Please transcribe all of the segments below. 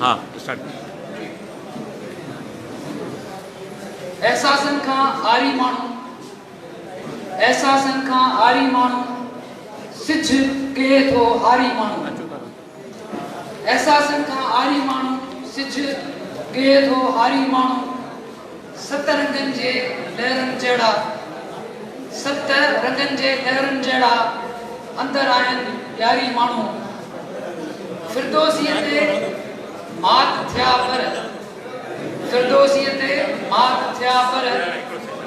हाँ स्टार्ट। एहसासन खां आरी माण्हू, एहसासन खां आरी माण्हू, सिझ कहे थो हारी माण्हू। एहसासन खां आरी माण्हू, सिझ कहे थो हारी माण्हू। सत रंगनि जे लहरनि जहिड़ा, सत रंगनि जे लहरनि जहिड़ा अंदर आहिनि यारी माण्हू। फिरदौसीअ ते मात थिया पर, फिरदौसीअ ते मात थिया पर,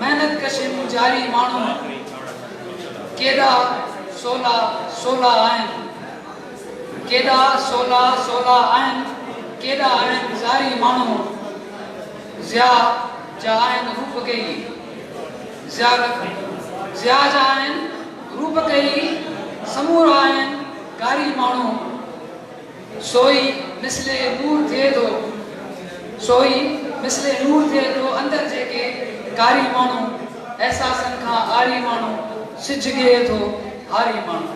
मेहनत कशिन जारी माण्हू। केॾा सोला सोला आहिनि, केॾा सोला सोला आहिनि, केॾा आहिनि ज़ारी माण्हू। ज़िया जा आहिनि रूप कई, ज़िया जा आहिनि रूप कई, समूरा आहिनि कारी माण्हू। सोई मिसले नूर थिए थो, सोई मिसले नूर थिए थो अंदर जेके कारी माण्हू। एहसासन खां आरी माण्हू, सिझ कहे थो हारी माण्हू।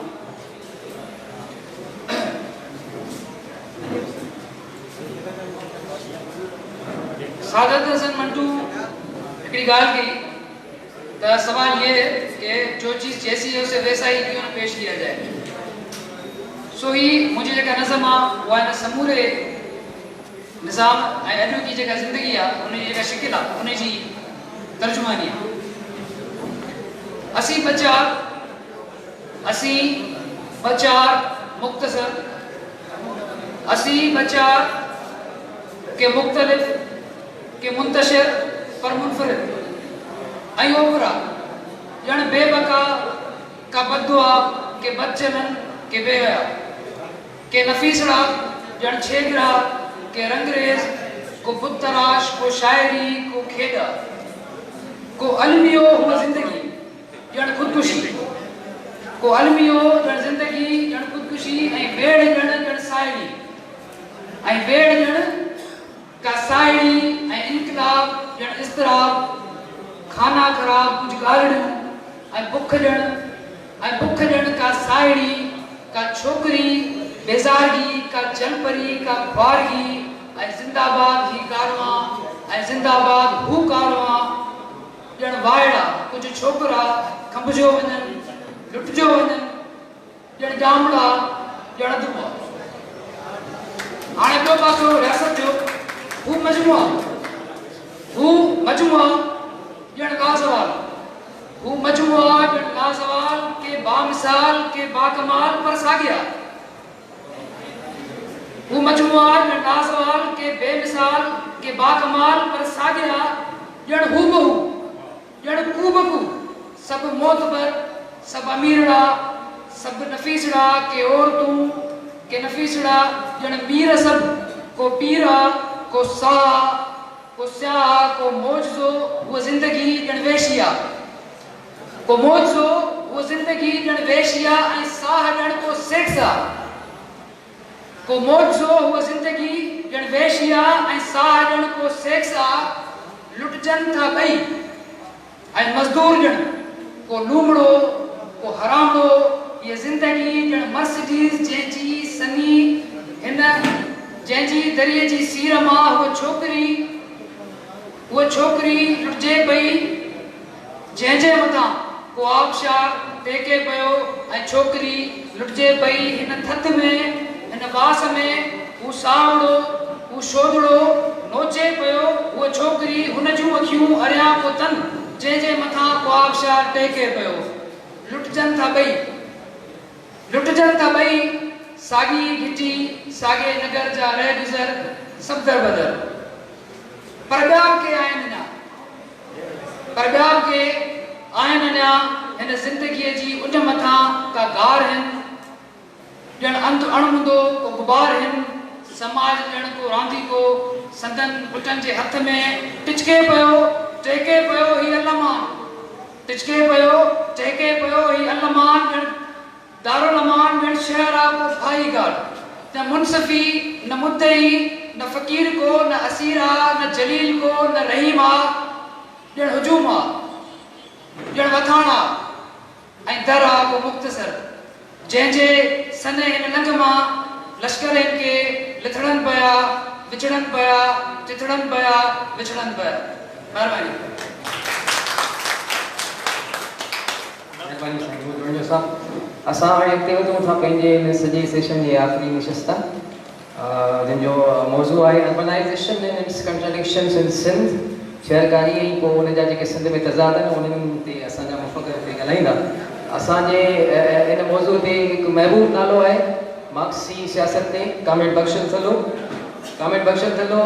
सादत हसन मंटू हिकिड़ी ॻाल्हि कई त सवाल ये है कि जो चीज़ जैसी है उसे वैसा ही क्यों न पेश किया जाए। सो ही मुझे जेका नज़म आहे उहा हिन समूरे निज़ाम ऐं अॼु की जेका ज़िंदगी आहे उन जी जेका शिकिल आहे उन जी तर्जुमानी आहे। असीं बचार मुख्तसर, असीं बचार के मुख्तलिफ के मुंतशिर पर मुनफरिद ऐं ओभरा ॼण बेबका का बददुआ के बदचलन के बेहया के नफीसड़ा ॼण छेगरा के रंगरेज को बुतराश को शायरी को खेड़ा को अलमियो हुआ जिंदगी ॼण खुदकुशी को अलमियो ॼण जिंदगी ॼण खुदकुशी ऐं बेड़ ॼण सायड़ी ऐं बेड़ ॼण का सायड़ी ऐं इनकलाब ॼण इस्तराब खाना खराब कुछ गालड़ियों ऐं बुख ॼण का सायड़ी का छोकरी बेज़ारगी का जलपरी का ख्वारगी ऐं जिंदाबाद ही कारवां ऐं जिंदाबाद हू कारवां ॼण वायड़ा कुछ छोकरा खंभजो वञनि लुटजो वञनि ॼण जामड़ा ॼण दुआ। हाणे ॿियो पासो रियासत जो हू मजमुआ ॼण लाज़वाल, हू मजमुआ ॼण लाज़वाल के बामिसाल के बाकमाल पर सागिया। हू मजमुआ ॼण लाज़वाल के बेमिसाल के बाकमाल पर सागिया ॼण हूबहू ॼण कूबकू सब मोतबर सब अमीरड़ा सब नफीसड़ा के औरतूं के नफीसड़ा ॼण मीर सब को पीरा को सा को स्याह को मौजो वो जिंदगी ॼण वेशिया, को मौजो वो जिंदगी ॼण वेशिया ऐं साह ॼण को सेक्सा, को मौजो वो जिंदगी ॼण वेशिया ऐं साह ॼण को सेक्सा। लुटजन था ॿई ऐं मज़दूर ॼण को लूमड़ो को हरामड़ो ये जिंदगी ॼण मर्सिडीज़ जंहिंजी सनी हिन जंहिंजी दरिये जी सीर मां वो छोकरी लुटजे पई जंहिंजे मथां को आबशार टेके पियो ऐं छोकरी लुटजे पई हिन थधि में हिन बास में। हू सावड़ो हू शोधड़ो नोचे पियो उहो छोकरी हुन जूं अखियूं अरियां को तन जंहिंजे मथां को आबशार टेके पियो। लुटजन था ॿई साॻी घिटी साॻे नगर जा रह गुज़र सब दर बदर। पर ॿिया के आहिनि अञा हिन ज़िंदगीअ जी उन मथां का गार आहिनि ॼण अंत अणहूंदो को गुबार आहिनि। समाज ॼण को रांदी को संदन पुटनि जे हथ में टिचके पियो टेके पियो ही अलमान, टिचके पियो टेके पियो ही अलमान ॼण दारुल अमान ॼण शहरा को भाई गार्ड। न मुनसफी न मुद्दई न फ़कीर को न असीरा न जलील को न रहीमा ॼण हुजूमा ॼण वथाणा ऐं दरा को मुख्तसर जंहिंजे सने हिन लंघ मां लश्कर के लिथड़न पया विछड़न पिया चिथड़न पिया विछड़न पिया। महिरबानी। असां हाणे अॻिते वधूं था पंहिंजे हिन सॼे सेशन जे आख़िरी नशिस्त जिनजो मौज़ू आहे अर्बनाइज़ेशन एंड इट्स कंट्राडिक्शंस इन सिंध। शहरकारी ऐं पोइ उन जा जेके सिंध में तज़ाद आहिनि उन्हनि ते असांजा मुफ़क़र ते ॻाल्हाईंदा। असांजे इन मौज़ू ते हिकु महबूब नालो आहे मार्क्सी सियासत ते कामिल बख़्शन थलो। कामिल बख़्शन थलो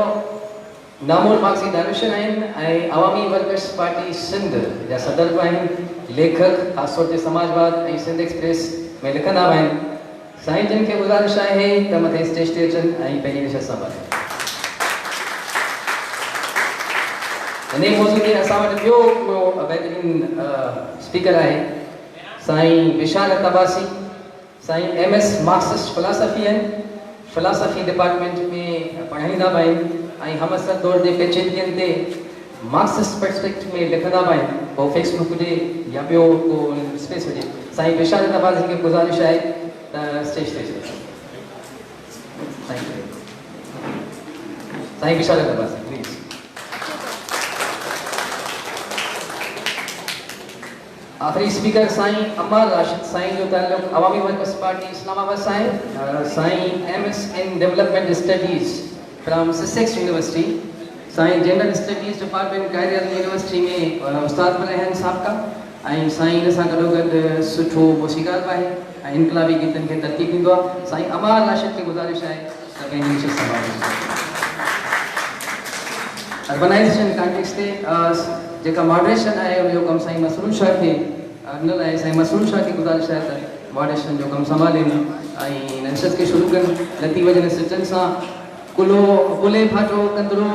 नामूर मार्क्सी दानिशन आहिनि ऐं अवामी वर्कर्स पार्टी सिंध जा सदर बि आहिनि, लेखक ख़ासि तौर ते समाजवाद ऐं सिंध एक्सप्रेस में लिखंदा बि आहिनि। साईं जिन खे गुज़ारिश आहे त मथे स्टेज ते अचनि ऐं पंहिंजी नशिस्त संभालनि। हिन मौज़ू ते असां वटि ॿियो हिकिड़ो बहितरीन स्पीकर आहे साईं विशाल तबासी। साईं MS मार्क्सिस्ट फिलासफ़ी आहिनि, फिलासफ़ी डिपार्टमेंट में पढ़ाईंदा बि आहिनि ऐं हमअसर दौर जे पेचीदगियुनि ते मार्क्सिस्ट पर्सपेक्टिव में लिखंदा बि आहिनि, पोइ फेसबुक हुजे या ॿियो को स्पेस हुजे। साईं विशाल तबासी खे गुज़ारिश आहे त स्टेज ते अचे। साईं विशाल तबासी प्लीज़। आख़िरी स्पीकर साईं अमर राशिद। साईं जो ताल्लुक़ अवामी वर्कर्स पार्टी इस्लामाबाद सां आहे। साईं MS in development studies from Sussex university. साईं जनरल स्टडीज़ डिपार्टमेंट कायरल यूनिवर्सिटी में उस्ताद बि आहिनि साबिक़ा ऐं साईं हिन सां गॾोगॾु सुठो मौसीक़ार बि आहे ऐं इनकलाबी गीतनि खे तरतीब ॾींदो आहे। साईं अमर राशिद खे गुज़ारिश आहे त पंहिंजी नशिस्त संभालनि। अर्बनाइज़ेशन कॉन्टेक्स्ट ते जेका मॉडरेशन आहे उनजो कमु साईं मसरूर शाह खे ॾिनल आहे। साईं मसरूर शाह खे गुज़ारिश आहे त मॉडरेशन जो कमु संभालनि ऐं नशिस्त खे शुरू कनि। लती वजन सिचनि सां कुलो कुले फाटो कंदरो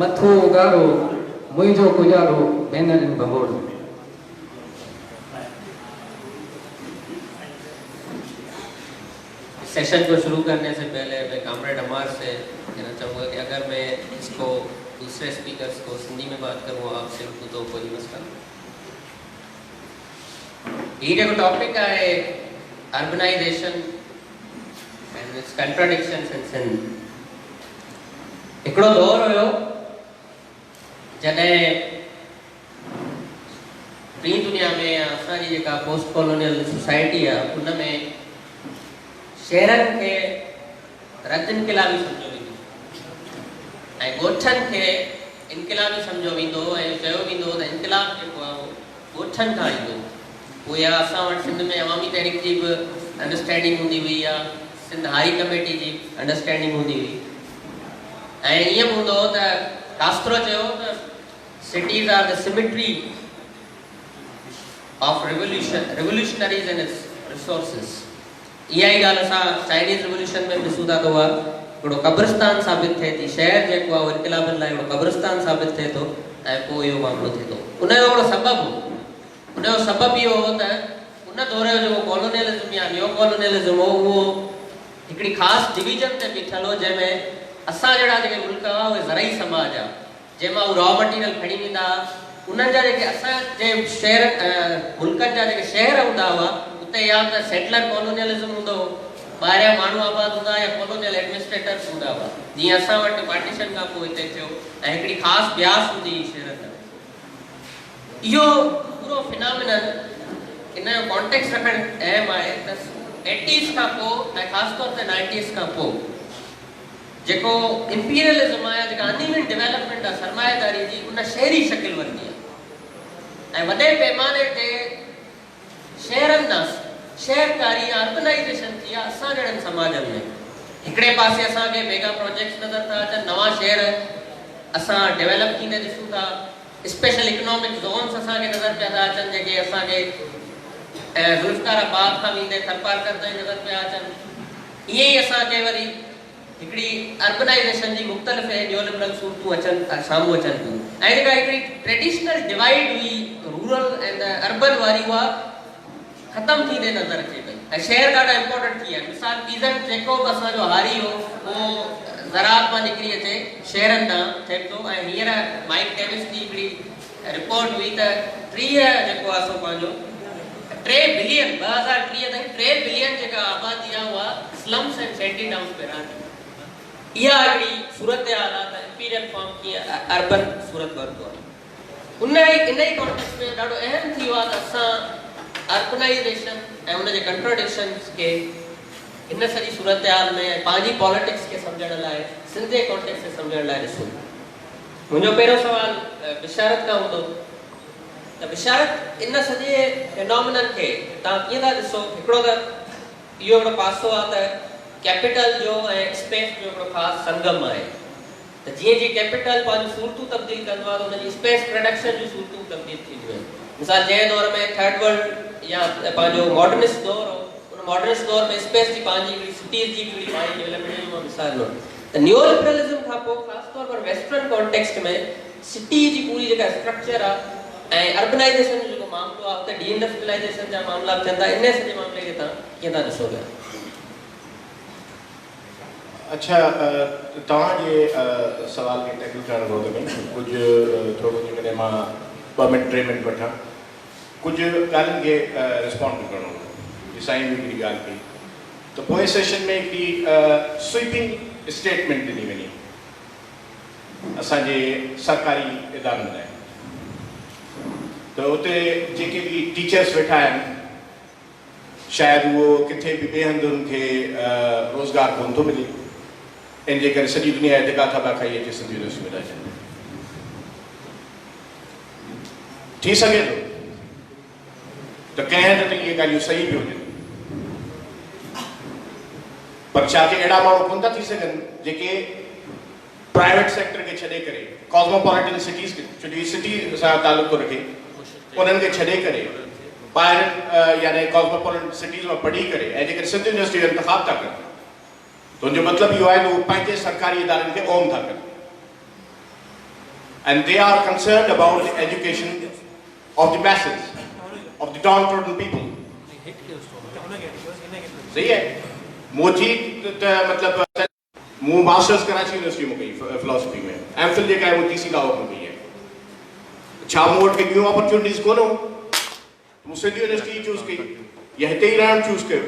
मथो उगारो मुंहिंजो गुजारो भेनरनि बंगोड़ो। सेशन को शुरू करने से पहले मैं कामरेड अमार से कहना चाहूँगा कि अगर मैं इसको दूसरे स्पीकर्स को सिंधी में बात करूँ आपसे तो कोई मसला। ये जो टॉपिक है अर्बनाइजेशन एंड इट्स कंट्राडिक्शंस इन सिंध। हिकिड़ो दौर हुयो जॾहिं टी दुनिया में असांजी जेका पोस्ट कॉलोनियल सोसाइटी आहे उन में शहरनि खे रद्द इनक़िलाबी सम्झो वेंदो ऐं ॻोठनि खे इनक़िलाबी सम्झो वेंदो ऐं चयो वेंदो त इनक़िलाब जेको आहे उहो ॻोठनि खां ईंदो। पोइ या असां वटि सिंध में अवामी तहरीक जी बि अंडरस्टैंडिंग हूंदी हुई या सिंध हाई कमेटी जी अंडरस्टैंडिंग हूंदी हुई ऐं ईअं बि हूंदो हो त कास्त्रो चयो त cities are the cemetery of revolutionaries and its resources. इहा ई ॻाल्हि असां चाइनीज़ रिवोल्यूशन में ॾिसूं था त उहा हिकिड़ो क़ब्रिस्तान साबित थिए थी। शहर जेको आहे उहो इनक़िलाबनि लाइ हिकिड़ो क़ब्रिस्तान साबित थिए थो ऐं पोइ इहो मामिलो थिए थो। उनजो हिकिड़ो सबबु इहो हो त उन दौर जो जेको कॉलोनियलिज़म या न्यू कॉलोनियलिज़म हो उहो हिकिड़ी ख़ासि डिवीजन ते बीठल हो जंहिंमें असां जहिड़ा जेके मुल्क हुआ उहे ज़रई समाज आहे जंहिंमां उहे रॉ मटीरियल खणी वेंदा उन्हनि जा जेके असांजे शहर मुल्कनि जा जेके शहर हूंदा हुआ उते या त सेटलर कॉलोनियलिज़म हूंदो हो, ॿाहिरियां माण्हू आबाद हूंदा या कॉलोनियल एडमिनिस्ट्रेटर्स हूंदा हुआ जीअं असां वटि पार्टीशन खां पोइ हिते थियो ऐं हिकिड़ी ख़ासि ब्यास हूंदी हुई शहरनि में। इहो पूरो फिनामिनन इन जो कॉन्टेक्स्ट रखणु अहम आहे त 80s खां पोइ ऐं ख़ासि तौर ते 90s खां पोइ जेको इंपीरियलिज़म आहे जेका अनइवन डेवलपमेंट आहे सरमायादारी जी उन शहरी शकिल वरिती आहे ऐं वॾे पैमाने ते शहरनि जा शहरकारी अर्बनाइज़ेशन थी आहे असां जहिड़नि समाजनि में। हिकिड़े पासे असांखे मेगा प्रोजेक्ट्स नज़र था अचनि, नवां शहर असां डेवलप थींदे ॾिसूं था, स्पेशल इकोनॉमिक ज़ोन्स असांखे नज़र पिया था अचनि जेके असांखे ज़ुल्फ़िकाराबाद खां वेंदे थरपारकर ताईं नज़र पिया अचनि। ईअं ई असांखे वरी हिकिड़ी अर्बनाइज़ेशन जी मुख़्तलिफ़ न्यूलिबरल सूरतूं अचनि साम्हूं अचनि थियूं ऐं जेका हिकिड़ी ट्रेडिशनल डिवाइड हुई रूरल एंड अर्बन वारी उहा ख़तमु थींदे नज़र अचे पई ऐं शहर ॾाढा इम्पोर्टेंट थी विया आहिनि। मिसाल पीज़न जेको बि असांजो हारी हो उहो ज़राअत मां निकिरी अचे शहरनि तां थिए थो ऐं हींअर माइक डेविस जी हिकिड़ी रिपोर्ट हुई त 30 जेको आहे सो पंहिंजो 3 बिलियन 2030 ताईं 3 बिलियन जेका आबादी आहे उहा स्लम्स एंड सेंटी टाउन्स में रहनि इहा हिकिड़ी सूरत हाल आहे त इंपीरियल फॉर्म कीअं अर्बन सूरत वरितो आहे इन ई कॉन्टेक्स्ट में ॾाढो अहम थी वियो आहे त असां अर्बनाइज़ेशन ऐं उनजे कंट्राडिक्शंस खे इन सॼी सूरत हाल में पंहिंजी पॉलिटिक्स खे सम्झण लाइ सिंध जे कॉन्टेक्स्ट खे सम्झण लाइ ॾिसूं मुंहिंजो पहिरियों सुवाल बिशारत खां हूंदो त बिशारत इन सॼे फिनोमिनन खे तव्हां कीअं था ॾिसो हिकिड़ो त इहो हिकिड़ो पासो आहे त कैपिटल जो ऐं स्पेस जो हिकिड़ो ख़ासि संगम आहे त जीअं जीअं कैपिटल पंहिंजूं सूरतूं तब्दील कंदो आहे त उनजी स्पेस प्रोडक्शन जूं सूरतूं तब्दील थींदियूं आहिनि मिसाल जंहिं दौर में थर्ड वर्ल्ड या पंहिंजो मॉडर्निस्ट दौर हो उन मॉडर्निस्ट दौर में स्पेस जी पंहिंजी हिकिड़ी सिटीज़ जी हिकिड़ी पंहिंजी डेवलपमेंट जी मां मिसाल वठो त न्यू लिबरलिज्म खां पोइ ख़ासि तौर पर वेस्टर्न कॉन्टेक्स्ट में सिटी जी पूरी जेका स्ट्रक्चर आहे ऐं अर्बनाइज़ेशन जो जेको मामलो आहे उते डीइंडस्ट्रियलाइज़ेशन जा मामला थियनि था इन सॼे मामले खे तव्हां कीअं था ॾिसो पिया अच्छा तव्हांजे सवाल खे टैकल करण वक़्त में कुझु थोरो जेकॾहिं मां 2 मिंट 3 मिंट वठां कुझु ॻाल्हियुनि खे रिस्पॉन्ड बि करिणो हुओ साईं बि हिकिड़ी ॻाल्हि कई त पोइ सेशन में हिकिड़ी स्वीपिंग स्टेटमेंट ॾिनी वञी असांजे सरकारी इदारनि लाइ त उते जेके बि टीचर्स वेठा आहिनि शायदि उहो किथे बि ॿिए हंधि उनखे रोज़गार कोन थो मिले इन जे करे सॼी दुनिया जे धिका थका खाई अचे सिंधी यूनिवर्सिटी में अचनि थी सघे थो त कंहिं हंधि ताईं इहे ॻाल्हियूं सही बि हुजनि पर छा के अहिड़ा माण्हू कोन था थी सघनि जेके प्राइवेट सेक्टर खे छॾे करे कॉस्मोपॉलिटन सिटीज़ खे सिटी सां तालुक थो रखे उन्हनि खे छॾे करे ॿाहिरि यानी कॉस्मोपॉलिटन सिटीज़ में पढ़ी करे ऐं जेकॾहिं सिंध यूनिवर्सिटी जो इंतिखाब था कनि त हुनजो मतिलबु इहो आहे त उहे पंहिंजे सरकारी इदारनि खे ओम था कनि and they are concerned about the education of the message of the down people सही है मोची मतलब मूं मास्टर्स कराची यूनिवर्सिटी में कई फिलोसफी में एमफिल जेका आहे वो टीसी लाहौर में कई है छा मूं वटि ॿियूं अपॉर्चुनिटीज़ कोन हो मूं सिंध यूनिवर्सिटी चूज़ कई या हिते ई रहणु चूज़ कयो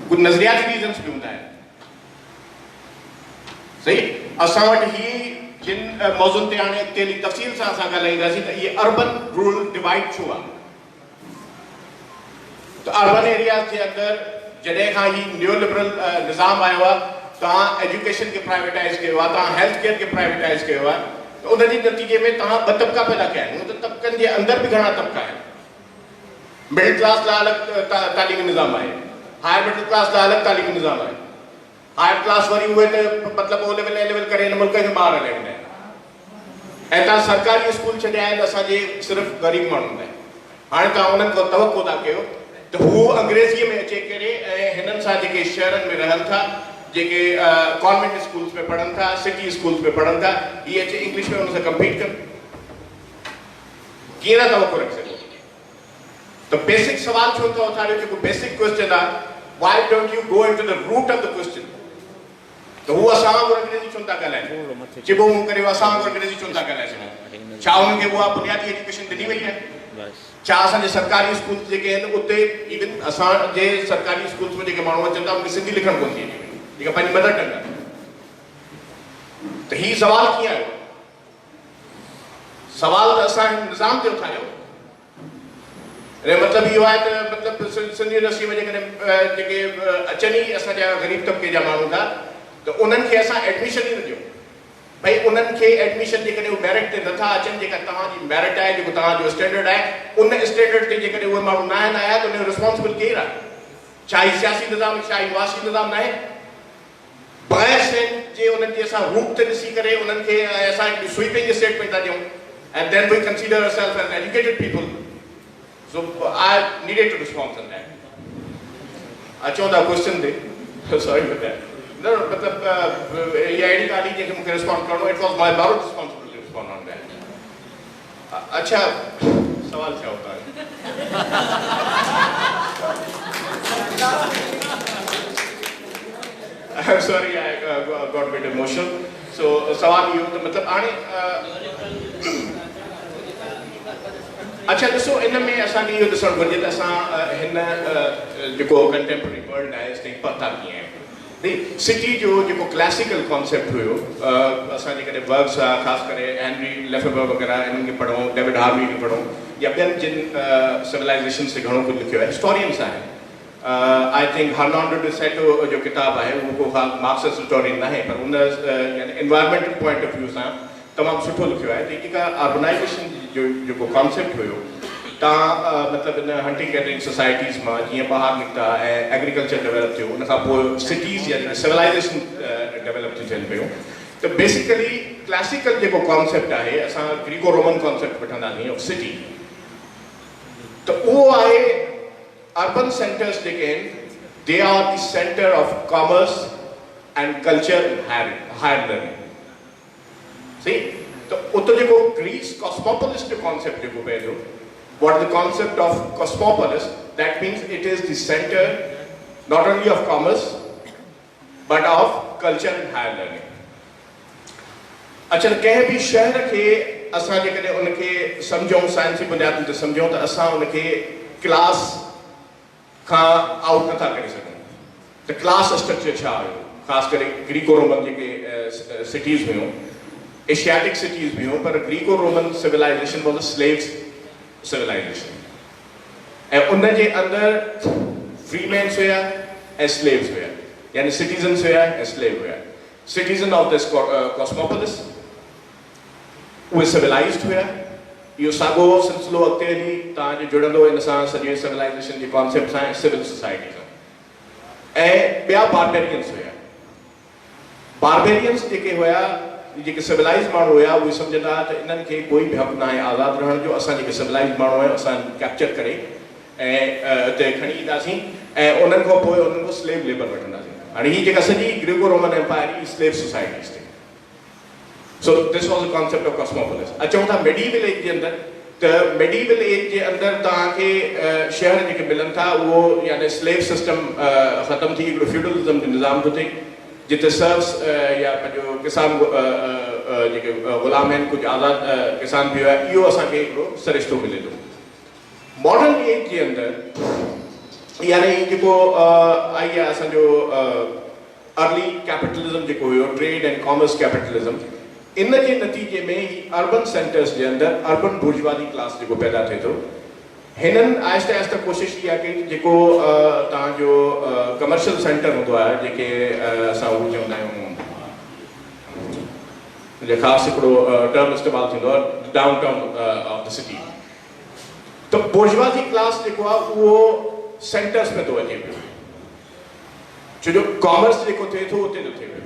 कुछ नज़रियाती रीजन्स भी हूंदा आहिनि सही असां वटि ही जिन मौज़ुनि ते हाणे अॻिते हली तफ़सील सां असां ॻाल्हाईंदासीं त इहे अर्बन रूरल डिवाइड छो आहे त अर्बन एरियाज़ जे अंदरि जॾहिं खां ही न्यू लिबरल निज़ाम आयो आहे तव्हां एजुकेशन खे प्राइवेटाइज़ कयो आहे तव्हां हेल्थ केयर खे प्राइवेटाइज़ कयो आहे त उनजे नतीजे में तव्हां 2 तबका पैदा कया आहिनि उन तबकनि जे अंदरि बि घणा तबका आहिनि मिडिल क्लास लाइ अलॻि तालीमी निज़ाम आहे हायर मिडिल क्लास लाइ अलॻि तालीमी निज़ाम आहे हायर क्लास वरी उहे त मतिलबु ओ लेवल ए लेवल करे हिन मुल्क खे ॿार हलाईंदा आहिनि ऐं तव्हां सरकारी स्कूल छॾिया आहिनि असांजे सिर्फ़ु ग़रीब माण्हुनि लाइ हाणे तव्हां उन्हनि खां तवक़ो था कयो त हू अंग्रेज़ीअ में अचे करे ऐं हिननि सां जेके शहरनि में रहनि था जेके कॉन्वेंट स्कूल्स में पढ़नि था सिटी स्कूल्स में पढ़नि था इहे अचे इंग्लिश में हुन सां कम्पीट कनि कीअं न तवक़ो रखी सघो त बेसिक सवाल छो थो उथारियो जेको बेसिक क्वेश्चन आहे why don't you go into the root of the question तो हू असां वांगुरु अंग्रेज़ी छो था ॻाल्हाइनि चिबो मूं करे असां वांगुरु अंग्रेज़ी छो था ॻाल्हाए सघनि छा हुननि खे उहा बुनियादी एजुकेशन ॾिनी वई आहे छा असांजे सरकारी स्कूल जेके आहिनि उते इवन असांजे सरकारी स्कूल्स में जेके माण्हू अचनि था उनखे सिंधी लिखणु कोन थी अचे जेका पंहिंजी मदर टंग आहे त हीउ सवाल कीअं आयो सवाल त असां निज़ाम ते उथारियो मतिलबु इहो आहे त मतिलबु सिंध यूनिवर्सिटी में जेकॾहिं जेके अचनि ई असांजा ग़रीब तबिके जा माण्हू था त उन्हनि खे असां एडमिशन ई न ॾियूं भई उन्हनि खे एडमिशन जेकॾहिं उहे मेरिट ते नथा अचनि जेका तव्हांजी मेरिट आहे जेको तव्हांजो स्टैंडर्ड आहे उन स्टैंडर्ड ते जेकॾहिं उहे माण्हू न आहिनि आया त उनजो रिस्पॉन्सिबल केरु आहे छा ही सियासी निज़ाम छा ही मुआशी निज़ाम न आहे बग़ैर शयुनि जे उन्हनि जे असां रूप ते ॾिसी करे उन्हनि खे असां स्वीपिंग स्टेटमेंट था ॾियूं and then we consider ourselves as educated people So I needed to respond on that. अच्छा था क्वेश्चन दे sorry for that. No, मतलब ये आईडी कार्ड ही मुझे रिस्पॉन्ड करना it was my moral responsibility to respond on that. अच्छा सवाल क्या होता है I'm sorry I got a bit emotional. So सवाल ये होता मतलब आने अच्छा ॾिसो इन में असांखे इहो ॾिसणु घुरिजे त असां हिन जेको कंटेम्पररी वर्ल्ड आहे इसताईं पहुता कीअं आहियूं सिटी जो जेको क्लासिकल कॉन्सेप्ट हुयो असां जेकॾहिं वर्क्स आहे ख़ासि करे हेनरी लेफेबर वग़ैरह इन्हनि खे पढ़ूं डेविड हार्वी खे पढ़ूं या ॿियनि जिन सिविलाइज़ेशन ते घणो कुझु लिखियो आहे हिस्टोरियंस आहिनि आई थिंक हर्नांडो डे सेटो जो किताबु आहे उहो को मार्क्सिस्ट हिस्टोरियन न आहे पर उन यानी एनवायरमेंटल पॉइंट ऑफ व्यू सां तमामु सुठो लिखियो आहे त जेका अर्बनाइज़ेशन जो जेको कॉन्सेप्ट हुयो तव्हां मतिलबु इन हंटिंग गैदरिंग सोसाइटीज़ मां जीअं ॿाहिरि निकिता ऐं एग्रीकल्चर डेवलप थियो उनखां पोइ सिटीज़ या सिविलाइज़ेशन डेवलप थी थियनि पियूं त बेसिकली क्लासिकल जेको कॉन्सेप्ट आहे असां ग्रीको रोमन कॉन्सेप्ट वठंदासीं ऑफ सिटी त उहो आहे अर्बन सेंटर्स जेके आहिनि they are the centre of commerce and culture higher learning सी त उते जेको ग्रीस कॉस्मोपोलिस जो कॉन्सेप्ट जेको पए थो what is the concept of cosmopolis? That means it is the center not only of commerce but of culture and higher learning. अच्छा कंहिं बि शहर खे असां जेकॾहिं उनखे सम्झूं साइंसी बुनियादनि ते सम्झूं त असां उनखे क्लास खां आउट नथा करे सघूं त क्लास स्ट्रक्चर छा हुयो ख़ासि करे ग्रीको रोमन जेके सिटीज़ हुयूं एशियाटिक सिटीज़ हुयूं पर Greco Roman civilisation was a slaves civilization and उन जे अंदरि फ्रीमैन्स हुया ऐं स्लेव्स हुया यानी सिटीज़न्स हुया ऐं स्लेव हुया सिटीज़न ऑफ दिस कॉस्मोपोलिस उहे सिविलाइज़्ड हुया इहो साॻियो सिलसिलो अॻिते हली तव्हांजो जुड़ंदो इन सां सॼे सिविलाइज़ेशन जे कॉन्सेप्ट सां ऐं सिविल सोसाइटी सां ऐं ॿिया बारबेरियंस हुया बारबेरियंस जेके हुया जेके सिविलाइज़ माण्हू हुया उहे सम्झंदा त इन्हनि खे कोई बि हक़ न आहे आज़ादु रहण जो असां जेके सिविलाइज़ माण्हू आहियूं असां कैप्चर करे ऐं हिते खणी ईंदासीं ऐं उन्हनि खां पोइ उन्हनि खां स्लेव लेबर वठंदासीं हाणे हीअ जेका सॼी ग्रीको रोमन एम्पायर ई स्लेव सोसाइटीज़ ते so this was a concept of cosmopolis अचूं था मेडिवल एज जे अंदरि त मेडिवल एज जे अंदरि तव्हांखे शहर जेके मिलनि था उहो यानी स्लेव सिस्टम ख़तमु थी हिकिड़ो फ्यूडलिज़म जो निज़ाम थो थिए जिते सर्व्स या पंहिंजो किसान जेके ग़ुलाम आहिनि कुझु आज़ादु किसान बि हुया इहो असांखे हिकिड़ो सरिश्तो मिले थो मॉडर्न एज जे अंदरि यानी जेको आई आहे असांजो अर्ली कैपिटलिज़म जेको हुयो ट्रेड एंड कॉमर्स कैपिटलिज़म इन जे नतीजे में ही अर्बन सेंटर्स जे अंदरि अर्बन बुर्जुआजी क्लास जेको पैदा थिए थो हिननि आहिस्ते आहिस्ते कोशिशि कई आहे की जेको तव्हांजो कमर्शियल सेंटर हूंदो आहे जेके असां उहो चवंदा आहियूं जे ख़ासि हिकिड़ो टर्म इस्तेमालु थींदो आहे down town of the city त बुर्जुआजी क्लास जेको आहे उहो सेंटर्स में थो अचे पियो छो जो कॉमर्स जेको थिए थो उते थो थिए पियो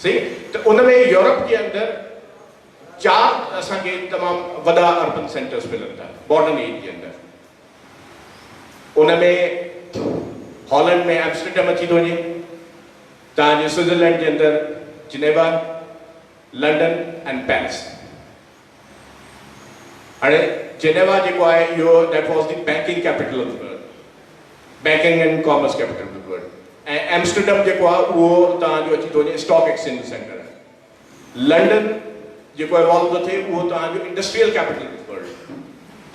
सही त उन में यूरोप जे अंदरि 4 असांखे तमामु वॾा अर्बन सेंटर्स मिलनि था मॉडर्न एज जे अंदरि उन में हॉलैंड में एम्स्टरडम अची थो वञे तव्हांजे स्विट्ज़रलैंड जे अंदरि जिनेवा लंडन एंड पेरिस हाणे जिनेवा जेको आहे इहो that was the banking capital of the world banking and commerce capital of the world ऐं एम्स्टरडम जेको आहे उहो तव्हांजो अची थो वञे स्टॉक एक्सचेंज सेंटर आहे लंडन जेको इवॉल्व थो थिए उहो तव्हांजो industrial capital of the world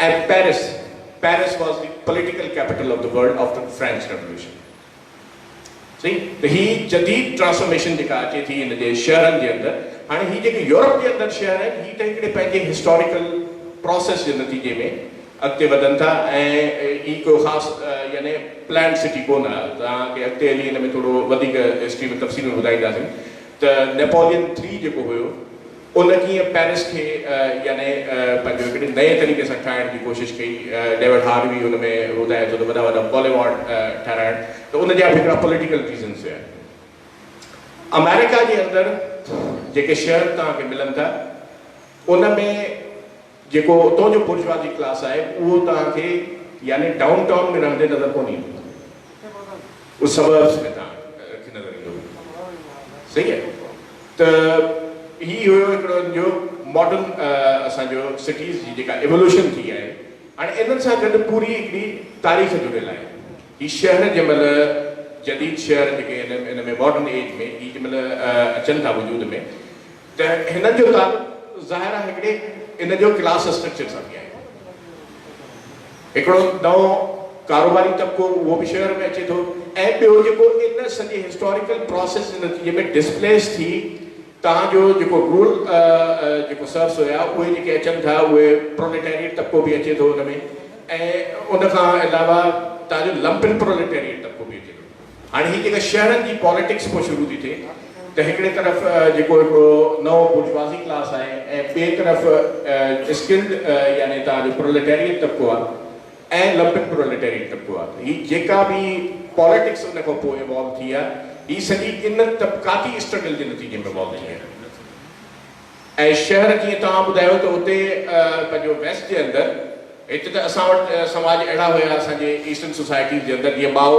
ऐं Paris was the political capital of the world after the French revolution सही त ही जदीद ट्रांसफॉर्मेशन जेका अचे थी हिन जे शहरनि जे अंदरि हाणे ही जेके यूरोप जे अंदरि शहर आहिनि ही त हिकिड़े पंहिंजे हिस्टोरिकल प्रोसेस जे नतीजे में अॻिते वधनि था ऐं ही को ख़ासि यानी प्लान सिटी कोन आहे तव्हांखे अॻिते हली हिन में थोरो वधीक हिस्ट्री में तफ़सील ॿुधाईंदासीं त नेपोलियन 3 जेको हुयो उन कीअं पेरिस खे यानी पंहिंजो हिकिड़े नए तरीक़े सां ठाहिण जी कोशिशि कई डेविड हार्वी हुन में ॿुधाए थो त वॾा वॾा बॉलीवुड ठाराइण त उन जा बि हिकिड़ा पॉलिटिकल रीज़न्स हुया अमेरिका जे अंदरि जेके शहर तव्हांखे मिलनि था उन में जेको उतां जो बुर्जुआजी क्लास आहे उहो तव्हांखे यानी डाउन टाउन में रहंदे नज़र कोन ईंदो उहो सबर्ब्स में तव्हांखे नज़र ईंदो सही आहे त ही हुयो हिकिड़ो जो मॉडर्न असांजो सिटीज़ जी जेका एवोल्यूशन थी आहे हाणे इन्हनि सां गॾु पूरी हिकिड़ी तारीख़ जुड़ियल आहे ही शहर जंहिंमहिल जदीद शहर जेके इन में मॉडर्न एज में ही जंहिंमहिल अचनि था वजूद में त हिननि जो तालुक़ु ज़ाहिर आहे हिकिड़े इन जो क्लास स्ट्रक्चर सां बि आहे हिकिड़ो नओं कारोबारी तबको उहो बि शहर में अचे थो ऐं ॿियो जेको इन सॼे हिस्टोरिकल प्रोसेस जे नतीजे में डिस्प्लेस थी तव्हांजो जेको रूरल जेको सर्व्स हुया उहे जेके अचनि था उहे प्रोलेटेरिएट तबको बि अचे थो हुन में ऐं उन खां अलावा तव्हांजो लंपिन प्रोलेटेरिएट तबको बि अचे थो। हाणे हीअ जेका शहरनि जी पॉलिटिक्स पोइ शुरू थी थिए त हिकिड़े तरफ़ जेको हिकिड़ो नओं बुर्जुआज़ी क्लास आहे ऐं ॿिए तरफ़ स्किल्ड यानी तव्हांजो प्रोलेटेरिएट तबको आहे ऐं लंपिन प्रोलेटेरिएट तबको आहे। हीअ जेका बि पॉलिटिक्स उन खां पोइ इवॉल्व थी आहे हीअ सॼी इन तबकाती स्ट्रगल जे नतीजे में इवॉल्व थी आहे। ऐं शहर जीअं तव्हां ॿुधायो त उते पंहिंजो वेस्ट जे अंदरि हिते त असां वटि समाज अहिड़ा हुया असांजे ईस्टर्न सोसाइटीज़ जे अंदरि जीअं माओ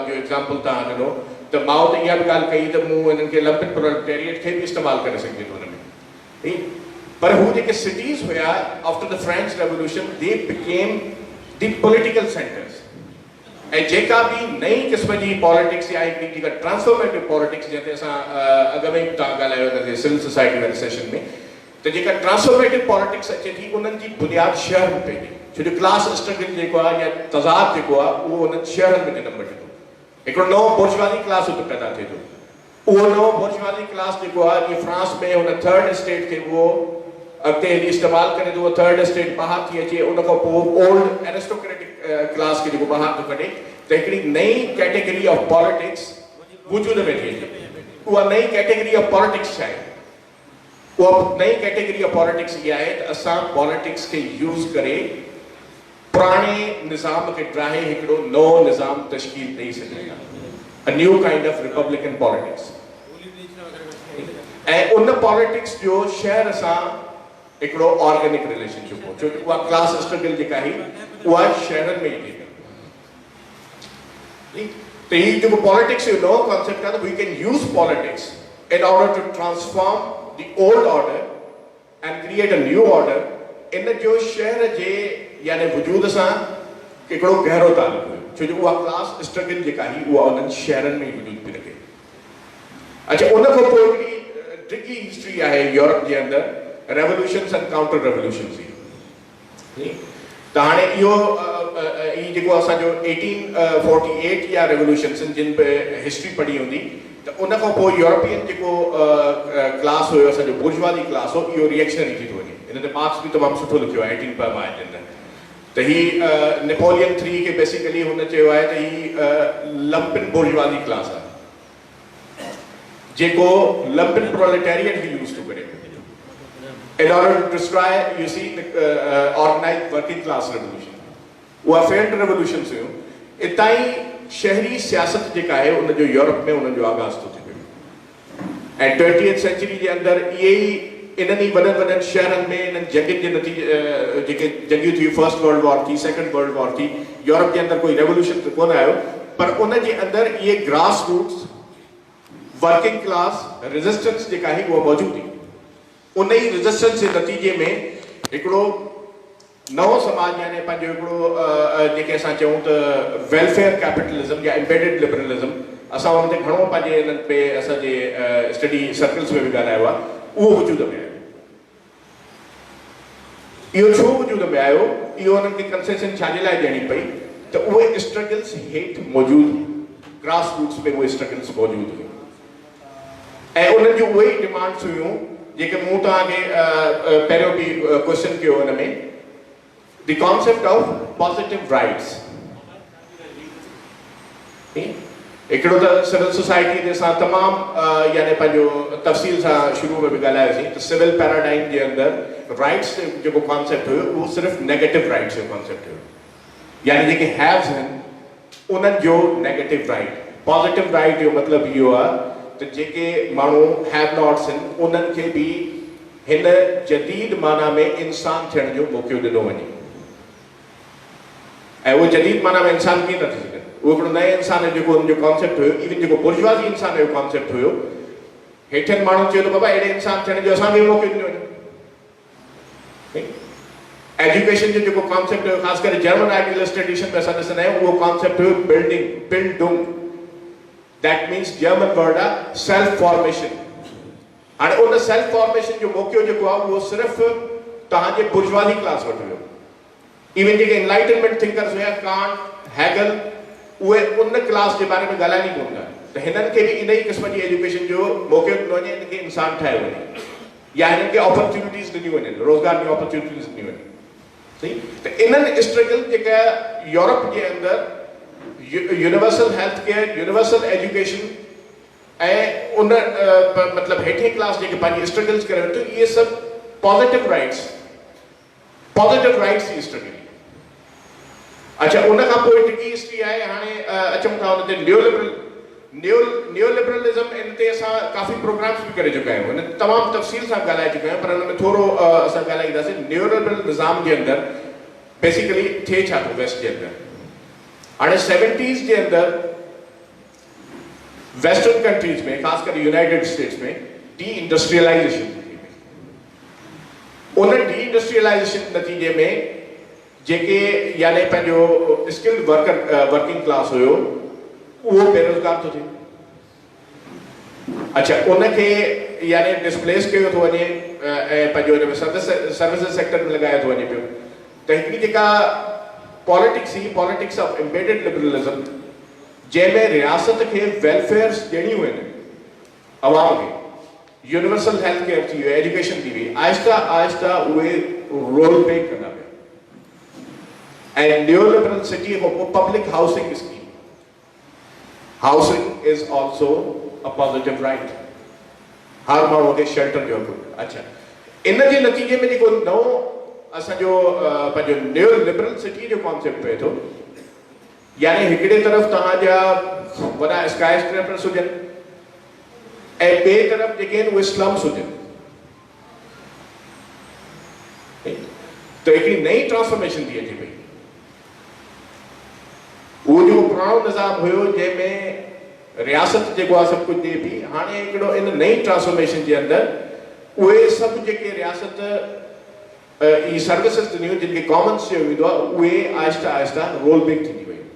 जो एग्ज़ाम्पल तव्हां ॾिनो त माओ त इहा बि ॻाल्हि कई त मूं हिननि खे लंपिन प्रोलेटेरिएट खे बि इस्तेमालु करे सघिजे थो हुन में पर हू जेके सिटीज़ हुया after the French revolution they became the political centres ऐं जेका बि नई क़िस्म जी पॉलिटिक्स या हिकिड़ी जेका ट्रांसफॉर्मेटिव पॉलिटिक्स जंहिं ते असां अॻ में तव्हां ॻाल्हायो हुनजे सिविल सोसाइटी वारे सेशन में त जेका ट्रांसफॉर्मेटिव पॉलिटिक्स अचे थी उन्हनि जी बुनियादु शहर में पइजे छो जो क्लास स्ट्रगल जेको आहे या तज़ाद जेको आहे उहो उन्हनि शहरनि में जनम वठे थो। हिकिड़ो नओं बुर्जुआज़ी क्लास उते पैदा थिए थो उहो नओं बुर्जुआज़ी क्लास जेको आहे जीअं फ्रांस में हुन थर्ड स्टेट खे उहो अॻिते हली इस्तेमालु करे थो थर्ड स्टेट ॿाहिरि थी अचे उन खां पोइ ओल्ड एरिस्टोक्रेटिक क्लास खे जेको ॿाहिरि थो कढे त हिकिड़ी नई कैटेगरी ऑफ पॉलिटिक्स वजूद में थी अचे। उहा नई कैटेगरी ऑफ पॉलिटिक्स छा आहे उहा नई कैटेगरी ऑफ पॉलिटिक्स इहा आहे त असां पॉलिटिक्स खे यूज़ करे पुराणे निज़ाम खे ड्राहे हिकिड़ो नओं निज़ाम तश्कील ॾेई सघूं था a new kind of Republican politics ऐं उन पॉलिटिक्स जो शहर सां हिकिड़ो ऑर्गेनिक रिलेशनशिप हो छो कि उहा क्लास स्ट्रगल जेका आहे उहा शहरनि में ई थी त हीउ जेको पॉलिटिक्स जो नओं कॉन्सेप्ट आहे त we can use politics in order to transform the old order and create a new order इन जो शहर जे यानी वजूद सां हिकिड़ो गहरो तालुक हुयो छो जो उहा क्लास स्ट्रगल जेका हुई उहा उन्हनि शहरनि में ई वजूद पई रखे। अच्छा उन खां पोइ हिकिड़ी डिगी हिस्ट्री आहे यूरोप जे अंदरि रेवोल्यूशन्स एंड काउंटर रेवोल्यूशन्स जी त हाणे इहो जेको असांजो 1848 या रेवोल्यूशन्स जिन पे हिस्ट्री पढ़ी हूंदी त उन खां पोइ यूरोपियन जेको क्लास हुयो असांजो बुर्जुआज़ी क्लास हो इहो रिएक्शनरी थी थो वञे इन ते मार्क्स बि तमामु सुठो लिखियो आहे 18 पर मार्च जे अंदरि त ही नेपोलियन 3 खे बेसिकली हुन चयो आहे त ही लंपिन बुर्जुआज़ी क्लास आहे जेको लंपिन प्रोलेटेरिएट खे यूज़ थो करे in order to destroy you see the organized working class revolution उहा फेल्ड रेवोल्यूशन्स हुयूं इतां ई शहरी सियासत जेका आहे उन जो यूरोप में उन जो आगाज़ थो थिए ऐं 20th सेंचुरी जे अंदरि इहे ई इन्हनि ई वॾनि वॾनि शहरनि में इन्हनि जंगनि जे नतीजे जेके जंगियूं थियूं फर्स्ट वर्ल्ड वॉर थी सेकेंड वर्ल्ड वॉर थी यूरोप जे अंदरि कोई रेवोल्यूशन त कोन आयो पर उन जे अंदरि इहे grass roots working class resistance जेका आहे उहा मौजूदु हुई उन ई रेजिस्टेंस जे नतीजे में हिकिड़ो नओं समाज यानी पंहिंजो हिकिड़ो जेके असां चऊं त वेलफेयर कैपिटलिज्म या एम्बेडेड लिबरलिज्म असां हुन ते घणो पंहिंजे इन्हनि पे असांजे स्टडी सर्कल्स में बि ॻाल्हायो आहे उहो वजूद में आयो। इहो छो वजूद में आयो इहो हुननि खे कंसेशन छाजे लाइ ॾियणी पई त उहे स्ट्रगल्स हेठि मौजूदु ग्रास रूट्स में उहे स्ट्रगल्स मौजूदु हुयूं ऐं उन्हनि जूं उहे ई डिमांड्स हुयूं जेके मूं तव्हांखे पहिरियों बि क्वेश्चन कयो हुन में the concept of positive rights हिकिड़ो त सिविल सोसाइटी ते असां तमामु यानी पंहिंजो तफ़सील सां शुरू में बि ॻाल्हायोसीं त सिविल पैराडाइम जे अंदरि राइट्स जेको कॉन्सेप्ट हुयो उहो सिर्फ़ु नेगेटिव राइट्स जो कॉन्सेप्ट हुयो यानी जेके हैव्स आहिनि उन्हनि जो नेगेटिव राइट पॉजिटिव राइट जो मतिलबु इहो आहे त जेके माण्हू हैव नॉट्स आहिनि उन्हनि खे बि हिन जदीद माना में इंसान थियण जो मौक़ो ॾिनो वञे ऐं उहो जदीद माना में इंसान कीअं न थी सघनि उहो हिकिड़ो नए इंसान जेको हुनजो कॉन्सेप्ट हुयो इवन जेको बुर्जुआज़ी इंसान जो कॉन्सेप्ट हुयो हेठियनि माण्हुनि चयो त बाबा अहिड़े इंसान थियण जो असांखे मौक़ो ॾिनो वञे। एजुकेशन जो जेको कॉन्सेप्ट हुयो ख़ासि करे जर्मन आइडियलिस्ट ट्रेडिशन में असां ॾिसंदा आहियूं उहो कॉन्सेप्ट हुयो building that means German word आहे सेल्फ फॉर्मेशन। हाणे उन सेल्फ फॉर्मेशन जो मौक़ो जेको आहे उहो सिर्फ़ु तव्हांजे बुर्जुआज़ी क्लास वटि हुयो इवन जेके एनलाइटनमेंट थिंकर्स हुया कांट हैगल उहे उन क्लास जे बारे में ॻाल्हाइनि ई कोन था त हिननि खे बि इन ई क़िस्म जी एजुकेशन जो मौक़ो ॾिनो वञे हिन खे इंसान ठाहियो वञे या हिननि खे अपॉर्चुनिटीज़ ॾिनियूं वञनि रोज़गार जी अपॉर्चुनिटीज़ ॾिनियूं वञनि सही त इन्हनि स्ट्रगल जेका यूरोप जे अंदरि universal health care universal education ऐं उन मतिलबु हेठिएं क्लास जेके पंहिंजी स्ट्रगल्स करे वेठो इहे सभु पॉज़िटिव राइट्स जी स्ट्रगल। अच्छा उन खां पोइ टिकी हिस्ट्री आहे हाणे अचूं था हुन ते न्यूलिबरलिज़म इन ते असां काफ़ी प्रोग्राम्स बि करे चुका आहियूं हिन तमामु तफ़सील सां ॻाल्हाए चुका आहियूं पर हुन में थोरो असां ॻाल्हाईंदासीं न्यूलिबरल निज़ाम जे अंदरि बेसिकली थिए छा थो वेस्ट जे अंदरि हाणे 70s जे अंदरि वेस्टर्न कंट्रीज़ में ख़ासि करे यूनाइटेड स्टेट्स में डी इंडस्ट्रियलाइजेशन उन डी इंडस्ट्रियलाइजेशन नतीजे में जेके यानी पंहिंजो स्किल्ड वर्किंग क्लास हुयो उहो बेरोज़गार थो थिए। अच्छा उनखे यानी डिस्प्लेस कयो थो वञे ऐं पंहिंजो हिन में सर्विसिस सेक्टर में लॻायो थो वञे पियो त हिकिड़ी जेका पॉलिटिक्स ऑफ एम्बेडेड लिबरलिज़म जंहिंमें रियासत खे वेलफेयर्स ॾियणियूं आहिनि अवाम खे यूनिवर्सल हेल्थ केयर थी वियो एजुकेशन थी वई आहिस्ता आहिस्ता उहे रोल बैक कंदा पिया ऐं neoliberal city public housing scheme housing is also a positive right हर माण्हू खे शेल्टर ॾियो अच्छा इन जे नतीजे में जेको नओं असांजो पंहिंजो न्यूलिबरल सिटी जो कॉन्सेप्ट पए थो यानी हिकिड़े तरफ़ तव्हांजा वॾा स्काई स्क्रैपर्स हुजनि ऐं ॿिए तरफ़ जेके आहिनि उहे स्लम्स हुजनि त हिकिड़ी नई ट्रांसफॉर्मेशन थी अचे पई उहो जेको पुराणो निज़ाम हुयो जंहिंमें रियासत जेको आहे सभु कुझु ॾिए पई हाणे हिकिड़ो इन नई ट्रांसफॉर्मेशन जे अंदरि उहे सभु जेके रियासत ई सर्विसिस ॾिनियूं जिन खे कॉमन्स चयो वेंदो आहे उहे आहिस्ता आहिस्ता रोल बैक थींदी वयूं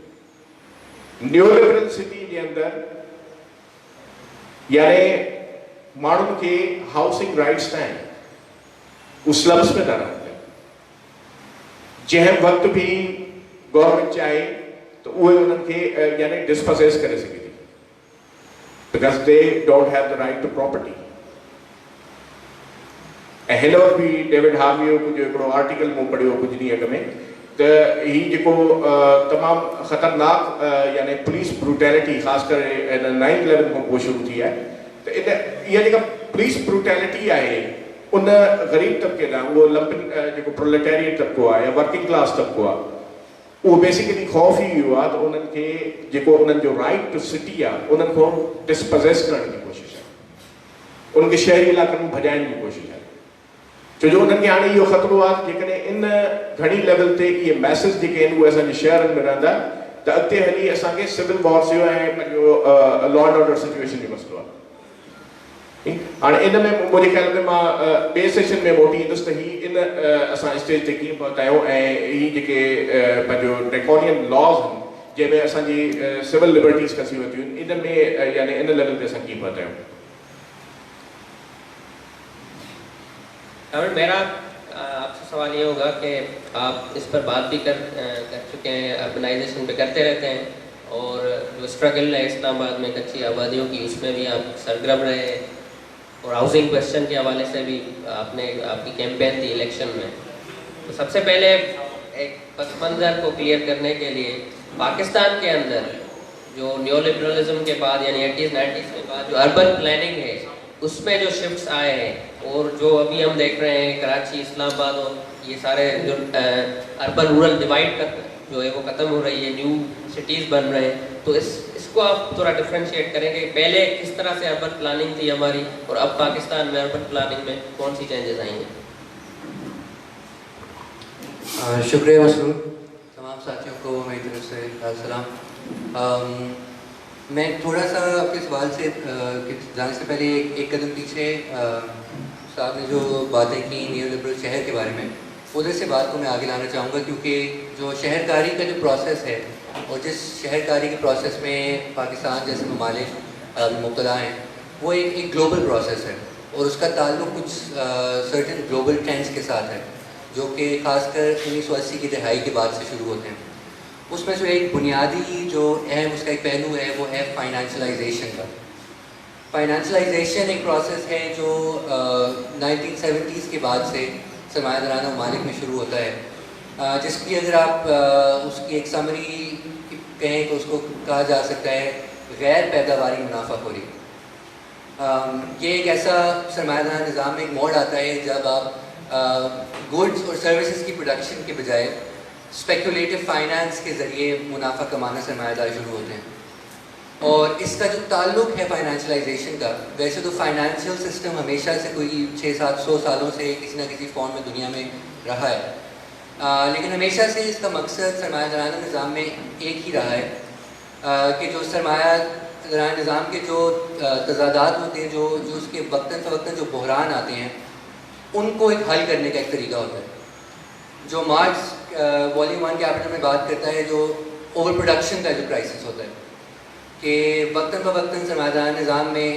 न्यूलिबरल सिटी जे अंदरि यानी माण्हुनि खे हाउसिंग राइट्स न आहिनि उहे स्लम्स में था रहनि जंहिं वक़्तु बि गवर्नमेंट चाहे तो उहे उन्हनि खे यानी डिस्पोसेस करे सघे थी because they don't have the right to property ऐं हिन वक़्तु बि डेविड हार्वी जो कुझु हिकिड़ो आर्टिकल मूं पढ़ियो कुझु ॾींहं अॻु में त हीउ जेको तमामु ख़तरनाक यानी पुलिस ब्रूटैलिटी ख़ासि करे इन 9/11 खां पोइ शुरू थी आहे त इन इहा जेका पुलिस ब्रूटैलिटी आहे उन ग़रीब तबिके लाइ उहो लंपन जेको प्रोलेटेरिएट तबिको आहे या वर्किंग क्लास तबिको आहे उहो बेसिकली ख़ौफ़ ई इहो आहे त उन्हनि खे जेको उन्हनि जो राइट टू सिटी आहे उन्हनि खां डिस्पोसेस करण जी कोशिशि आहे उन्हनि खे शहरी इलाइक़नि में भॼाइण जी कोशिशि आहे छो जो उन्हनि खे हाणे इहो ख़तरो आहे जेकॾहिं इन घणी लेवल ते इहे मैसेज जेके आहिनि उहे असांजे शहरनि में रहंदा त अॻिते हली असांखे सिविल वॉर्स जो ऐं पंहिंजो लॉ एंड ऑर्डर सिचुएशन जो मसइलो आहे हाणे इन में मुंहिंजे ख़्याल में मां ॿिए सेशन में मोटी ईंदुसि त हीअ इन असां स्टेज ते कीअं पहुता आहियूं ऐं हीअ जेके पंहिंजो ड्रैकोनियन लॉज आहिनि जंहिंमें असांजी सिविल लिबर्टीज़ कसी वरितियूं आहिनि इन में यानी इन लेवल ते असां कीअं पहुता आहियूं मेरा आपसे सवाल ये होगा कि आप इस पर बात भी कर चुके हैं अर्बनाइजेशन पे करते रहते हैं और जो स्ट्रगल है इस्लामाबाद में कच्ची आबादियों की उसमें भी आप सरगर्म रहे और हाउसिंग क्वेश्चन के हवाले से भी आपने आपकी कैंपेन थी इलेक्शन में तो सबसे पहले एक पस मंज़र को क्लियर करने के लिए पाकिस्तान के अंदर जो न्यू लिबरलिज्म के बाद यानी 80s 90s के बाद जो अर्बन प्लानिंग है उसमें जो शिफ्ट्स आए हैं और जो अभी हम देख रहे हैं कराची इस्लामाबाद और ये सारे जो अर्बन रूरल डिवाइड का जो है वो ख़त्म हो रही है न्यू सिटीज़ बन रहे हैं तो इसको आप थोड़ा डिफ्रेंशिएट करेंगे पहले किस तरह से अर्बन प्लानिंग थी हमारी और अब पाकिस्तान में अर्बन प्लानिंग में कौन सी चेंजेस आई हैं। शुक्रिया मसरूर तमाम साथियों को मेरी तरफ से सलाम। मैं थोड़ा सा आपके सवाल से जाने से पहले एक कदम पीछे साहब ने जो बातें की न्यू लिबरल शहर के बारे में उधर से बात को मैं आगे लाना चाहूँगा क्योंकि जो शहरकारी का जो प्रोसेस है और जिस शहरकारी के प्रोसेस में पाकिस्तान जैसे ममालिक मुब्तला हैं वो एक ग्लोबल प्रोसेस है और उसका ताल्लुक़ कुछ सर्टेन ग्लोबल ट्रेंड्स के साथ है जो कि ख़ासकर 1980 की दहाई के बाद से शुरू होते हैं। اس میں جو ایک بنیادی جو اہم اس کا ایک پہلو ہے وہ ہے فائنینشلائزیشن کا. فائنینشلائزیشن ایک پروسیس ہے جو 1970s کے بعد سے سرمایہ دارانہ ممالک میں شروع ہوتا ہے, جس کی اگر آپ اس کی ایک سمری کہیں تو اس کو کہا جا سکتا ہے غیر پیداواری منافع خوری. یہ ایک ایسا سرمایہ دارانہ نظام میں ایک موڑ آتا ہے جب آپ گڈس اور سروسز کی پروڈکشن کے بجائے اسپیکولیٹو فائنانس کے ذریعے منافع کمانا سرمایہ دار شروع ہوتے ہیں. اور اس کا جو تعلق ہے فائنینشلائزیشن کا, ویسے تو فائنینشیل سسٹم ہمیشہ سے کوئی 600-700 سالوں سے کسی نہ کسی فارم میں دنیا میں رہا ہے, لیکن ہمیشہ سے اس کا مقصد سرمایہ دارانہ نظام میں ایک ہی رہا ہے کہ جو سرمایہ دارانہ نظام کے جو تضادات ہوتے ہیں, جو اس کے وقتاً فوقتاً جو بحران آتے ہیں, ان کو ایک حل کرنے کا ایک طریقہ ہوتا ہے. جو مارکس والیوم 1 کیپٹل میں بات کرتا ہے جو اوور پروڈکشن کا جو کرائسس ہوتا ہے کہ وقتاً فوقتاً سرمایہ دارانہ نظام میں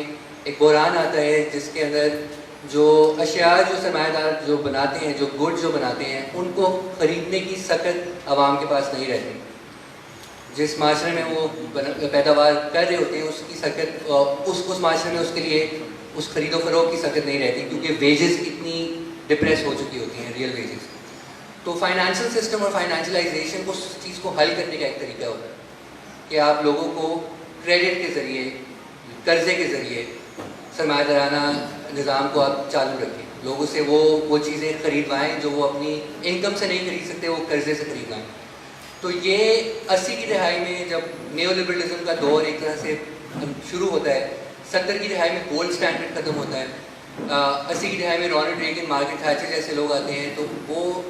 ایک بحران آتا ہے جس کے اندر جو اشیاء جو سرمایہ دار جو بناتے ہیں, جو گڈ جو بناتے ہیں, ان کو خریدنے کی سخت عوام کے پاس نہیں رہتی. جس معاشرے میں وہ پیداوار کر رہے ہوتے ہیں اس کی سخت اس معاشرے میں اس کے لیے اس خرید و فروخت کی سخت نہیں رہتی, کیونکہ ویجز اتنی ڈپریس ہو چکی ہوتی ہیں, ریئل ویجز. تو فائنینشیل سسٹم اور فائنینشلائزیشن اس چیز کو حل کرنے کا ایک طریقہ ہوتا ہے کہ آپ لوگوں کو کریڈٹ کے ذریعے, قرضے کے ذریعے سرمایہ دارانہ نظام کو آپ چالو رکھیں, لوگوں سے وہ چیزیں خریدوائیں جو وہ اپنی انکم سے نہیں خرید سکتے, وہ قرضے سے خریدوائیں. تو یہ 80 کی دہائی میں جب نیو لبرلزم کا دور ایک طرح سے شروع ہوتا ہے, 70 کی دہائی میں گولڈ اسٹینڈرڈ ختم ہوتا ہے, 80 کی دہائی میں رونلڈ ریگن, مارگریٹ تھیچر جیسے لوگ آتے ہیں, تو وہ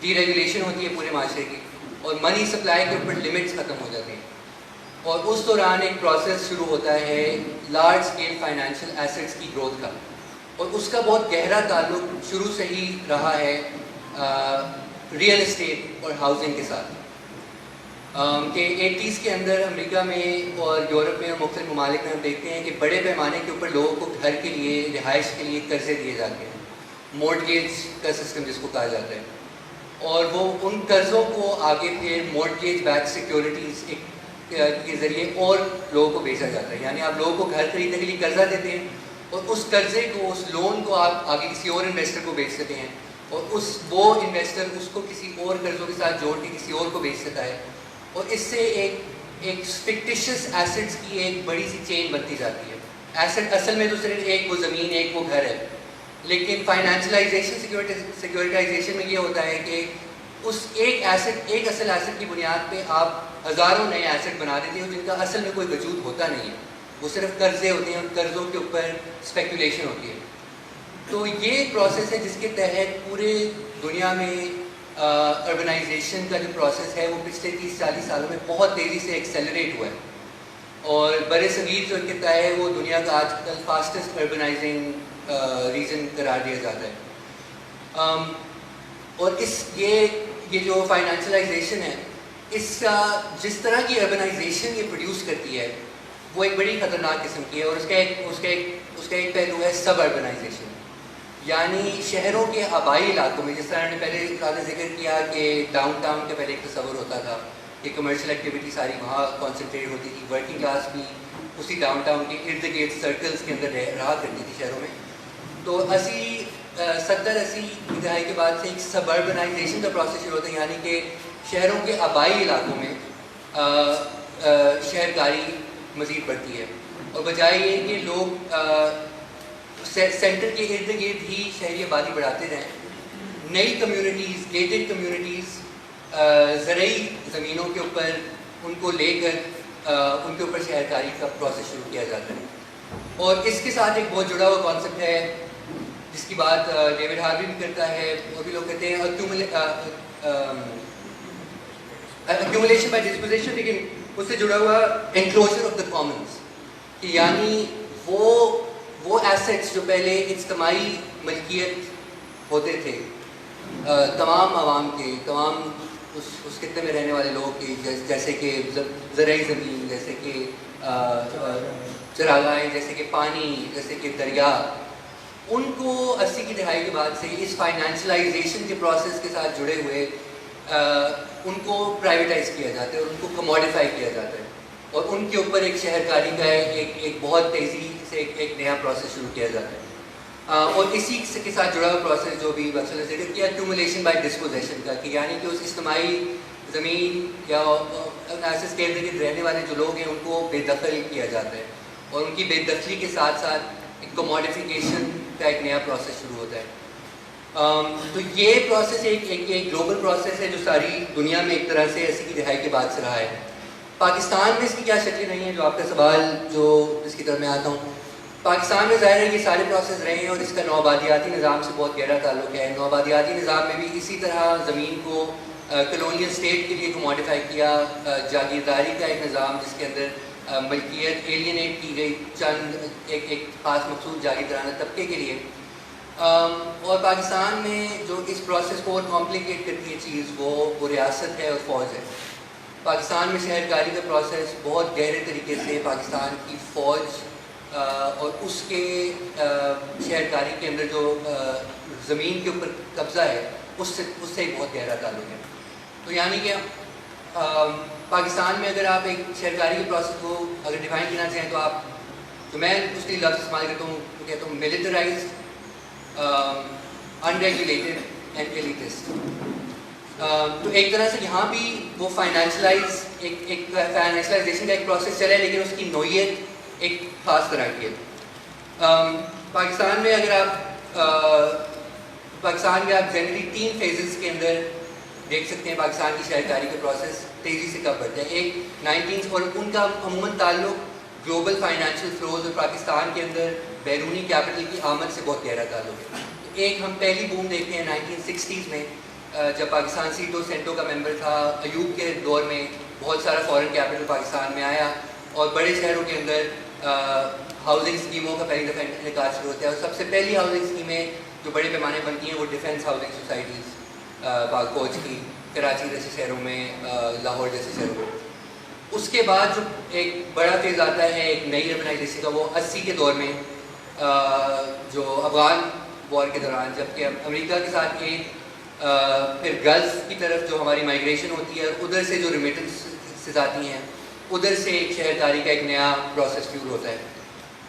ڈی ریگولیشن ہوتی ہے پورے معاشرے کی اور منی سپلائی کے اوپر لمٹس ختم ہو جاتے ہیں. اور اس دوران ایک پروسیس شروع ہوتا ہے لارج اسکیل فائنینشیل ایسٹس کی گروتھ کا, اور اس کا بہت گہرا تعلق شروع سے ہی رہا ہے ریئل اسٹیٹ اور ہاؤسنگ کے ساتھ. کہ 80s کے اندر امریکہ میں اور یورپ میں اور مختلف ممالک میں ہم دیکھتے ہیں کہ بڑے پیمانے کے اوپر لوگوں کو گھر کے لیے, رہائش کے لیے قرضے دیے جاتے ہیں, مورٹگیج کا سسٹم جس کو کہا جاتا ہے, اور وہ ان قرضوں کو آگے پھر مورٹگیج بیک سیکیورٹیز کے ذریعے اور لوگوں کو بیچا جاتا ہے. یعنی آپ لوگوں کو گھر خریدنے کے لیے قرضہ دیتے ہیں اور اس قرضے کو, اس لون کو آپ آگے کسی اور انویسٹر کو بیچ سکتے ہیں, اور وہ انویسٹر اس کو کسی اور قرضوں کے ساتھ جوڑ کے کسی اور کو بیچ سکتا ہے, اور اس سے ایک فکٹیشس ایسٹس کی ایک بڑی سی چین بنتی جاتی ہے. ایسٹ اصل میں تو صرف ایک وہ زمین, ایک وہ گھر ہے, لیکن فائنینشلائزیشن سیکورٹائزیشن میں یہ ہوتا ہے کہ اس ایک ایسٹ, ایک اصل ایسٹ کی بنیاد پہ آپ ہزاروں نئے ایسٹ بنا دیتے ہیں جن کا اصل میں کوئی وجود ہوتا نہیں ہے, وہ صرف قرضے ہوتے ہیں, ان قرضوں کے اوپر اسپیکولیشن ہوتی ہے. تو یہ ایک پروسیس ہے جس کے تحت پورے دنیا میں اربنائزیشن کا جو پروسیس ہے وہ پچھلے 30-40 سالوں میں بہت تیزی سے ایکسیلریٹ ہوا ہے, اور بر صغیر جو خطہ ہے وہ دنیا کا آج کل فاسٹسٹ اربنائزنگ ریجن قرار دیا جاتا ہے. اور یہ جو فائنینشلائزیشن ہے, اس کا جس طرح کی اربنائزیشن یہ پروڈیوس کرتی ہے وہ ایک بڑی خطرناک قسم کی ہے, اور اس کا ایک پہلو ہے سب اربنائزیشن. یعنی شہروں کے آبائی علاقوں میں, جس طرح ہم نے پہلے ذکر کیا کہ ڈاؤن ٹاؤن کا پہلے ایک تصور ہوتا تھا کہ کمرشل ایکٹیویٹی ساری وہاں کانسنٹریٹ ہوتی تھی, ورکنگ کلاس بھی اسی ڈاؤن ٹاؤن کے ارد گرد سرکلس کے اندر رہا کرتی تھی شہروں میں. تو 70-80 کی دہائی کے بعد سے ایک سب اربنائزیشن کا پروسیس شروع ہوتا ہے, یعنی کہ شہروں کے آبائی علاقوں میں شہرکاری مزید بڑھتی ہے, اور بجائے یہ کہ لوگ سینٹر کے ارد گرد ہی شہری آبادی بڑھاتے رہیں, نئی کمیونٹیز, گیٹڈ کمیونٹیز, زرعی زمینوں کے اوپر ان کو لے کر ان کے اوپر شہرکاری کا پروسیس شروع کیا جاتا ہے. اور اس کے ساتھ ایک بہت جڑا ہوا کانسیپٹ ہے جس کی بات ڈیوڈ ہاروی بھی کرتا ہے, اور بھی لوگ کہتے ہیں ایکیومولیشن بائی ڈسپوزیشن, لیکن اس سے جڑا ہوا انکلوزر آف دا کامنس, کہ یعنی وہ ایسٹس جو پہلے اجتماعی ملکیت ہوتے تھے تمام عوام کے, تمام اس خطے میں رہنے والے لوگوں کی, جیسے کہ زرعی زمین, جیسے کہ چراگاہیں, جیسے کہ پانی, جیسے کہ دریا, ان کو 80 کی دہائی کے بعد سے اس فائنینشلائزیشن کے پروسیس کے ساتھ جڑے ہوئے ان کو پرائیویٹائز کیا جاتا ہے اور ان کو کموڈیفائی کیا جاتا ہے اور ان کے اوپر ایک شہر کاری کا ایک بہت تیزی سے ایک نیا پروسیس شروع کیا جاتا ہے اور اسی کے ساتھ جڑا ہوا پروسیس جو بھی بخش نے ذکر کیا ایکومولیشن بائی ڈسپوزیشن کا کہ یعنی کہ اس اجتماعی زمین یا ایسے کے ارد گرد رہنے والے جو لوگ ہیں ان کو بے دخل کیا جاتا ہے اور ان کی بے دخلی کے ساتھ ساتھ ایک کموڈیفیکیشن کا ایک نیا پروسیس شروع ہوتا ہے. تو یہ پروسیس ایک گلوبل پروسیس ہے جو ساری دنیا میں ایک طرح سے 80 کی دہائی کے بعد سے رہا ہے. پاکستان میں اس کی کیا شکلیں نہیں ہیں جو آپ کا سوال جو جس کی طرف میں آتا ہوں. پاکستان میں ظاہر ہے یہ سارے پروسیس رہے ہیں اور اس کا نوآبادیاتی نظام سے بہت گہرا تعلق ہے. نوآبادیاتی نظام میں بھی اسی طرح زمین کو کلونیل اسٹیٹ کے لیے کوموڈیفائی کیا, جاگیرداری کا ایک نظام جس کے اندر ملکیت ایلینیٹ کی گئی چند ایک خاص مخصوص جاگیردارانہ طبقے کے لیے. اور پاکستان میں جو اس پروسیس کو اور کمپلیکیٹ کرتی ہے چیز وہ ریاست ہے اور فوج ہے. پاکستان میں شہر کاری کا پروسیس بہت گہرے طریقے سے پاکستان کی فوج اور اس کے شہر کاری کے اندر جو زمین کے اوپر قبضہ ہے اس سے ایک بہت گہرا تعلق ہے. تو یعنی کہ پاکستان میں اگر آپ ایک شہر کاری کے پروسیس کو اگر ڈیفائن کرنا چاہیں تو آپ تو میں اس کے لفظ استعمال کرتا ہوں تو کہتا ہوں ملٹرائزڈ, unregulated and elitist. تو ایک طرح سے یہاں بھی وہ ایک فائنینشلائزیشن کا ایک پروسیس چلا ہے لیکن اس کی نوعیت ایک خاص طرح کی ہے. پاکستان میں اگر آپ جنرلی 3 فیزز کے اندر دیکھ سکتے ہیں پاکستان کی شہر کاری کا پروسیس تیزی سے کب بڑھتا ہے. ایک 19 اور ان کا عموماً تعلق گلوبل فائنینشیل فلوز اور پاکستان کے اندر بیرونی کیپٹل کی آمد سے بہت گہرا تعلق ہے. ایک ہم پہلی بوم دیکھتے ہیں 1960s میں جب پاکستان سیٹو سینٹو کا ممبر تھا. ایوب کے دور میں بہت سارا فورن کیپٹل پاکستان میں آیا اور بڑے شہروں کے اندر ہاؤسنگ اسکیموں کا پہلی دفعہ انعقاد شروع ہوتا ہے. اور سب سے پہلی ہاؤسنگ اسکیمیں جو بڑے پیمانے بنتی ہیں وہ ڈیفینس ہاؤسنگ سوسائٹیز پاک فوج کی کراچی جیسے شہروں میں, لاہور جیسے شہروں میں. اس کے بعد جو ایک بڑا فیز آتا ہے ایک نئی اربنائزیشن کا وہ 80 کے دور میں جو افغان وار کے دوران جبکہ امریکہ کے ساتھ ایک پھر گلف کی طرف جو ہماری مائیگریشن ہوتی ہے ادھر سے جو ریمیٹنسز آتی ہیں ادھر سے ایک شہر کاری کا ایک نیا پروسیس شروع ہوتا ہے.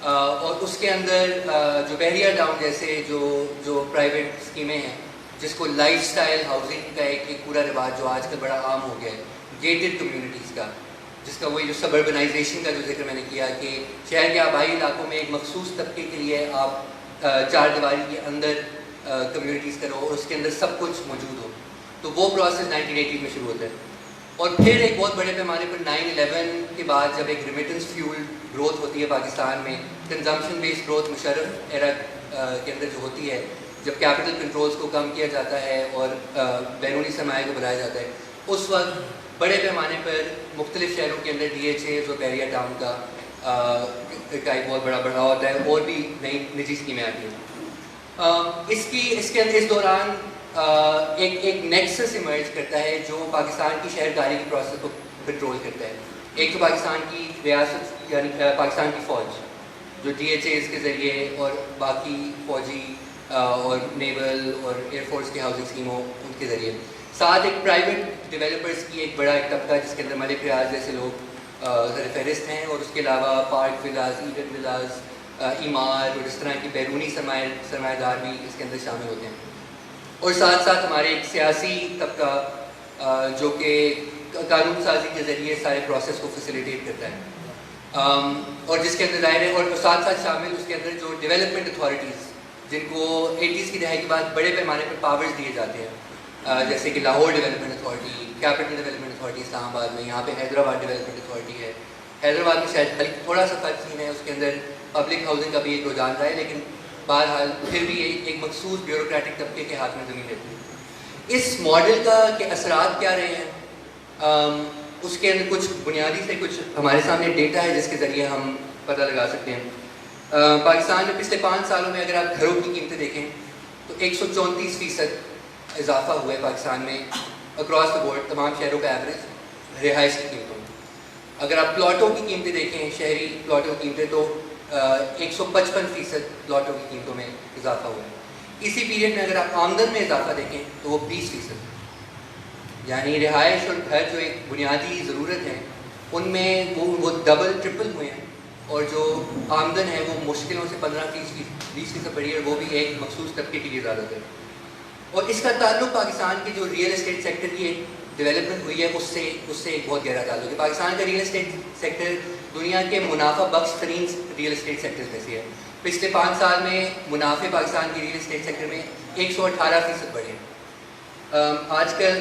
اور اس کے اندر جو بحریہ ٹاؤن جیسے جو پرائیویٹ اسکیمیں ہیں جس کو لائف سٹائل ہاؤسنگ کا ایک پورا رواج جو آج کل بڑا عام ہو گیا ہے, گیٹڈ کمیونٹیز کا, جس کا وہی جو سبربنائزیشن کا جو ذکر میں نے کیا کہ شہر کے آبائی علاقوں میں ایک مخصوص طبقے کے لیے آپ 4 دیواری کے اندر کمیونٹیز کرو اور اس کے اندر سب کچھ موجود ہو. تو وہ پروسیس 1980 میں شروع ہوتا ہے. اور پھر ایک بہت بڑے پیمانے پر 9/11 کے بعد جب ایک ریمیٹنس فیول گروتھ ہوتی ہے پاکستان میں, کنزمپشن بیسڈ گروتھ مشرف ایرا کے اندر جو ہوتی ہے جب کیپٹل کنٹرولز کو کم کیا جاتا ہے اور بیرونی سرمایہ کو بڑھایا جاتا ہے, اس وقت بڑے پیمانے پر مختلف شہروں کے اندر DHA جو بحریہ ٹاؤن کا ایک بہت بڑا بڑھاؤ ہوتا ہے اور بھی نئی نجی اسکیمیں آتی ہیں. اس دوران ایک نیکسس ایمرج کرتا ہے جو پاکستان کی شہر کاری کی پروسیس کو کنٹرول کرتا ہے. ایک تو پاکستان کی ریاست یعنی پاکستان کی فوج جو DHAs کے ذریعے اور باقی فوجی اور نیول اور ایئر فورس کی ہاؤسنگ اسکیموں ان کے ذریعے, ساتھ ایک پرائیویٹ ڈیولپرز کی ایک بڑا ایک طبقہ جس کے اندر ملک ریاض جیسے لوگ فہرست ہیں, اور اس کے علاوہ پارک ولاز, ایڈن ولاز, ایمار اور اس طرح کی بیرونی سرمایہ دار بھی اس کے اندر شامل ہوتے ہیں. اور ساتھ ساتھ ہمارے ایک سیاسی طبقہ جو کہ قانون سازی کے ذریعے سارے پروسیس کو فیسیلیٹیٹ کرتا ہے, اور جس کے اندر ظاہر ہے اور ساتھ ساتھ شامل اس کے اندر جو ڈیولپمنٹ اتھارٹیز جن کو 80s کی دہائی کے بعد بڑے پیمانے پر پاورز دیے جاتے ہیں, جیسے کہ Lahore development authority, capital development authority اسلام آباد میں, یہاں پہ حیدرآباد ڈیولپمنٹ اتھارٹی ہے. حیدرآباد میں شاید تھوڑا سا فرق نہیں ہے, اس کے اندر پبلک ہاؤسنگ کا بھی ایک رجحان رہا ہے, لیکن بہرحال پھر بھی ایک مخصوص بیوروکریٹک طبقے کے ہاتھ میں زمین رہتی ہے. اس ماڈل کا کہ اثرات کیا رہے ہیں اس کے اندر کچھ بنیادی سے کچھ ہمارے سامنے ڈیٹا ہے جس کے ذریعے ہم پتہ لگا سکتے ہیں. پاکستان میں پچھلے 5 سالوں میں اگر آپ گھروں کی قیمتیں دیکھیں تو 134% اضافہ ہوا ہے پاکستان میں اکراس دا بورڈ تمام شہروں کا ایوریج رہائش کی قیمتوں میں. اگر آپ پلاٹوں کی قیمتیں دیکھیں, شہری پلاٹوں کی قیمتیں, تو 155% پلاٹوں کی قیمتوں میں اضافہ ہوا ہے. اسی پیریڈ میں اگر آپ آمدن میں اضافہ دیکھیں تو وہ 20%. یعنی رہائش اور گھر جو ایک بنیادی ضرورت ہے ان میں وہ ڈبل ٹرپل ہوئے ہیں، اور جو آمدن ہے وہ مشکلوں سے 15-20% بڑھی ہے، اور وہ بھی ایک مخصوص طبقے کے لیے زیادہ تر. اور اس کا تعلق پاکستان کے جو ریئل اسٹیٹ سیکٹر کی ایک ڈیولپمنٹ ہوئی ہے اس سے ایک بہت گہرا تعلق ہے. پاکستان کا ریئل اسٹیٹ سیکٹر دنیا کے منافع بخش ترین ریئل اسٹیٹ سیکٹر میں سے ہے. پچھلے 5 سال میں منافع پاکستان کے ریئل اسٹیٹ سیکٹر میں 118% بڑھے. آج کل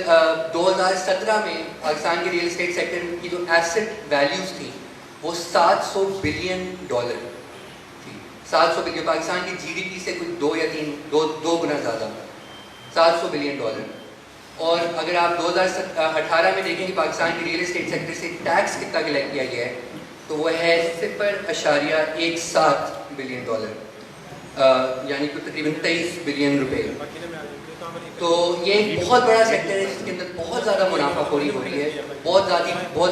2017 میں پاکستان کے ریئل اسٹیٹ سیکٹر کی جو ایسٹ ویلیوز تھیں وہ $700 بلین تھی. 700 بلین پاکستان کی جی ڈی پی سے کچھ 2 گنا زیادہ، $700 بلین. اور اگر آپ 2018 میں دیکھیں کہ پاکستان کے ریئل اسٹیٹ سیکٹر سے ٹیکس کتنا کلیکٹ کیا گیا ہے تو وہ ہے $0.17 بلین، یعنی کہ تقریباً 23 بلین روپے. تو یہ ایک بہت بڑا سیکٹر ہے جس کے اندر بہت زیادہ منافع خوری ہو رہی ہے، بہت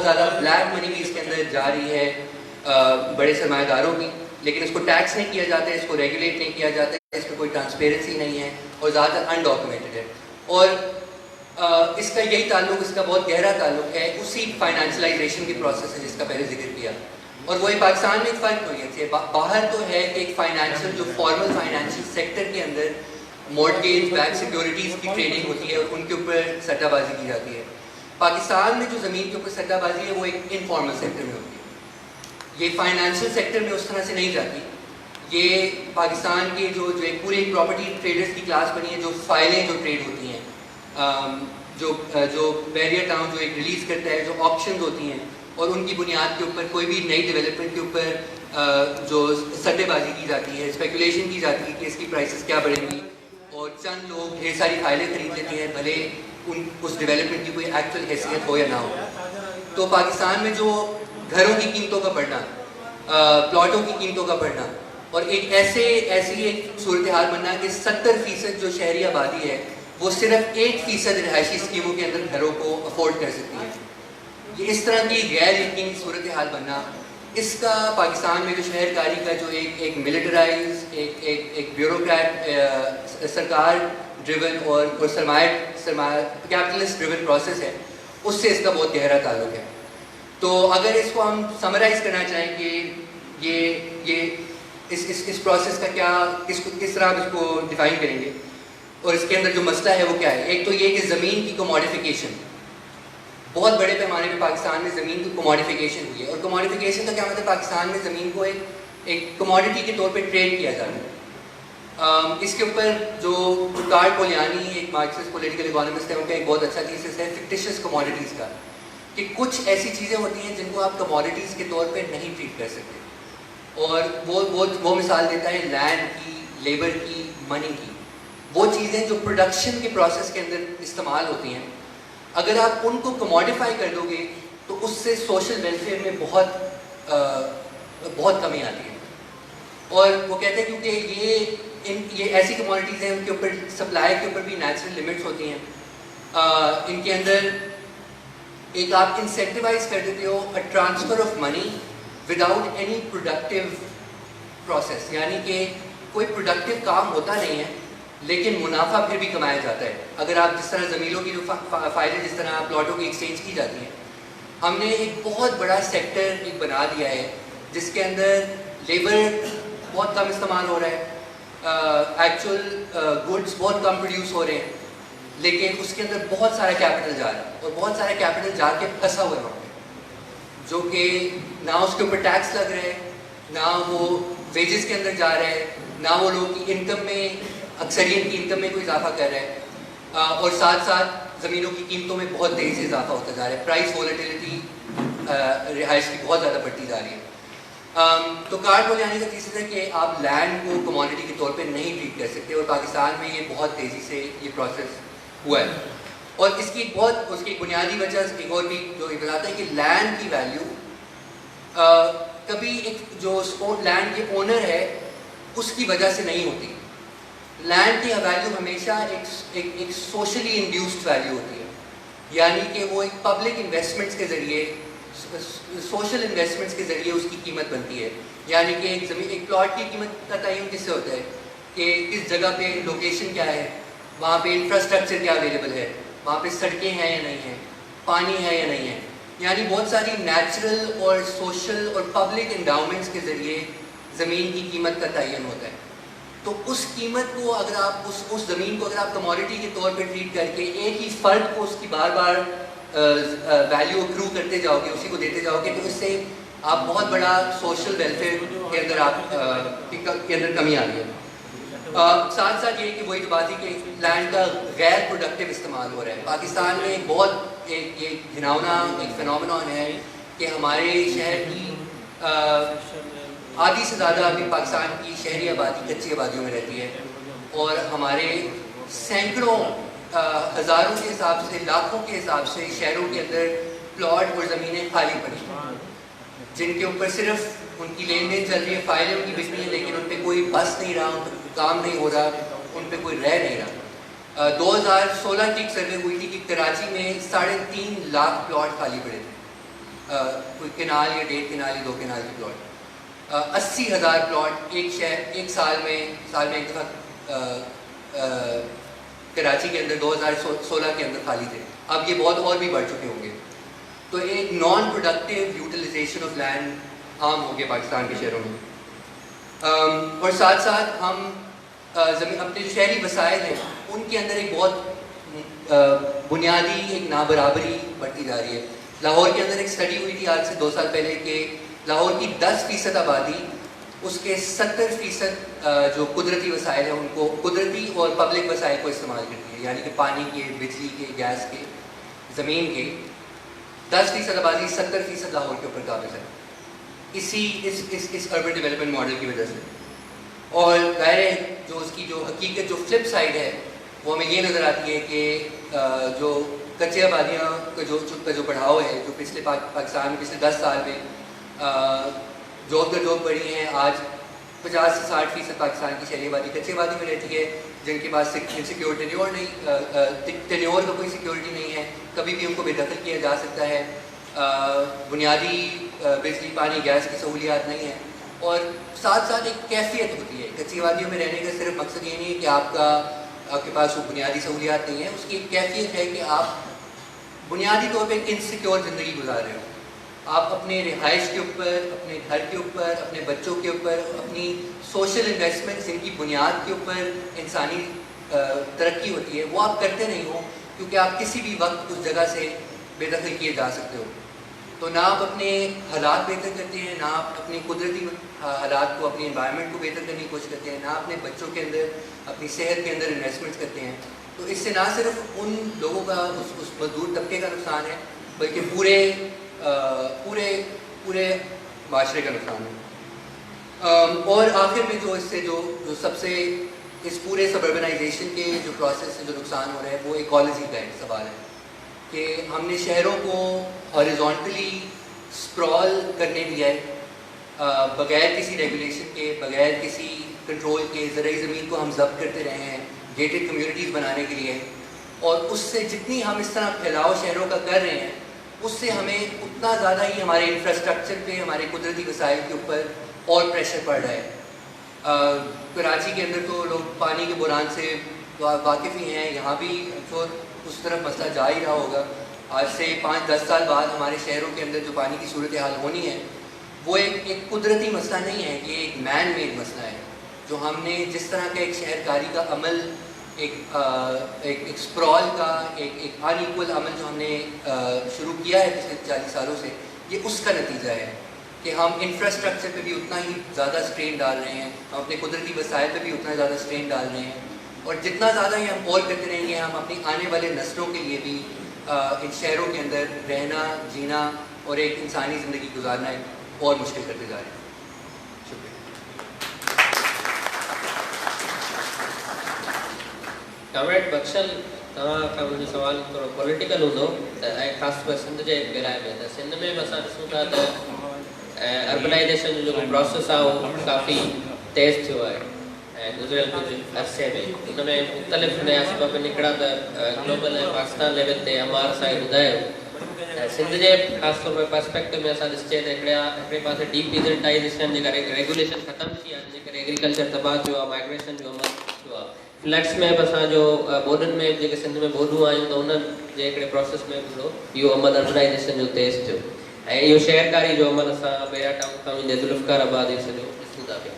زیادہ بلیک منی بھی اس کے اندر جا رہی ہے بڑے سرمایہ داروں کی، لیکن اس کو ٹیکس نہیں کیا جاتا ہے، اس کو ریگولیٹ نہیں کیا جاتا ہے، اس میں کوئی ٹرانسپیرنسی نہیں ہے اور زیادہ انڈاکومنٹڈ ہے. اور اس کا یہی تعلق، اس کا بہت گہرا تعلق ہے اسی فائنینشلائزیشن کی پروسیس ہے جس کا پہلے ذکر کیا. اور وہی پاکستان میں ایک فرق نوعیت ہے. باہر تو ہے کہ ایک فائنینشیل جو فارمل فائنینشیل سیکٹر کے اندر مورٹگیج بیک سیکیورٹیز کی ٹریڈنگ ہوتی ہے اور ان کے اوپر سٹہ بازی کی جاتی ہے. پاکستان میں جو زمین کے اوپر سٹہ بازی ہے وہ ایک انفارمل سیکٹر میں ہوتی ہے. یہ فائنینشیل سیکٹر میں اس طرح سے نہیں جاتی. یہ پاکستان کے جو ایک پوری پراپرٹی ٹریڈرز کی کلاس بنی ہے، جو فائلیں جو ٹریڈ ہوتی ہیں، جو بیریئر ٹاؤن جو ایک ریلیز کرتا ہے، جو آپشنز ہوتی ہیں، اور ان کی بنیاد کے اوپر کوئی بھی نئی ڈیولپمنٹ کے اوپر جو سٹے بازی کی جاتی ہے، اسپیکولیشن کی جاتی ہے کہ اس کی پرائسز کیا بڑھیں گی، اور چند لوگ ڈھیر ساری فائلیں خرید لیتے ہیں بھلے اس ڈیولپمنٹ کی کوئی ایکچوئل حیثیت ہو یا نہ ہو. تو پاکستان میں جو گھروں کی قیمتوں کا بڑھنا، پلاٹوں کی قیمتوں کا بڑھنا، اور ایک ایسی ایک صورتحال بننا کہ 70% جو شہری آبادی ہے وہ صرف 1% رہائشی اسکیموں کے اندر گھروں کو افورڈ کر سکتی ہے. یہ اس طرح کی غیر یقینی صورتحال بننا، اس کا پاکستان میں جو شہر کاری کا جو ایک ملٹرائز ایک بیوروکریٹ سرکار ڈریون اور سرمایہ کیپٹلسٹ ڈریون پروسیس ہے، اس سے اس کا بہت گہرا تعلق ہے. تو اگر اس کو ہم سمرائز کرنا چاہیں کہ یہ اس پروسیس کا کیا، کس طرح اس کو ڈیفائن کریں گے اور اس کے اندر جو مسئلہ ہے وہ کیا ہے. ایک تو یہ کہ زمین کی کموڈیفیکیشن، بہت بڑے پیمانے پہ پاکستان میں زمین کی کموڈیفیکیشن ہوئی ہے. اور کموڈیفیکیشن کا کیا مطلب، پاکستان میں زمین کو ایک کموڈیٹی کے طور پہ ٹریڈ کیا جاتا ہے. اس کے اوپر جو کارل پولیانی ایک مارکسسٹ پولیٹیکل اکانومسٹ ہے، ان کا ایک بہت اچھا تھیسس ہے فکٹیشس کموڈیٹیز کا، کہ کچھ ایسی چیزیں ہوتی ہیں جن کو آپ کموڈیٹیز کے طور پہ نہیں ٹریٹ کر سکتے. اور وہ مثال دیتا ہے لینڈ کی، لیبر کی، منی کی. وہ چیزیں جو پروڈکشن کے پروسیس کے اندر استعمال ہوتی ہیں، اگر آپ ان کو کموڈیفائی کر دو گے تو اس سے سوشل ویلفیئر میں بہت کمی آتی ہے. اور وہ کہتے ہیں کیونکہ یہ ایسی کموڈیٹیز ہیں ان کے اوپر سپلائی کے اوپر بھی نیچرل لمٹس ہوتی ہیں. ان کے اندر ایک آپ انسینٹیوائز کر دیتے ہو transfer of money without any productive process, یعنی کہ کوئی پروڈکٹیو کام ہوتا نہیں ہے لیکن منافع پھر بھی کمایا جاتا ہے. اگر آپ جس طرح زمینوں کی جو فائدے، جس طرح پلاٹوں کی ایکسچینج کی جاتی ہیں، ہم نے ایک بہت بڑا سیکٹر ایک بنا دیا ہے جس کے اندر لیبر بہت کم استعمال ہو رہا ہے، ایکچوئل گڈس بہت کم پروڈیوس ہو رہے ہیں، لیکن اس کے اندر بہت سارا کیپٹل جا رہا ہے، اور بہت سارا کیپٹل جا کے پھنسا ہوا ہے وہاں پہ، جو کہ نہ اس کے اوپر ٹیکس لگ رہے ہیں، نہ وہ ویجز کے اندر جا رہے ہیں، نہ وہ لوگوں کی انکم میں، اکثریت کی انکم میں کوئی اضافہ کر رہے ہیں. اور ساتھ ساتھ زمینوں کی قیمتوں میں بہت تیزی سے اضافہ ہوتا جا رہا ہے. پرائس وولیٹیلیٹی رہائش کی بہت زیادہ بڑھتی جا رہی ہے. تو کارل پولیانی کا تھیسس ہے کہ آپ لینڈ کو کموڈیٹی کے طور پہ نہیں ٹریٹ کر سکتے، اور پاکستان میں یہ بہت تیزی سے یہ پروسیس ہوا ہے. اور اس کی بنیادی وجہ ایک اور بھی جو یہ بتاتا ہے کہ لینڈ کی ویلیو کبھی ایک جو لینڈ کے اونر ہے اس کی وجہ سے نہیں ہوتی. لینڈ کی ویلیو ہمیشہ ایک سوشلی انڈیوسڈ ویلیو ہوتی ہے، یعنی کہ وہ ایک پبلک انویسٹمنٹس کے ذریعے، سوشل انویسٹمنٹس کے ذریعے اس کی قیمت بنتی ہے. یعنی کہ ایک پلاٹ کی قیمت کا تعین کس سے ہوتا ہے کہ کس جگہ پہ لوکیشن کیا ہے، وہاں پہ انفراسٹرکچر کیا اویلیبل ہے، وہاں پہ سڑکیں ہیں یا نہیں ہیں, پانی ہے یا نہیں ہے. یعنی بہت ساری نیچرل اور سوشل اور پبلک انڈاؤمنٹس کے ذریعے زمین کی قیمت کا تعین ہوتا ہے. تو اس قیمت کو اگر آپ اس زمین کو اگر آپ کموڈٹی کے طور پہ ٹریٹ کر کے ایک ہی فرد کو اس کی بار بار ویلیو اکرو کرتے جاؤ گے, اسی کو دیتے جاؤ گے, تو اس سے آپ بہت بڑا سوشل ویلفیئر کے اندر آپ کے اندر کمی آ رہی ہے. ساتھ ساتھ یہ کہ وہی تو بات ہے کہ لینڈ کا غیر پروڈکٹیو استعمال ہو رہا ہے. پاکستان میں بہت ایک گھناؤنا ایک فینومینون ہے کہ ہمارے شہر کی آدھی سے زیادہ ابھی پاکستان کی شہری آبادی کچی آبادیوں میں رہتی ہے, اور ہمارے سینکڑوں ہزاروں کے حساب سے لاکھوں کے حساب سے شہروں کے اندر پلاٹ اور زمینیں خالی پڑی ہیں, جن کے اوپر صرف ان کی لین دین چل رہی ہے, فائلیں ان کی بچ رہی ہیں, لیکن ان پہ کوئی بس نہیں رہا, ان پہ کوئی کام نہیں ہو رہا, ان پہ کوئی رہ نہیں رہا. 2016 کی ایک سروے ہوئی تھی کہ کراچی میں 3.5 لاکھ پلاٹ خالی پڑے تھے, کوئی کنال یا 1.5 کنال یا 2 کنال کے پلاٹ. 80,000 پلاٹ ایک سال میں ایک دفعہ کراچی کے اندر 2016 کے اندر خالی تھے. اب یہ بہت اور بھی بڑھ چکے ہوں گے. تو ایک non productive utilization of land عام ہو گیا پاکستان کے شہروں میں. اور ساتھ ساتھ ہم اپنے جو شہری وسائل ہیں ان کے اندر ایک بہت بنیادی ایک نابرابری بڑھتی جا رہی ہے. لاہور کے اندر ایک اسٹڈی ہوئی تھی آج سے 2 سال پہلے کہ لاہور کی 10% آبادی اس کے 70% جو قدرتی وسائل ہیں ان کو قدرتی اور پبلک وسائل کو استعمال کرتی ہے, یعنی کہ پانی کے, بجلی کے, گیس کے, زمین کے. 10% آبادی 70% لاہور کے اوپر قابض ہے اس اربن ڈیولپمنٹ ماڈل کی وجہ سے. اور ظاہر ہے جو اس کی جو حقیقت جو فلپ سائڈ ہے وہ ہمیں یہ نظر آتی ہے کہ جو کچے آبادیاں کا جو بڑھاؤ ہے جو پچھلے پاکستان میں پچھلے 10 سال میں جاب در جاب بڑھی ہیں. آج 50 سے 60% پاکستان کی شہری آبادی کچی آبادی میں رہتی ہے, جن کے پاس سیکیور ٹینیور کا کوئی سیکیورٹی نہیں ہے, کبھی بھی ان کو بے دخل کیا جا سکتا ہے, بنیادی بجلی پانی گیس کی سہولیات نہیں ہیں. اور ساتھ ساتھ ایک کیفیت ہوتی ہے. کچی آبادیوں میں رہنے کا صرف مقصد یہ نہیں ہے کہ آپ کے پاس وہ بنیادی سہولیات نہیں ہیں, اس کی ایک کیفیت ہے کہ آپ بنیادی طور پہ ایک انسیکیور زندگی گزار رہے ہو. آپ اپنے رہائش کے اوپر, اپنے گھر کے اوپر, اپنے بچوں کے اوپر, اپنی سوشل انویسٹمنٹس جن کی بنیاد کے اوپر انسانی ترقی ہوتی ہے وہ آپ کرتے نہیں ہو, کیونکہ آپ کسی بھی وقت اس جگہ سے بے دخل کیے جا سکتے ہو. تو نہ آپ اپنے حالات بہتر کرتے ہیں, نہ آپ اپنی قدرتی حالات کو, اپنی انوائرمنٹ کو بہتر کرنے کی کوشش کرتے ہیں, نہ اپنے بچوں کے اندر, اپنی صحت کے اندر انویسٹمنٹ کرتے ہیں. تو اس سے نہ صرف ان لوگوں کا, اس مزدور طبقے کا نقصان ہے, بلکہ پورے معاشرے کا نقصان ہے. اور آخر میں جو اس سے جو سب سے اس پورے سبربنائزیشن کے جو پروسیس سے جو نقصان ہو رہا ہے وہ ایکالوجی کا ایک سوال ہے کہ ہم نے شہروں کو ہاریزونٹلی اسپرال کرنے دیا ہے بغیر کسی ریگولیشن کے, بغیر کسی کنٹرول کے. زرعی زمین کو ہم ضبط کرتے رہے ہیں گیٹڈ کمیونٹیز بنانے کے لیے, اور اس سے جتنی ہم اس طرح پھیلاؤ شہروں کا کر رہے ہیں اس سے ہمیں اتنا زیادہ ہی ہمارے انفراسٹرکچر پہ, ہمارے قدرتی وسائل کے اوپر اور پریشر پڑ رہا ہے. کراچی کے اندر تو لوگ پانی کے بحران سے واقف ہی ہیں, یہاں بھی تو اس طرف مسئلہ جا ہی رہا ہوگا. آج سے 5-10 سال بعد ہمارے شہروں کے اندر جو پانی کی صورتحال ہونی ہے وہ ایک قدرتی مسئلہ نہیں ہے, یہ ایک مین میڈ مسئلہ ہے. جو ہم نے جس طرح کا ایک شہرکاری کا عمل, ایک اسپرال کا, ایک ان ایکول عمل جو ہم نے شروع کیا ہے پچھلے 40 سالوں سے, یہ اس کا نتیجہ ہے کہ ہم انفراسٹرکچر پہ بھی اتنا ہی زیادہ اسٹرین ڈال رہے ہیں, ہم اپنے قدرتی وسائل پہ بھی اتنا زیادہ اسٹرین ڈال رہے ہیں, اور جتنا زیادہ یہ ہم اور کرتے رہیں گے ہم اپنی آنے والے نسلوں کے لیے بھی ان شہروں کے اندر رہنا, جینا اور ایک انسانی زندگی گزارنا اور مشکل کرتے جا رہے ہیں. شکریہ. कॉमरेड बख्शल तव्हां खां मुंहिंजो सुवाल थोरो पॉलिटिकल हूंदो त ऐं ख़ासि तौर सिंध जे गिराए में त सिंध में असां ॾिसूं था त अर्बनाइजेशन जो जेको प्रोसेस आहे उहो काफ़ी तेज़ थियो आहे ऐं गुज़िरियल कुझु अरसे में उन में मुख़्तलिफ़ नया सबब निकिड़ा त ग्लोबल ऐं पाकिस्तान लेवल ते अमार साईं ॿुधायो सिंध जे ख़ासि तौर पर पर्सपेक्टिव में असां ॾिसजे त हिकिड़े पासे डीपीजेंटाइजेशन जे करे रेगुलेशन ख़तमु थी आहे, जंहिं करे एग्रीकल्चर तबाह थियो आहे, माइग्रेशन जो अमल थियो आहे। फ्लड्स में बि असांजो बोडनि में जेके सिंध में बोडूं आहियूं त उन्हनि जे हिकिड़े प्रोसेस में बि इहो अमल अर्बनाइजेशन जो तेज़ थियो ऐं इहो शहरकारी जो अमल असां ॿेड़ा टाउन खां वेंदे ज़ुल्फ़कार आबाद इहो सॼो ॾिसूं था पिया।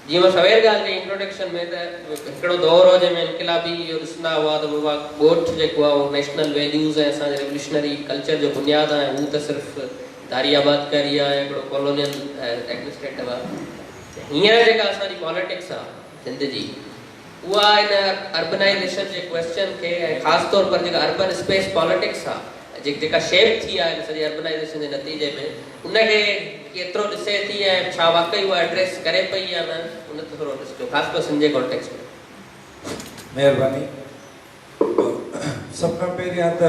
जीअं मां सवेर ॻाल्हि कई इंट्रोडक्शन में त हिकिड़ो दौर हो जंहिंमें इनक़िलाबी इहो ॾिसंदा हुआ त बाबा ॻोठ जेको आहे उहो नेशनल वैल्यूज़ ऐं असांजे रेवल्यूशनरी कल्चर जो बुनियादु आहे, हू त सिर्फ़ु दारी आबादकारी आहे, हिकिड़ो कॉलोनियल एडमिनिस्ट्रेटिव आहे। हींअर जेका असांजी पॉलिटिक्स आहे सिंध जी, उहा इन अर्बनाइजेशन जे क्वेश्चन खे ऐं ख़ासि तौर पर जेका अर्बन स्पेस पॉलिटिक्स आहे जेका शेप थी आहे सॼी अर्बनाइजेशन जे नतीजे में, उनखे केतिरो ॾिसे थी ऐं छा वाकई उहा एड्रेस करे पई या न, उन ते थोरो ॾिसिजो, ख़ासि कर सिंध जे कॉन्टेक्स्ट में। महिरबानी। सभ खां पहिरियां त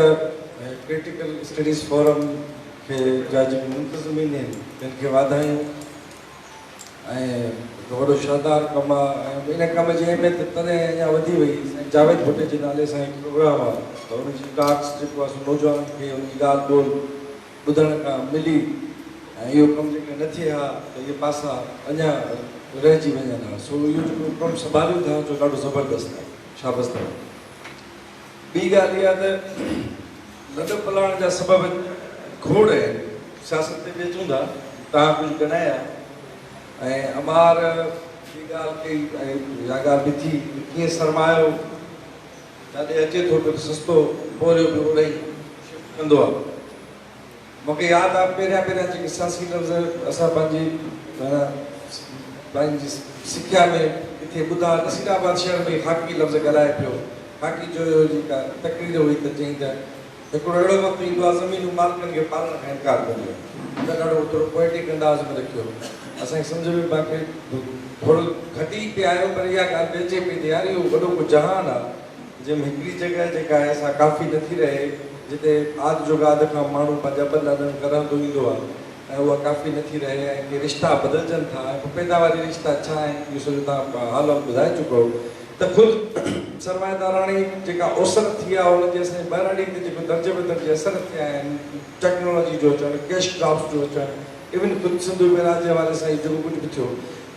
क्रिटिकल स्टडीज़ फोरम खे जा जेके मुंतज़मीन आहिनि तिन खे वाधायूं ऐं वॾो शानदार कमु आहे ऐं इन कम जी अहमियत तॾहिं अञा वधी वई। जावेद भुट्टे जे नाले सां हिकु प्रोग्राम आहे त हुनजी टास्क जेको आहे नौजवाननि खे हुनजी ॻाल्हि ॿोल ॿुधण खां मिली ऐं इहो कमु जेके न थिए हा त इहे पासा अञा रहिजी वञनि हा। सो इहो जेको कमु संभालियो था जो ॾाढो ज़बरदस्तु आहे, शाबाश अथव। ॿी ॻाल्हि इहा त लॾ पलाण जा सबब खोड़ आहिनि, सियासत ते बि अचूं था, तव्हां कुझु ॻणाया ऐं अमार जी ॻाल्हि कई ऐं इहा ॻाल्हि बि थी कीअं सरमायो जाॾे अचे थो त सस्तो पोरियो बि उड़ाई कंदो आहे। मूंखे यादि आहे पहिरियां जेके सियासी लफ़्ज़ असां पंहिंजी सिख्या में किथे ॿुधा, नसीराबाद शहर में खाकी लफ़्ज़ ॻाल्हाए पियो। खाकी जो जेका तकरीर हुई त चई त हिकिड़ो अहिड़ो वक़्तु ईंदो आहे ज़मीन मालिकनि खे पालण खां इनकार कंदो आहे। त ॾाढो थोरो पोइटिक अंदाज़ में रखियो, असांखे सम्झ में मूंखे थोरो घटि ई पियो आयो, पर इहा ॻाल्हि बि अचे पई त यार इहो वॾो को जहान आहे जंहिंमें हिकिड़ी जॻह जेका आहे असां काफ़ी नथी रहे, जिते आदि जो गाद खां माण्हू पंहिंजा बदिलनि करंदो ईंदो आहे ऐं उहा काफ़ी नथी रहे ऐं के रिश्ता बदिलजनि था ऐं पैदावारी रिश्ता छा आहिनि इहो सॼो तव्हां हाल ॿुधाए चुको त ख़ुदि सरमाएदाराणी जेका ओसर थी आहे उनजे असांजे ॿाहिराणी ते जेको दर्जे बदर्जे असर थिया आहिनि, टेक्नोलॉजी जो अचणु, कैश क्रॉप्स जो अचणु, इवन ख़ुदि सिंधु बेराज जे हवाले सां जेको कुझु बि थियो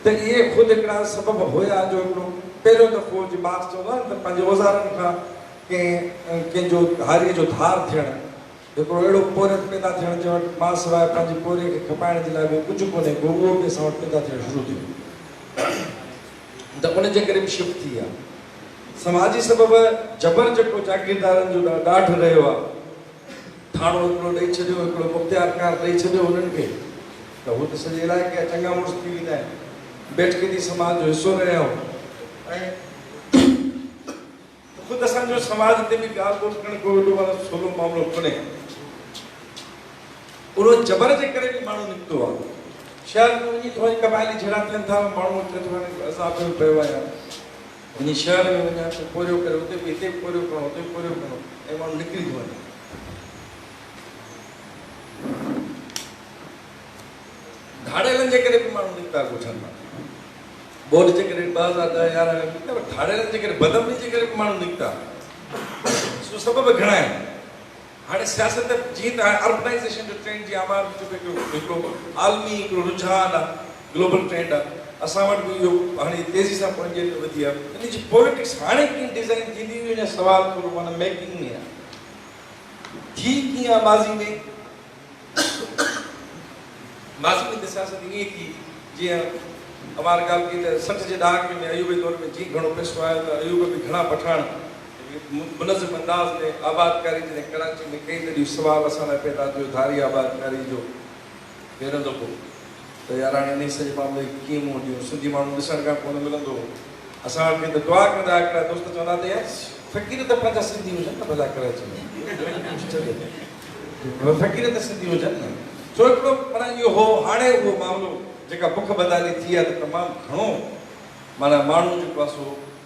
त इहे ख़ुदि हिकिड़ा सबब हुया जो हिकिड़ो पहिरियों दफ़ो जीअं मार्क्स चवंदो आहे न त पंहिंजे औज़ारनि खां कंहिंजो हारीअ जो धार थियणु, हिकिड़ो अहिड़ो पोरियत पैदा थियणु जंहिं वटि मां सवाइ पंहिंजे पोरे खे खपाइण जे लाइ बि कुझु कोन्हे को, उहो बि असां वटि पैदा थियणु शुरू थियो त उनजे करे बि शिफ्ट थी आहे। समाजी सबब जबर जेको जागीरदारनि जो ॾाढ रहियो आहे, थाणो हिकिड़ो ॾेई छॾियो, हिकिड़ो मुख़्तियार कार ॾेई छॾियो उन्हनि खे त हू त सॼे इलाइक़े जा चङा मुड़ुस थी वेंदा आहिनि, बेटकेदी समाज जो हिसो रहिया ऐं ख़ुदि असांजो समाज ते बि ॻाल्हि ॿोल करणु को वॾो वारो सवलो मामिलो कोन्हे। उन जबर जे करे बि माण्हू निकितो आहे, शहर में वञी थोरी कबाइली झेड़ा थियनि था, माण्हू चए थो हाणे असां पियो आहे वञी शहर में वञा त पोरियो करे उते बि हिते बि पोरियो करिणो, उते बि पोरियो करिणो ऐं माण्हू निकिरी थो वञे। ठाड़ेलनि जे करे बि माण्हू निकिता ॻोठनि मां, बोर्ड जे करे 2010-11 में निकिता, ठाड़ेलनि जे करे बदमनी जे करे बि माण्हू निकिता, सबब घणा आहिनि। हाणे सियासत जीअं त अर्बनाइज़ेशन जो ट्रेंड जी आमार हिकिड़ो आलमी हिकिड़ो रुझान आहे, ग्लोबल ट्रेंड आहे, असां वटि बि इहो हाणे तेज़ी सां पंहिंजे वधी आहे। इन जी पॉलिटिक्स हाणे कीअं डिज़ाइन थींदी हुई अञा सुवाल थोरो माना मेकिंग में आहे, थी कीअं आहे माज़ी में सियासत ईअं थी जीअं हमारी ॻाल्हि कई त 60 जे ॾहाके में अयूबी दौर में जीअं घणो पैसो आयो त अयूब बि घणा पठान मुनज़िम अंदाज़ में आबादकारी जॾहिं कराची में कई तॾहिं सुवाल असां लाइ पैदा थियो धारी आबादकारी जो पहिरियों दफ़ो त यार हाणे इन सॼे मामले कीअं मुंहुं ॾियूं, सिंधी माण्हू ॾिसण खां कोन मिलंदो। असां वटि त दुआ कंदा हिकिड़ा दोस्त चवंदा त यार फ़क़ीर त पंहिंजा सिंधी हुजनि न भला कराची में, फ़क़ीर त सिंधी हुजनि न। छो हिकिड़ो माना इहो हो, हाणे उहो मामिलो जेका बुख बदाली थी आहे त तमामु घणो माना माण्हू जेको आहे सो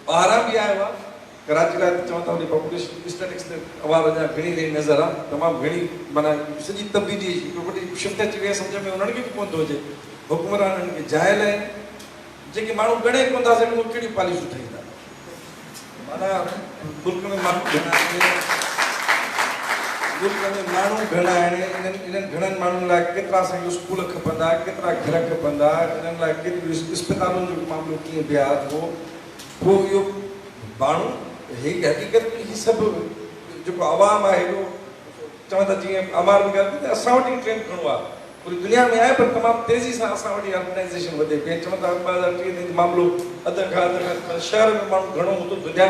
ॿाहिरां बि आयो आहे। कराची लाइ चवनि था उन पॉपुलेशन स्टेटिक्स ते आवाज़ अञा घणी रही नज़र आहे, तमामु घणी माना सॼी तब्दीली वॾी शिफ्ट अची वई आहे, सम्झ में उन्हनि खे बि कोन थो अचे। हुकुमराननि खे जाइल आहिनि जेके माण्हू ॻणे कोन था सघनि कहिड़ियूं पॉलिसियूं ठाहींदा, माना मुल्क में माण्हू घणा मुल्क में माण्हू घणा आहिनि, इन्हनि घणनि माण्हुनि लाइ केतिरा असांखे स्कूल खपंदा, केतिरा घर खपंदा, इन्हनि लाइ केतिरियूं इस्पतालुनि जो मामिलो कीअं बि आहे, पोइ इहो माण्हू हक़ीक़त में हीअ सभु जेको आवाम आहे हेॾो चवनि था जीअं अमार बि ॻाल्हि कई असां वटि ई ट्रेंड खणो आहे, पूरी दुनिया में आहे पर तमामु तेज़ी सां असां वटि ऑर्गेनाइज़ेशन वधे पई। चवनि था 2023 जो मामिलो अधु खां शहर में माण्हू घणो हूंदो, दुनिया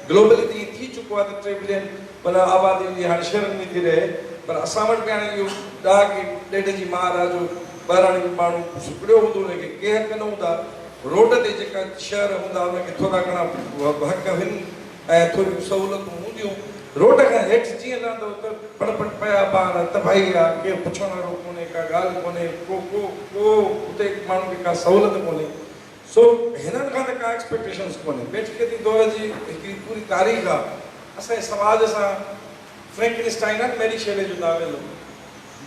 ग्लोबली त ईअं थी चुको आहे त 3 बिलियन माना आबादी हुनजी हाणे शहरनि में थी रहे, पर असां वटि बि हाणे इहो ॾाह की ॾेढ जी मार आहे जो ॿाहिरां माण्हू सुकड़ियो हूंदो, हुनखे के हक़ न हूंदा, रोड ते जेका शहर हूंदा हुनखे थोरा घणा हक़ आहिनि ऐं थोरियूं सहूलियतूं हूंदियूं, रोड खां हेठि जीअं रहंदो त पड़ पिया ॿार तबाही आहे, केरु पुछण वारो कोन्हे, का ॻाल्हि कोन्हे, को हुते माण्हू खे का सहूलियत कोन्हे। सो हिननि खां त का एक्सपेक्टेशन्स कोन्हे। बेशकती दौर जी हिकिड़ी पूरी तारीख़ आहे असांजे समाज सां। फ्रैंकलिस्टाइन आहे मेरी शेले जो नावेल,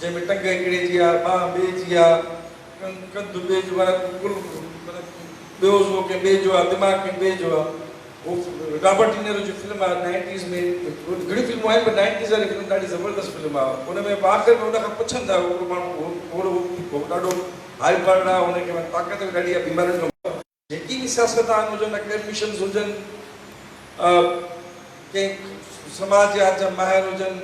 जंहिंमें टंग हिकिड़े जी आहे, बांह ॿिए जी आहे, कंधु ॿिए जो आहे, ॿियो जो कंहिं ॿिए जो आहे, दिमाग़ कंहिं ॿिए जो आहे। वो रॉबर्ट डी नीरो जी फिल्म आहे 90s में, घणी फिल्मूं आहिनि पर 90s वारी फिल्म ॾाढी ज़बरदस्त फिल्म आहे। हुन में आख़िर में हुन खां पुछंदा उहो माण्हू थोरो ॾाढो हाई बर्ड आहे, हुनखे ताक़त बि ॾाढी आहे, बीमारियुनि खां जेकी बि सियासतदान हुजनि, अकेडमिशियन्स हुजनि, कंहिं समाज जा माहिर हुजनि,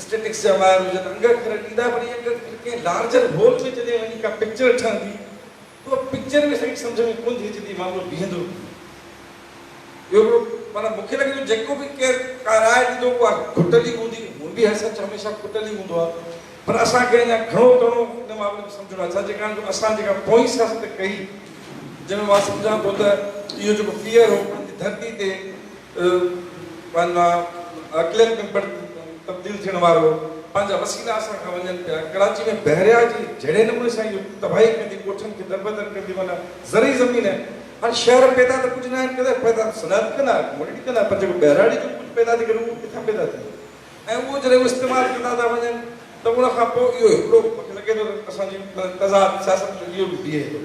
स्टेटिक्स जा माहिर हुजनि, अंग ॾींदा, पर इहे कंहिं लार्जर होल में जॾहिं वञी का पिक्चर ठहंदी त उहा पिक्चर में सही सम्झ में कोन थी अचे मामिलो बीहंदो। इहो माना मूंखे लॻे थो जेको बि केरु का राय ॾींदो उहा खुटली हूंदी, हू बि सच हमेशह खुटली हूंदो आहे, पर असांखे अञा घणो घणो हिन मामले में सम्झणो आहे। छा जेका असां जेका पोइ सियासत कई, जंहिंमें मां सम्झां थो त इहो जेको फियर हो पंहिंजी धरती ते माना अकलियत में तब्दील थियण वारो, पंहिंजा वसीला असां खां वञनि पिया। कराची में बहरिया जी जहिड़े नमूने सां इहो तबाही कंदी, कोठनि खे दरबदर कंदी, माना ज़री ज़मीन आहे। हाणे शहर पैदा त कुझु न आहिनि, कॾहिं पैदा सनत कंदा मोड़ी कंदा, पर जेको बहिराड़ी जो कुझु पैदा थी करे उहो किथां पैदा थियो, ऐं उहो जॾहिं उहो इस्तेमालु कंदा था वञनि त उन खां पोइ इहो हिकिड़ो मूंखे लॻे थो त असांजी तज़ाद सियासत जो इहो बि बीहे थो।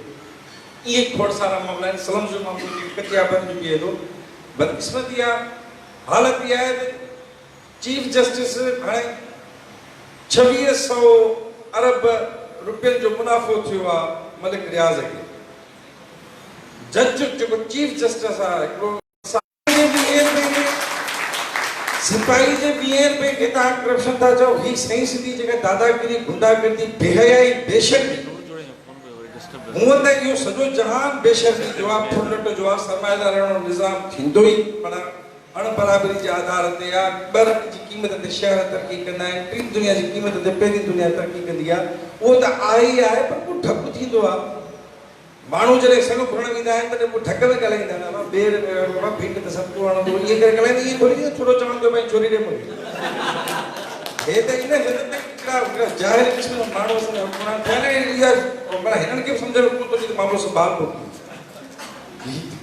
इहे खोड़ सारा मामला आहिनि, स्लम्स जो मामलो कचियापन जो बीहे थो। बदकिस्मती आहे, हालत इहा आहे त चीफ जस्टिस हाणे 2600 अरब रुपयनि जो मुनाफ़ो थियो आहे मलिक रियाज़ खे। जज जेको चीफ जस्टिस आहे हिकिड़ो सिपाही जे ॿिए रुपए खे तव्हां करप्शन था चओ, हीअ सही सिधी जेका दादागिरी, गुंडागर्दी, बेहयाई, बेशर्मी, हूअं त इहो सॼो जहान बेशर्मी जो आहे, फुलट जो आहे, सरमाएदार निज़ाम थींदो ई पर अणबराबरी जे आधार ते आहे। ॿ रक़ जी क़ीमत ते शहर तरक़ी कंदा आहिनि, टीं दुनिया जी क़ीमत ते पहिरीं दुनिया तरक़ी कंदी आहे। उहो त आहे ई आहे, पर को ठप थींदो आहे। माण्हू जॾहिं सॻो खणण ईंदा आहिनि तॾहिं पोइ ढक में ॻाल्हाईंदा आहिनि, ॿेर भीट त सभु वणंदो, इहे करे ॻाल्हाईंदा, इहे थोरी थोरो चवंदो भई छोरी ॾे मूंखे। हे त इन हिकिड़ा ज़ाहिर क़िस्म जा माण्हू हिननि खे बि सम्झ में कोन थो अचे त मामिलो संभाल थो।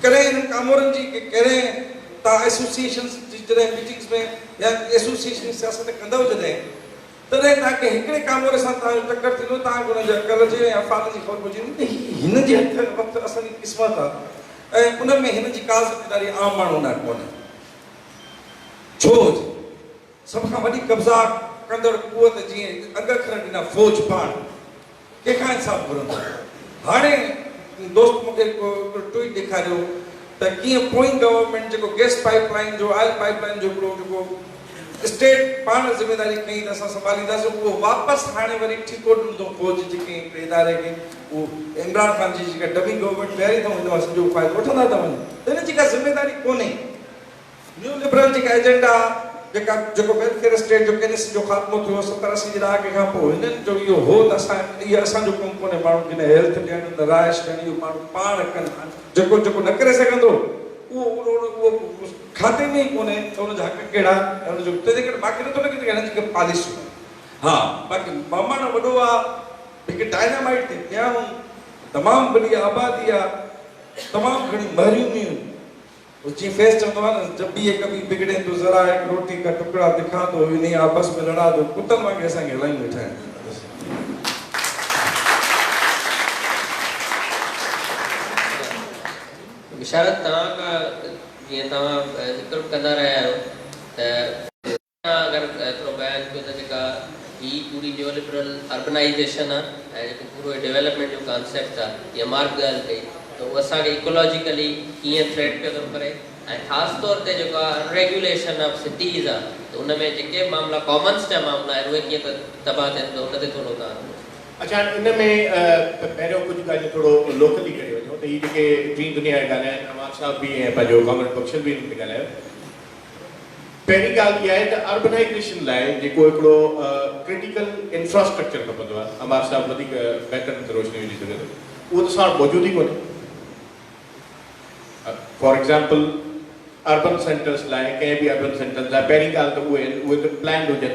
कॾहिं हिननि कामोरनि जी कॾहिं तव्हां एसोसिएशन्स जी जॾहिं मीटिंग्स में या एसोसिएशन सियासत कंदव जॾहिं, तॾहिं तव्हांखे हिकिड़े कामोरे सां तव्हांजो टकर थींदो, तव्हांखे हुनजे अकल जे या फाल जी ख़बर पइजी हिन जे हथ वक़्तु असांजी क़िस्मत आहे, ऐं उन में हिन जी का ज़िमेदारी आम माण्हू न कोन्हे। छो सभ खां वॾी कब्ज़ा कंदड़ कुवत जीअं अॻ अखर ॾिना फ़ौज पाण कंहिंखां इंसाफ़ घुरंदो। हाणे दोस्त मूंखे ट्वीट ॾेखारियो त कीअं पोइ गवर्नमेंट जेको गैस पाइपलाइन जो, ऑयल पाइपलाइन जो हिकिड़ो जेको स्टेट पाण ज़िमेदारी कई त असां संभालींदासीं, उहो वापसि हाणे वरी ठीको ॾींदो फ़ौज जेके हिकिड़े इदारे खे। उहो इमरान ख़ान जी जेका डबी गवर्नमेंट तयारी था वञनि सॼो फ़ाइदो वठंदा था वञनि, त हिन जी का ज़िमेदारी कोन्हे। न्यू लिबरल जेका एजेंडा जेको वेलफेयर स्टेट जो केनिस जो ख़ात्मो थियो 70-80 जे ॾहाके खां पोइ, हिननि जो इहो हो त इहो असांजो कमु कोन्हे माण्हू खे न हेल्थ ॾियणु न राइश ॾियणु, इहो माण्हू पाण कनि, जेको जेको न करे सघंदो उहो खाते में ई कोन्हे त हुनजा हक़ कहिड़ा, हुनजो तंहिंजे करे मूंखे नथो लॻे त हिननि जी पॉलिसी। हा बाक़ी मामाणो वॾो आहे, हिकु डायनामाइट ते ॼाणूं, तमामु वॾी आबादी आहे, तमामु घणी महरूमियूं। जीअं फेस चवंदो आहे न, जब भी ये कभी बिगड़े तो जरा एक रोटी का टुकड़ा दिखा दो, इन्हीं आपस में लड़ा दो, कुत्तन वांगे असांखे हलायूं वेठा आहिनि। इशारत तव्हां खां जीअं तव्हां ज़िक्र कंदा रहिया आहियो त अगर थोरो बयान कयो त जेका ही पूरी न्यू लिबरल अर्बनाइजेशन आहे ऐं जेको पूरो डेवलपमेंट जो कॉन्सेप्ट आहे या मार्ग ॻाल्हि कई त उहो असांखे इकोलॉजिकली कीअं थ्रेट पियो थो करे ऐं ख़ासि तौर ते जेको आहे रेगुलेशन ऑफ सिटीज़ आहे त उन में जेके मामला कॉमन्स जा मामला आहिनि उहे कीअं तबाह थियनि त उन ते थोरो तव्हां अच्छा इन में पहिरियों कुझु ॻाल्हियूं थोरो लोकली करे वञो त हीअ जेके टीं दुनिया जा ॻाल्हाइनि अमार साहब बि ऐं पंहिंजो कॉमरेड बख्शल बि हिन ते ॻाल्हायो पहिरीं ॻाल्हि इहा आहे त अर्बनाइजेशन लाइ जेको हिकिड़ो क्रिटिकल इंफ्रास्ट्रक्चर खपंदो आहे अमार साहब वधीक बहितर रोशनी विझी सघे थो उहो त साण मौजूदु ई कोन्हे फॉर एग्ज़ाम्पल अर्बन सेंटर्स लाइ कंहिं बि अर्बन सेंटर्स लाइ पहिरीं ॻाल्हि त उहे त प्लान हुजनि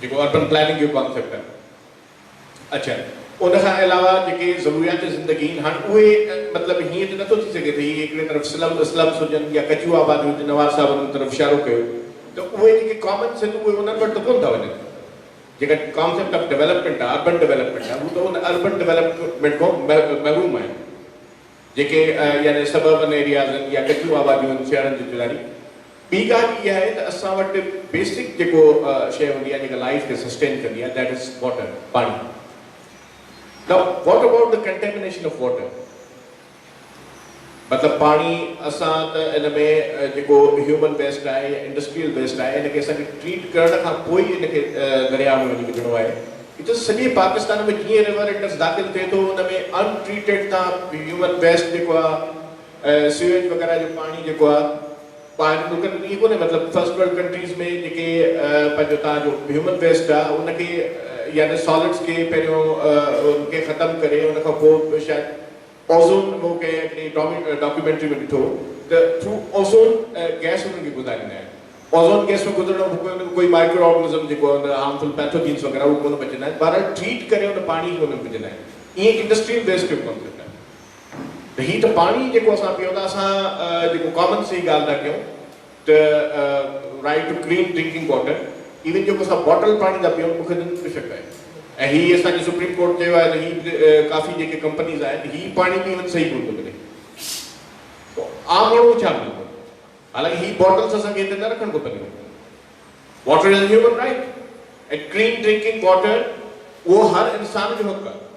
जेको अर्बन प्लानिंग जो कॉन्सेप्ट आहे अच्छा उन खां अलावा जेके ज़रूरियात ज़िंदगी हाणे उहे मतिलबु हीअं त नथो थी सघे त हीअ हिकिड़े तरफ़ स्लम्स हुजनि या कचियूं आबादियूं हुजनि नवाज़ साहब उन तरफ़ इशारो कयो त उहे जेके कॉमन्स आहिनि उहे उन्हनि वटि त कोन था वञनि जेका कॉन्सेप्ट ऑफ डेवलपमेंट आहे अर्बन डेवलपमेंट आहे हू त उन अर्बन डेवलपमेंट खां महरूम आहे जेके यानी सबर्बन एरियाज़ आहिनि या कचियूं आबादियूं आहिनि शहरनि जी जुदारी ॿी ॻाल्हि इहा आहे त असां वटि बेसिक जेको शइ हूंदी आहे जेका लाइफ खे सस्टेन कंदी आहे दैट इज़ वाटर पाणी Now, what about the contamination of water? मतलब पानी असां त इन में जेको ह्यूमन वेस्ट आहे या इंडस्ट्रियल वेस्ट आहे इनखे असांखे ट्रीट करण खां पोइ इनखे दरिया में वञी विझणो आहे त सॼे पाकिस्तान में जीअं रिवर इंडस दाख़िल थिए थो उन में अनट्रीटेड तव्हां ह्यूमन वेस्ट जेको आहे सीवेज वग़ैरह जो पाणी जेको आहे ॿाहिरि मुल्कनि में ईअं कोन्हे मतिलबु फर्स्ट वर्ल्ड कंट्रीज़ में जेके पंहिंजो तव्हांजो ह्यूमन वेस्ट आहे उनखे यानी सॉलिड्स के पहिरियों उनके ख़तम करे उन खां पोइ शायदि ओज़ोन मूं कंहिं डॉक्यूमेंट्री में ॾिठो त थ्रू ओज़ोन गैस उन्हनि खे गुज़ारींदा आहिनि ओज़ोन गैस में गुज़रणो कोई माइक्रो ऑर्गेनिज़म जेको हार्मफुल पैथोजेंस वग़ैरह उहे कोन बचंदा आहिनि बहरहाल ट्रीट करे उन पाणी खे उनमें विझंदा आहिनि ईअं इंडस्ट्रियल वेस्ट जो कॉन्सेप्ट आहे त हीअ त पाणी जेको असां पियूं था असां जेको कॉमन सी ॻाल्हि था कयूं त right to clean drinking water even जेको असां बॉटल पाणी था पियूं मूंखे शक आहे ऐं हीअ असांजे सुप्रीम कोर्ट चयो आहे त हीअ काफ़ी जेके कंपनीज़ आहिनि हीअ पाणी बि इवन सही कोन थो मिले आम माण्हू छा मिलंदो हालांकि हीअ बॉटल्स असांखे हिते न रखणु खपनि वाटर इज़ ह्यूमन राइट ऐं क्लीन ड्रिंकिंग वाटर उहो हर इंसान जो हक़ आहे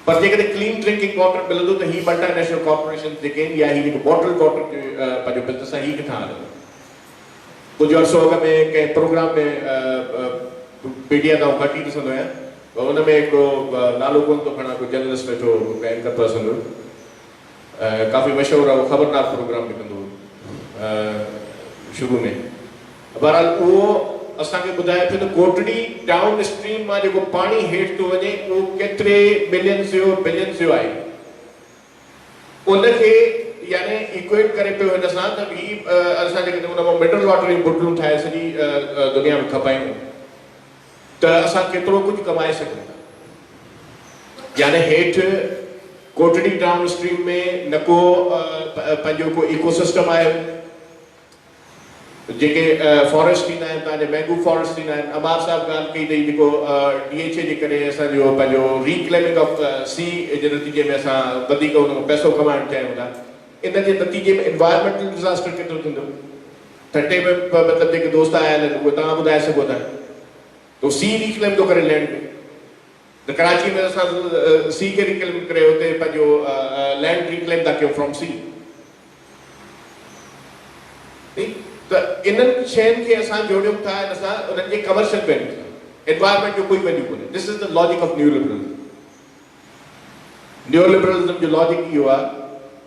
पर जेकॾहिं क्लीन ड्रिंकिंग वाटर मिलंदो त हीअ मल्टानेशनल कॉर्पोरेशन जेके आहिनि या हीअ जेको बॉटल वाटर पंहिंजो बिज़नेस आहे हीअ किथां हलंदो कुछ अर्सो अॻु में कंहिं प्रोग्राम में मीडिया तां घटि ई ॾिसंदो आहियां हुन में हिकिड़ो नालो कोन थो खणा कोई जर्नलिस्ट वेठो एंकर पर्सन हो काफ़ी मशहूरु आहे उहो ख़बरनाक प्रोग्राम निकिरंदो हो शुरू में बहरहाल उहो असांखे ॿुधाए पियो त कोटड़ी डाउन स्ट्रीम मां जेको पाणी हेठि थो वञे उहो केतिरे मिलियंस जो बिलियंस जो आहे उनखे यानी इक्वेट करे पियो हिन सां त हीअ असां जेके हुन मां मिनरल वाटर जी बोटलूं ठाहे सॼी दुनिया में खपायूं त असां केतिरो कुझु कमाए सघूं था यानी हेठि कोटड़ी डाउन स्ट्रीम में न को पंहिंजो को इकोसिस्टम आहे जेके फॉरेस्ट थींदा आहिनि तव्हांजे मैंगू फॉरेस्ट थींदा आहिनि अमार साहब ॻाल्हि कई अथई जेको DHA जे करे असांजो पंहिंजो रिक्लेमिंग ऑफ सी जे नतीजे में असां वधीक हुन मां पैसो कमाइणु चाहियूं था इन जे नतीजे में एनवायरमेंटल डिज़ास्टर केतिरो थींदो ठटे में मतिलबु जेके दोस्त आयल आहिनि उहे तव्हां ॿुधाए सघो था तो सी रिक्लेम थो करे लैंड में त कराची में असां सी खे रिक्लेम करे हुते पंहिंजो लैंड रिक्लेम था कयूं फ्रॉम सी त इन्हनि शयुनि खे असां जोड़ियूं था ऐं असां उन्हनि जे कमर्शियल वैल्यू सां एनवायरमेंट जो कोई वैल्यू कोन्हे this is the logic of new liberalism जो लॉजिक इहो आहे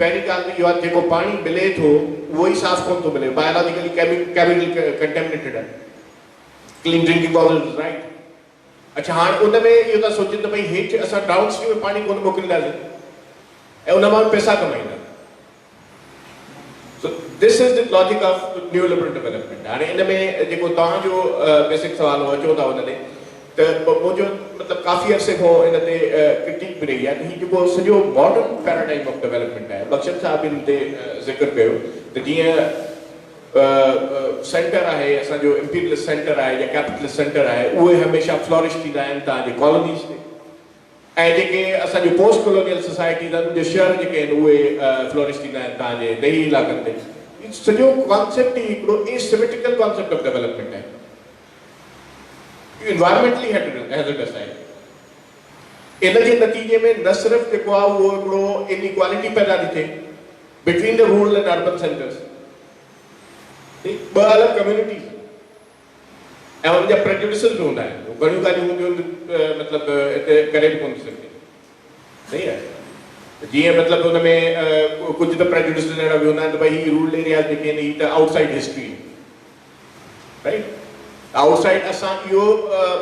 पहिरीं ॻाल्हि त इहो आहे जेको पाणी मिले थो उहो ई साफ़ कोन थो मिले बायोलॉजिकली केमिकल कंटेमिनेटेड आहे clean drinking water is right अच्छा हाणे उन में इहो था सोचनि त भई हेठि असां डाउन स्ट्रीम में पाणी कोन मोकिलींदासीं ऐं उन मां पैसा कमाईंदा So this is the logic of neoliberal development. हाणे इन में जेको तव्हांजो बेसिक सवाल हो अचो था हुन ते त मुंहिंजो मतिलबु काफ़ी अरसे खां इन ते क्रिटिक बि रही आहे त हीउ जेको सॼो मॉडर्न पैराडाइम ऑफ डेवलपमेंट आहे बख्शल साहब हिन ते ज़िक्र कयो त जीअं सेंटर आहे असांजो इंपीरियलिस्ट सेंटर आहे या कैपिटलिस्ट सेंटर आहे उहे हमेशह फ्लॉरिश थींदा आहिनि तव्हांजे कॉलोनीज़ ते ऐं जेके असांजो पोस्ट कॉलोनियल सोसाइटीज़ आहिनि उनजे शहर जेके आहिनि उहे फ्लोरिश थींदा आहिनि तव्हांजे ॾही इलाइक़नि ते सॼो कॉन्सेप्ट ई हिकिड़ो एसिमेट्रिकल कॉन्सेप्ट ऑफ डेवलपमेंट आहे, इन्वायरमेंटली हैज़र्डस आहे। इन जे नतीजे में न सिर्फ़ जेको आहे उहो हिकिड़ो इनइक्वालिटी पैदा थी थिए between the rural and urban centres, ॿ अलॻि कम्युनिटीज़ ऐं उनजा प्रेजुडिसेस बि हूंदा आहिनि, घणियूं ॻाल्हियूं हूंदियूं मतिलबु हिते करे बि कोन सघे, सही आहे। जीअं मतिलबु हुन में कुझु त प्रेजुडिसेस अहिड़ा बि हूंदा आहिनि त भई ही रूरल एरियाज़ जेके आहिनि ही त आउटसाइड हिस्ट्री, राइट। आउटसाइड असां इहो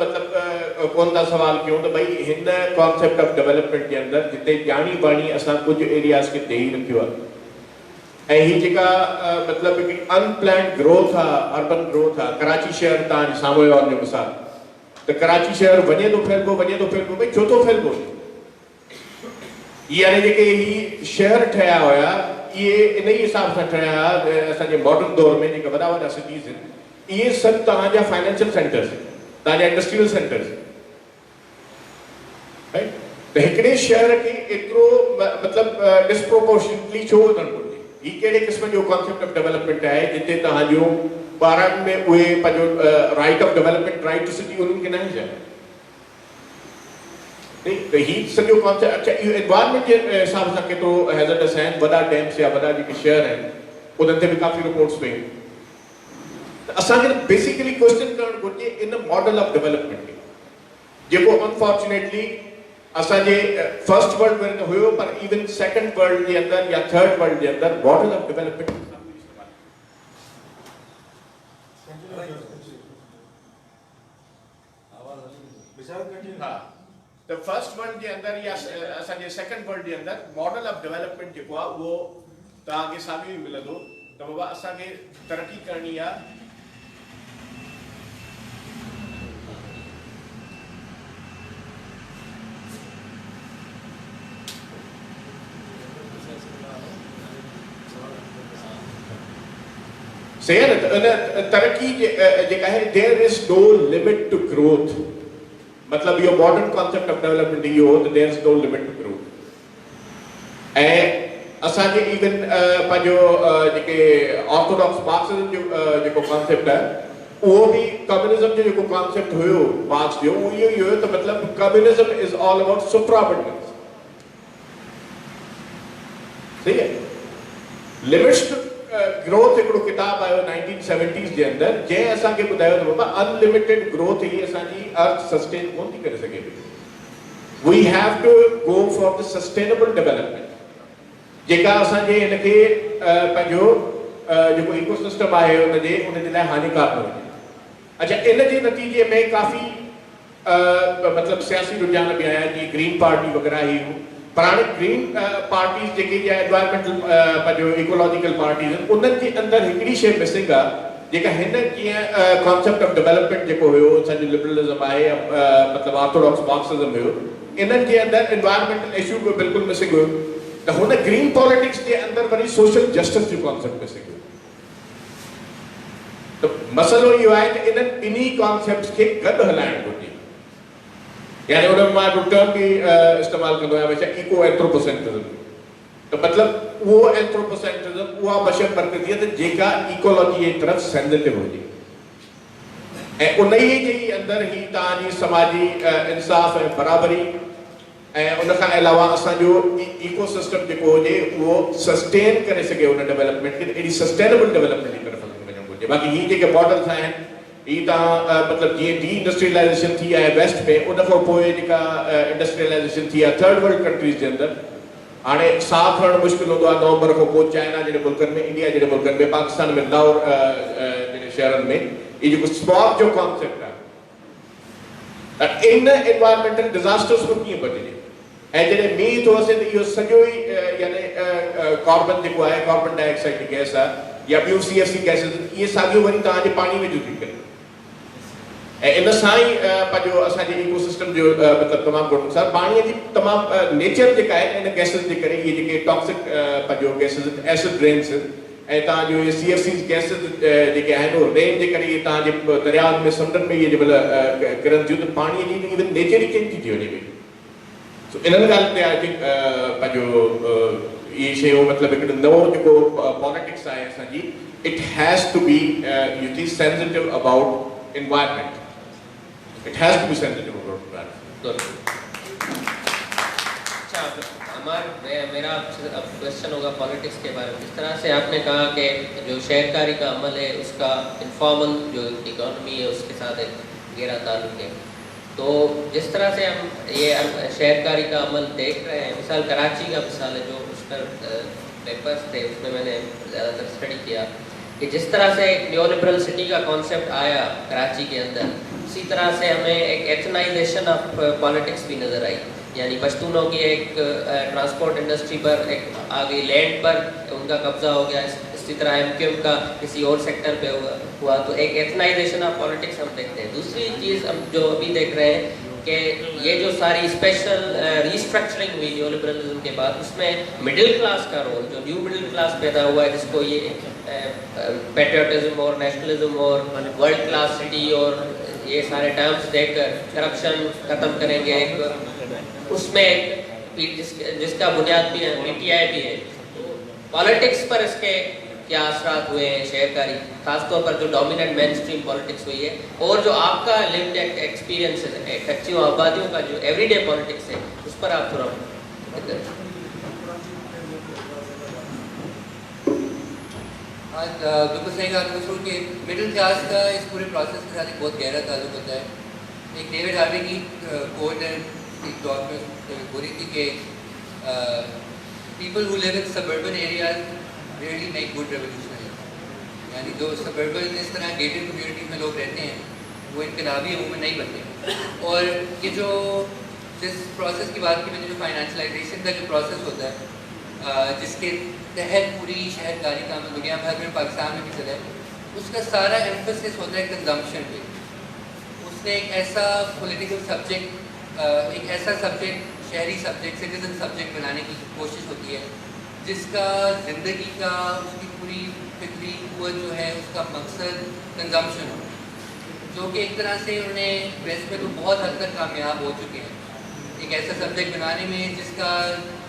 मतिलबु कोन था सवाल कयूं त भई हिन कॉन्सेप्ट ऑफ डेवलपमेंट जे अंदरि जिते ॼाणी बाणी असां कुझु एरियाज़ खे ॾेई रखियो आहे ऐं ही जेका मतिलबु हिकिड़ी अनप्लैंड ग्रोथ आहे, अर्बन ग्रोथ आहे। कराची शहर तव्हां साम्हूं जो मिसाल त कराची शहर वञे थो फैलिबो भई छो थो फैलिबो? यानी जेके ही शहर ठहिया हुया इहे इन ई हिसाब सां ठहिया हुआ असांजे मॉडर्न दौर में जेके वॾा वॾा सिटीज़ आहिनि इहे सभु तव्हांजा फाइनेंशियल सेंटर्स, तव्हांजा इंडस्ट्रियल सेंटर्स, राइट। त हिकिड़े शहर खे एतिरो मतिलबु डिस्प्रोपोर्शनली छो वधणु घुरिजे? ही कहिड़े क़िस्म जो कॉन्सेप्ट ऑफ डेवलपमेंट आहे जिते तव्हांजो ॿारनि में उहे पंहिंजो right of development, right to city उन्हनि खे न आहे? त ही सॼो कॉन्सेप्ट, अच्छा इहो एनवायरमेंट जे हिसाब सां केतिरो हैज़र्डस आहिनि, वॾा डैम्स या वॾा जेके शहर आहिनि उन्हनि ते बि काफ़ी रिपोर्ट्स पयूं। त असांखे बेसिकली क्वेश्चन करणु घुरिजे इन मॉडल ऑफ डेवलपमेंट खे, जेको अनफॉर्चुनेटली असांजे फर्स्ट वर्ल्ड में न हुयो पर इवन सेकंड वर्ल्ड जे अंदरि या थर्ड वर्ल्ड जे अंदरि मॉडल ऑफ डेवलपमेंट हा त फर्स्ट वर्ल्ड जे अंदरि या असांजे सेकंड वर्ल्ड जे अंदरि मॉडल ऑफ डेवलपमेंट जेको आहे उहो तव्हांखे साॻियो ई मिलंदो त बाबा असांखे तरक़ी करणी आहे। सही है ना, तरक्की जेका है there is no limit to growth, मतलब यो मॉडर्न कॉन्सेप्ट ऑफ डेवलपमेंट यो हो तो there is no limit to growth. ऐं असांजे इवन पंहिंजो जेके ऑर्थोडॉक्स मार्क्सिज्म जो जेको कॉन्सेप्ट आहे उहो बि कम्युनिज्म जो जेको कॉन्सेप्ट हुयो मार्क्स जो उहो इहो ई हुयो त मतिलबु कम्युनिज्म इज ऑल अबाउट सुप्राअबंडेंस, सही है। लिमिट्स टू ग्रोथ हिकिड़ो किताब आयो 1970s जे अंदरि जंहिं असांखे ॿुधायो त बाबा अनलिमिटेड ग्रोथ ही असांजी अर्थ सस्टेन कोन थी करे सघे पई। We have to go for the sustainable development जेका असांजे हिनखे पंहिंजो जेको इकोसिस्टम आहे उनजे लाइ हानिकारक न हुजे। अच्छा, इन जे नतीजे में काफ़ी मतिलबु सियासी रुझान बि आया जीअं ग्रीन पार्टी वग़ैरह ही पर हाणे ग्रीन पार्टीज़ जेके या एनवायरमेंटल पंहिंजो इकोलॉजिकल पार्टीज़ आहिनि उन्हनि जे अंदरि हिकिड़ी शइ मिसिंग आहे जेका हिन कीअं कॉन्सेप्ट ऑफ डेवलपमेंट जेको हुयो असांजो लिबरलिज़म आहे या मतिलबु ऑर्थोडॉक्स मार्क्सिज्म हुयो इन्हनि जे अंदरि एनवायरमेंटल इशू बि बिल्कुलु मिसिंग हुयो। त हुन ग्रीन पॉलिटिक्स जे अंदरि वरी सोशल जस्टिस जो कॉन्सेप्ट मिसिंग हुयो। त मसइलो इहो आहे त इन्हनि ॿिन्ही कॉन्सेप्ट्स खे गॾु हलाइणु घुरिजे। यानी उन में मां टर्म बि इस्तेमालु कंदो आहियां हमेशह इको एंथ्रोपोसेंट्रिज्म। त मतिलबु उहो एंथ्रोपोसेंट्रिज्म उहा बशर मर्कज़ियत जेका इकोलॉजी जे तरफ़ सेंसिटिव हुजे ऐं उन ई जे अंदरि ई तव्हांजी समाजी इंसाफ़ ऐं बराबरी ऐं उन खां अलावा असांजो इकोसिस्टम जेको हुजे उहो सस्टेन करे सघे उन डेवलपमेंट खे, एॾी सस्टेनेबल डेवलपमेंट जी तरफ़ वञणु घुरिजे। बाक़ी ही जेके मॉडल्स आहिनि ही तव्हां मतिलबु जीअं डी इंडस्ट्रियलाइज़ेशन थी आहे वेस्ट में उन खां पोइ जेका इंडस्ट्रियलाइज़ेशन थी आहे थर्ड वर्ल्ड कंट्रीज़ जे अंदरि हाणे साहु खणणु मुश्किल हूंदो आहे नवंबर खां पोइ चाइना जहिड़े मुल्कनि में, इंडिया जहिड़े मुल्कनि में, पाकिस्तान में, लाहौर जहिड़े शहरनि में ही जेको स्मॉग जो कॉन्सेप्ट आहे इन एनवायरमेंटल डिज़ास्टर्स खां कीअं बचिजे। ऐं जॾहिं मींहुं थो अचे त इहो सॼो ई यानी कार्बन जेको आहे कार्बन डाइऑक्साइड जी गैस आहे या ॿियूं CFC गैसिस इहे साॻियूं वरी तव्हांजे पाणी में जुड़ी करे ऐं इन सां ई पंहिंजो असांजे इकोसिस्टम जो मतिलबु तमामु घणो नुक़सानु पाणीअ जी तमामु नेचर जेका आहे इन गैसिस जे करे इहे जेके टॉक्सिक पंहिंजो गैसिस एसिड रेन्स ऐं तव्हांजो इहे CFC गैसिस जेके आहिनि उहे रेन जे करे इहे तव्हांजे दरियाउनि में समुंडनि में इहे जंहिंमहिल किरनि थियूं त पाणीअ जी इवन नेचर ई चेंज थी वञे पई। सो इन्हनि ॻाल्हियुनि ते आई थिंक पंहिंजो ये शइ मतलब हिकिड़ो नओं जेको पॉलिटिक्स आहे असांजी, इट हैज़ टू बी यू थी sensitive about environment, it has to be sensitive about environment. अच्छा, मेरा अब क्वेश्चन होगा पॉलिटिक्स के बारे में। जिस तरह से आपने कहा कि जो शहरकारी का अमल है उसका इनफॉर्मल जो इकॉनमी है उसके साथ एक गहरा ताल्लुक है, तो जिस तरह से हम ये शहरकारी का अमल देख रहे हैं, मिसाल कराची का मिसाल है जो उस पर पेपर्स थे उसमें मैंने ज़्यादातर स्टडी किया कि जिस तरह से न्यू लिबरल सिटी का कॉन्सेप्ट आया कराची के अंदर, उसी तरह से हमें एक एथनाइजेशन ऑफ पॉलिटिक्स भी नज़र आई। यानी पश्तूनों की एक ट्रांसपोर्ट इंडस्ट्री पर एक आ गई, लैंड पर उनका कब्जा हो गया, इसी तरह एमक्यूएम का किसी और सेक्टर पे हुआ, तो एक एथनाइजेशन ऑफ पॉलिटिक्स हम देखते हैं। दूसरी चीज़ हम जो अभी देख रहे हैं कि ये जो सारी स्पेशल रीस्ट्रक्चरिंग हुई न्यू लिबरलिज्म के बाद, उसमें मिडिल क्लास का रोल, जो न्यू मिडिल क्लास पैदा हुआ है जिसको ये पैट्रियोटिज्म और नेशनलिज्म और वर्ल्ड क्लास सिटी और ये सारे टर्म्स देकर करप्शन ख़त्म करेंगे, उसमें जिसका बुनियाद भी है PTI भी है, पॉलिटिक्स पर इसके क्या असरात हुए हैं शहरकारी, खासतौर पर जो डोमिनेंट मेन स्ट्रीम पॉलिटिक्स हुई है, और जो आपका लिव्ड एक्सपीरियंस है कच्चियों आबादियों का जो एवरीडे पॉलिटिक्स है, उस पर आप थोड़ा बिल्कुल सही कहा दूसरों के मिडिल क्लास का इस पूरे प्रोसेस के साथ एक बहुत गहरा ताल्लुक होता है। एक डेविड हार्वी की कोट है एक दौर में बोली थी कि पीपल हु live in suburban areas really make good revolutionary, यानी जो सबर्बन इस तरह गेटेड कम्युनिटी में लोग रहते हैं वो इनकलाबी अमूमन नहीं बनते। और ये जो जिस प्रोसेस की बात की मैंने, जो फाइनेंशलाइजेशन का जो प्रोसेस होता है जिसके तहत पूरी शहरकारी का अमल दुनिया भर में पाकिस्तान में भी चला है, उसका सारा एम्फेसिस होता है कंजम्पशन पे। उसने एक ऐसा पॉलिटिकल सब्जेक्ट, एक ऐसा सब्जेक्ट, शहरी सब्जेक्ट, सिटीजन सब्जेक्ट बनाने की कोशिश होती है जिसका ज़िंदगी का, उसकी पूरी फिक्री कुव्वत जो है उसका मकसद कंजम्पशन हो, जो कि एक तरह से उन्हें वेस्ट में तो बहुत हद तक कामयाब हो चुके हैं एक ऐसा सब्जेक्ट बनाने में जिसका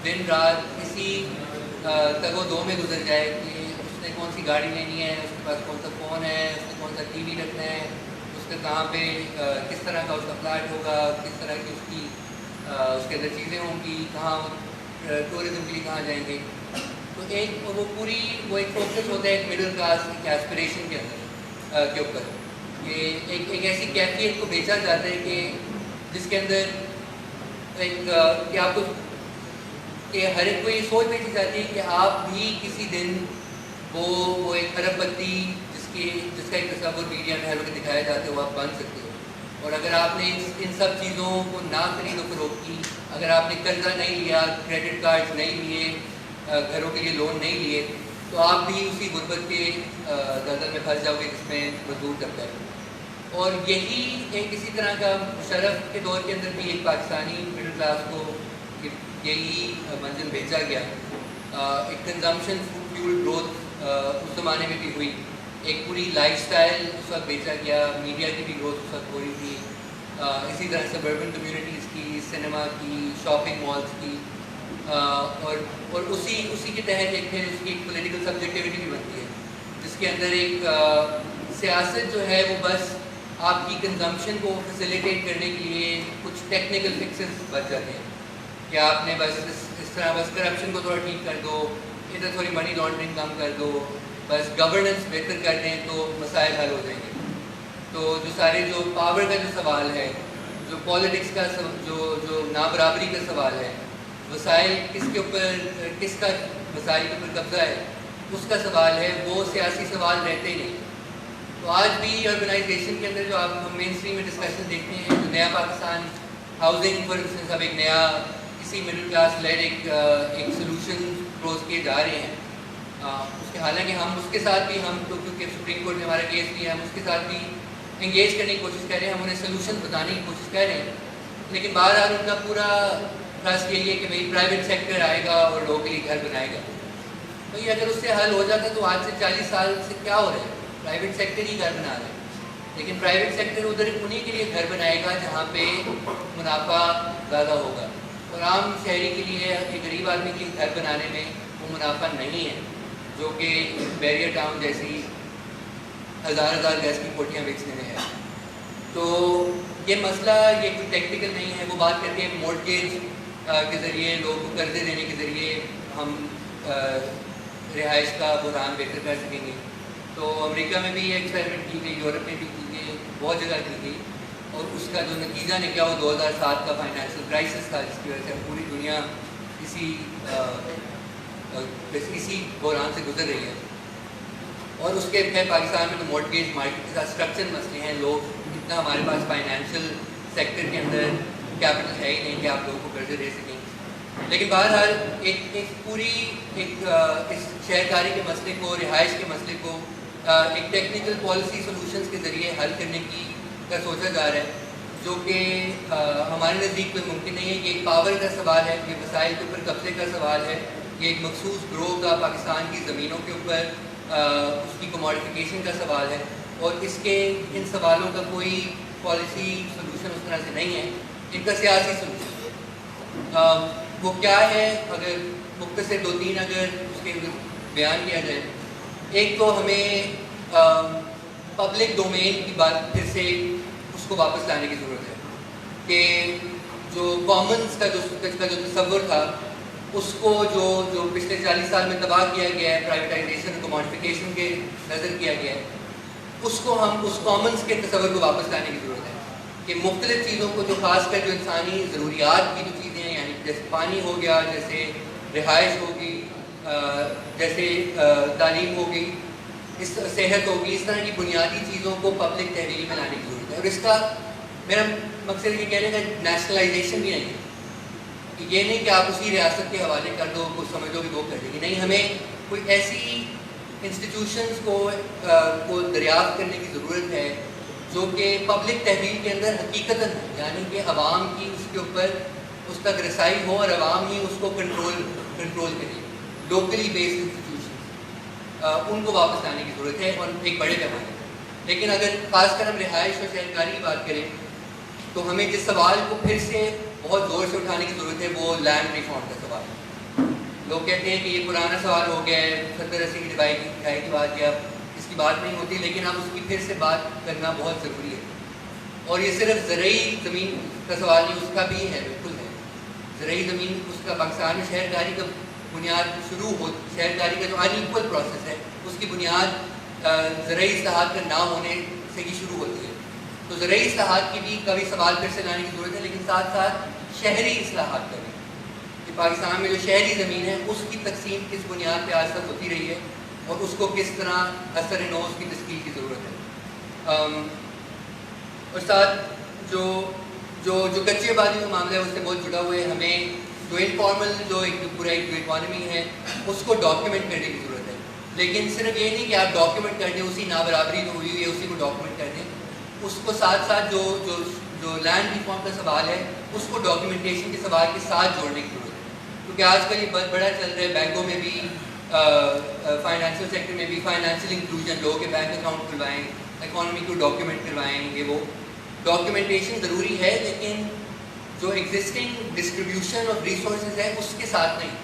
दिन रात इसी तगो दो में गुजर जाए कि उसने कौन सी गाड़ी लेनी है, उसके पास कौन सा फ़ोन है, उसने कौन सा TV रखना है, उसका कहाँ पे किस तरह का उसका फ्लैट होगा, किस तरह की उसकी उसके अंदर चीज़ें होंगी, कहाँ टूरिज़म के लिए कहाँ जाएंगे। तो एक वो पूरी वो एक फोकस होता है एक मिडिल क्लास एक एस्पिरेशन के अंदर के ऊपर, ये एक ऐसी कैफियत को बेचा जाता है कि जिसके अंदर एक कि आपको कि हर एक को ये सोच बेची जाती है कि आप भी किसी दिन वो एक अरबपति जिसका एक तस्वुर मीडिया में हर वक्त दिखाया जाता है वो आप बन सकते हो। और अगर आपने इन सब चीज़ों को ना खरीदो फरोख्त की, अगर आपने कर्जा नहीं लिया, क्रेडिट कार्ड नहीं लिए, घरों के लिए लोन नहीं लिए, तो आप भी उसी गुर्बत के दलदल में फंस जाओगे जिसमें मजदूर करता है। और यही एक इसी तरह का मुशर्रफ के दौर के अंदर भी एक पाकिस्तानी मिडिल क्लास को यही मंजिल भेजा गया। एक कंजम्पशन फ्यूल ग्रोथ उस ज़माने में भी हुई, एक पूरी लाइफस्टाइल उस वक्त बेचा गया, मीडिया की भी ग्रोथ उस वक्त हो रही थी, इसी तरह सबर्बन कम्युनिटीज़ की, सिनेमा की, शॉपिंग मॉल्स की, और उसी के तहत एक फिर उसकी एक पॉलिटिकल सब्जेक्टिविटी भी बनती है जिसके अंदर एक सियासत जो है वो बस आपकी कंजम्पशन को फैसिलिटेट करने के लिए कुछ टेक्निकल फिक्सेस बच जाते हैं कि आपने बस इस तरह बस करप्शन को थोड़ा ठीक कर दो, इधर थोड़ी मनी लॉन्ड्रिंग कम कर दो, बस गवर्नेंस बेहतर कर दें तो मसाइल हल हो जाएंगे। तो जो सारे जो पावर का जो सवाल है, जो पॉलिटिक्स का जो नाबराबरी का सवाल है, वसाइल किसके ऊपर, किसका वसाइल के ऊपर कब्जा है, उसका सवाल है, वो सियासी सवाल रहते ही नहीं। तो आज भी अर्बनाइजेशन के अंदर जो आप हम मेन स्ट्रीम में डिस्कशन देखते हैं, जो नया पाकिस्तान हाउसिंग फॉर इंस्टेंस अब एक नया इसी मिडिल क्लास लेड एक सोल्यूशन प्रोज किए जा रहे हैं, उसके हालांकि हम उसके साथ भी हम तो क्योंकि सुप्रीम कोर्ट में हमारा केस भी है, हम उसके साथ भी इंगेज करने की कोशिश कर रहे हैं, हम उन्हें सोल्यूशन बताने की कोशिश कर रहे हैं, लेकिन बहरहाल उनका पूरा ट्रस्ट यही है कि भाई प्राइवेट सेक्टर आएगा और लोगों के लिए घर बनाएगा। तो ये अगर उससे हल हो जाता तो आज से 40 साल से क्या हो रहा है, प्राइवेट सेक्टर ही घर बना रहा है, लेकिन प्राइवेट सेक्टर उधर उन्हीं के लिए घर बनाएगा जहाँ पे मुनाफा ज़्यादा होगा, और आम शहरी के लिए, एक गरीब आदमी के लिए घर बनाने में वो منافع نہیں ہے جو کہ بیریئر ٹاؤن جیسی ہزار گیس کی کوٹیاں بیچنے میں ہے. تو یہ مسئلہ یہ کوئی ٹیکنیکل نہیں ہے. وہ بات کرتے ہیں مورٹگیج کے ذریعے لوگوں کو قرضے دینے کے ذریعے ہم رہائش کا بحران بہتر کر سکیں گے. تو امریکہ میں بھی یہ ایکسپیریمنٹ کی گئی, یورپ میں بھی کی گئی, بہت جگہ کی گئی, اور اس کا جو نتیجہ نکلا وہ 2007 کا فائنینشیل کرائسس تھا, جس کی وجہ سے پوری دنیا اسی بحران سے گزر رہی ہے. اور اس کے پھر پاکستان میں تو مورٹگیج مارکیٹ کے ساتھ اسٹرکچر مسئلے ہیں. لوگ اتنا ہمارے پاس فائنینشیل سیکٹر کے اندر کیپٹل ہے ہی نہیں کہ آپ لوگوں کو قرضے دے سکیں. لیکن بہرحال اس شہرکاری کے مسئلے کو, رہائش کے مسئلے کو ایک ٹیکنیکل پالیسی سولوشنز کے ذریعے حل کرنے کا سوچا جا رہا ہے, جو کہ ہمارے نزدیک میں ممکن نہیں ہے. یہ ایک پاور کا سوال ہے, یہ وسائل کے اوپر قبضے کا سوال ہے, یہ ایک مخصوص گروہ کا پاکستان کی زمینوں کے اوپر اس کی کموڈیفیکیشن کا سوال ہے, اور اس کے ان سوالوں کا کوئی پالیسی سولوشن اس طرح سے نہیں ہے. ان کا سیاسی سولوشن وہ کیا ہے, اگر مختصر 2-3 اگر اس کے بیان کیا جائے. ایک تو ہمیں پبلک ڈومین کی بات پھر سے اس کو واپس لانے کی ضرورت ہے کہ جو کامنس کا جو تصور تھا اس کو جو پچھلے 40 سال میں تباہ کیا گیا ہے, پرائیویٹائزیشن اور کموڈیفیکیشن کے نظر کیا گیا ہے, اس کو ہم اس کامنس کے تصور کو واپس لانے کی ضرورت ہے کہ مختلف چیزوں کو, جو خاص کر جو انسانی ضروریات کی جو چیزیں ہیں, یعنی جیسے پانی ہو گیا, جیسے رہائش ہوگی, جیسے تعلیم ہوگی, اس صحت ہوگی, اس طرح کی بنیادی چیزوں کو پبلک تحویل میں لانے کی ضرورت ہے. اور اس کا میرا مقصد یہ کہنے کا نیشنلائزیشن بھی نہیں ہے, یہ نہیں کہ آپ اسی ریاست کے حوالے کر دو, کچھ سمجھو کہ وہ کر دیں گے. نہیں, ہمیں کوئی ایسی انسٹیٹیوشنز کو دریافت کرنے کی ضرورت ہے جو کہ پبلک تحویل کے اندر حقیقتاً ہو, یعنی کہ عوام کی اس کے اوپر اس تک رسائی ہو اور عوام ہی اس کو کنٹرول کرے. لوکلی بیسڈ انسٹیٹیوشن ان کو واپس لانے کی ضرورت ہے, اور ایک بڑے پیمانے پر. لیکن اگر خاص کر ہم رہائش اور شہرکاری کی بات کریں تو ہمیں جس سوال کو پھر سے بہت زور سے اٹھانے کی ضرورت ہے وہ لینڈ ریفارم کا سوال ہے. لوگ کہتے ہیں کہ یہ پرانا سوال ہو گیا ہے, 70-80 کی دہائی کی بات, یا اس کی بات نہیں ہوتی, لیکن اب اس کی پھر سے بات کرنا بہت ضروری ہے. اور یہ صرف زرعی زمین کا سوال نہیں, اس کا بھی ہے, بالکل ہے. زرعی زمین اس کا پاکستان میں شہرکاری کا بنیاد شہرکاری کا جو ان ایکول پروسیس ہے اس کی بنیاد زرعی اصلاحات کا نہ ہونے سے ہی شروع ہوتی ہے. تو زرعی اصلاحات کی بھی کبھی سوال پھر سے لانے کی ضرورت ہے, لیکن ساتھ ساتھ شہری اصلاحات کا بھی, کہ پاکستان میں جو شہری زمین ہے اس کی تقسیم کس بنیاد پہ آج تک ہوتی رہی ہے, اور اس کو کس طرح اثر نو اس کی تشکیل کی ضرورت ہے. اور ساتھ جو کچی آبادی کا معاملہ ہے اس سے بہت جڑا ہوا ہے. ہمیں جو انفارمل جو پورا ایک اکانومی ہے اس کو ڈاکیومنٹ کرنے کی ضرورت ہے. لیکن صرف یہ نہیں کہ آپ ڈاکیومنٹ کر دیں, اسی نابرابری جو ہوئی ہوئی ہے اسی کو ڈاکیومنٹ کر دیں, اس کو ساتھ ساتھ جو لینڈ ریفارم کا سوال ہے اس کو ڈاکیومنٹیشن کے سوال کے ساتھ جوڑنے کی ضرورت ہے. کیونکہ آج کل یہ بڑا چل رہا ہے, بینکوں میں بھی, فائنینشیل سیکٹر میں بھی فائنینشیل انکلوژن, لوگوں کے بینک اکاؤنٹ کھلوائیں, اکانومی کو ڈاکیومنٹ کروائیں. یہ وہ ڈاکیومنٹیشن ضروری ہے, لیکن جو ایگزسٹنگ ڈسٹریبیوشن آف ریسورسز ہے اس کے ساتھ نہیں,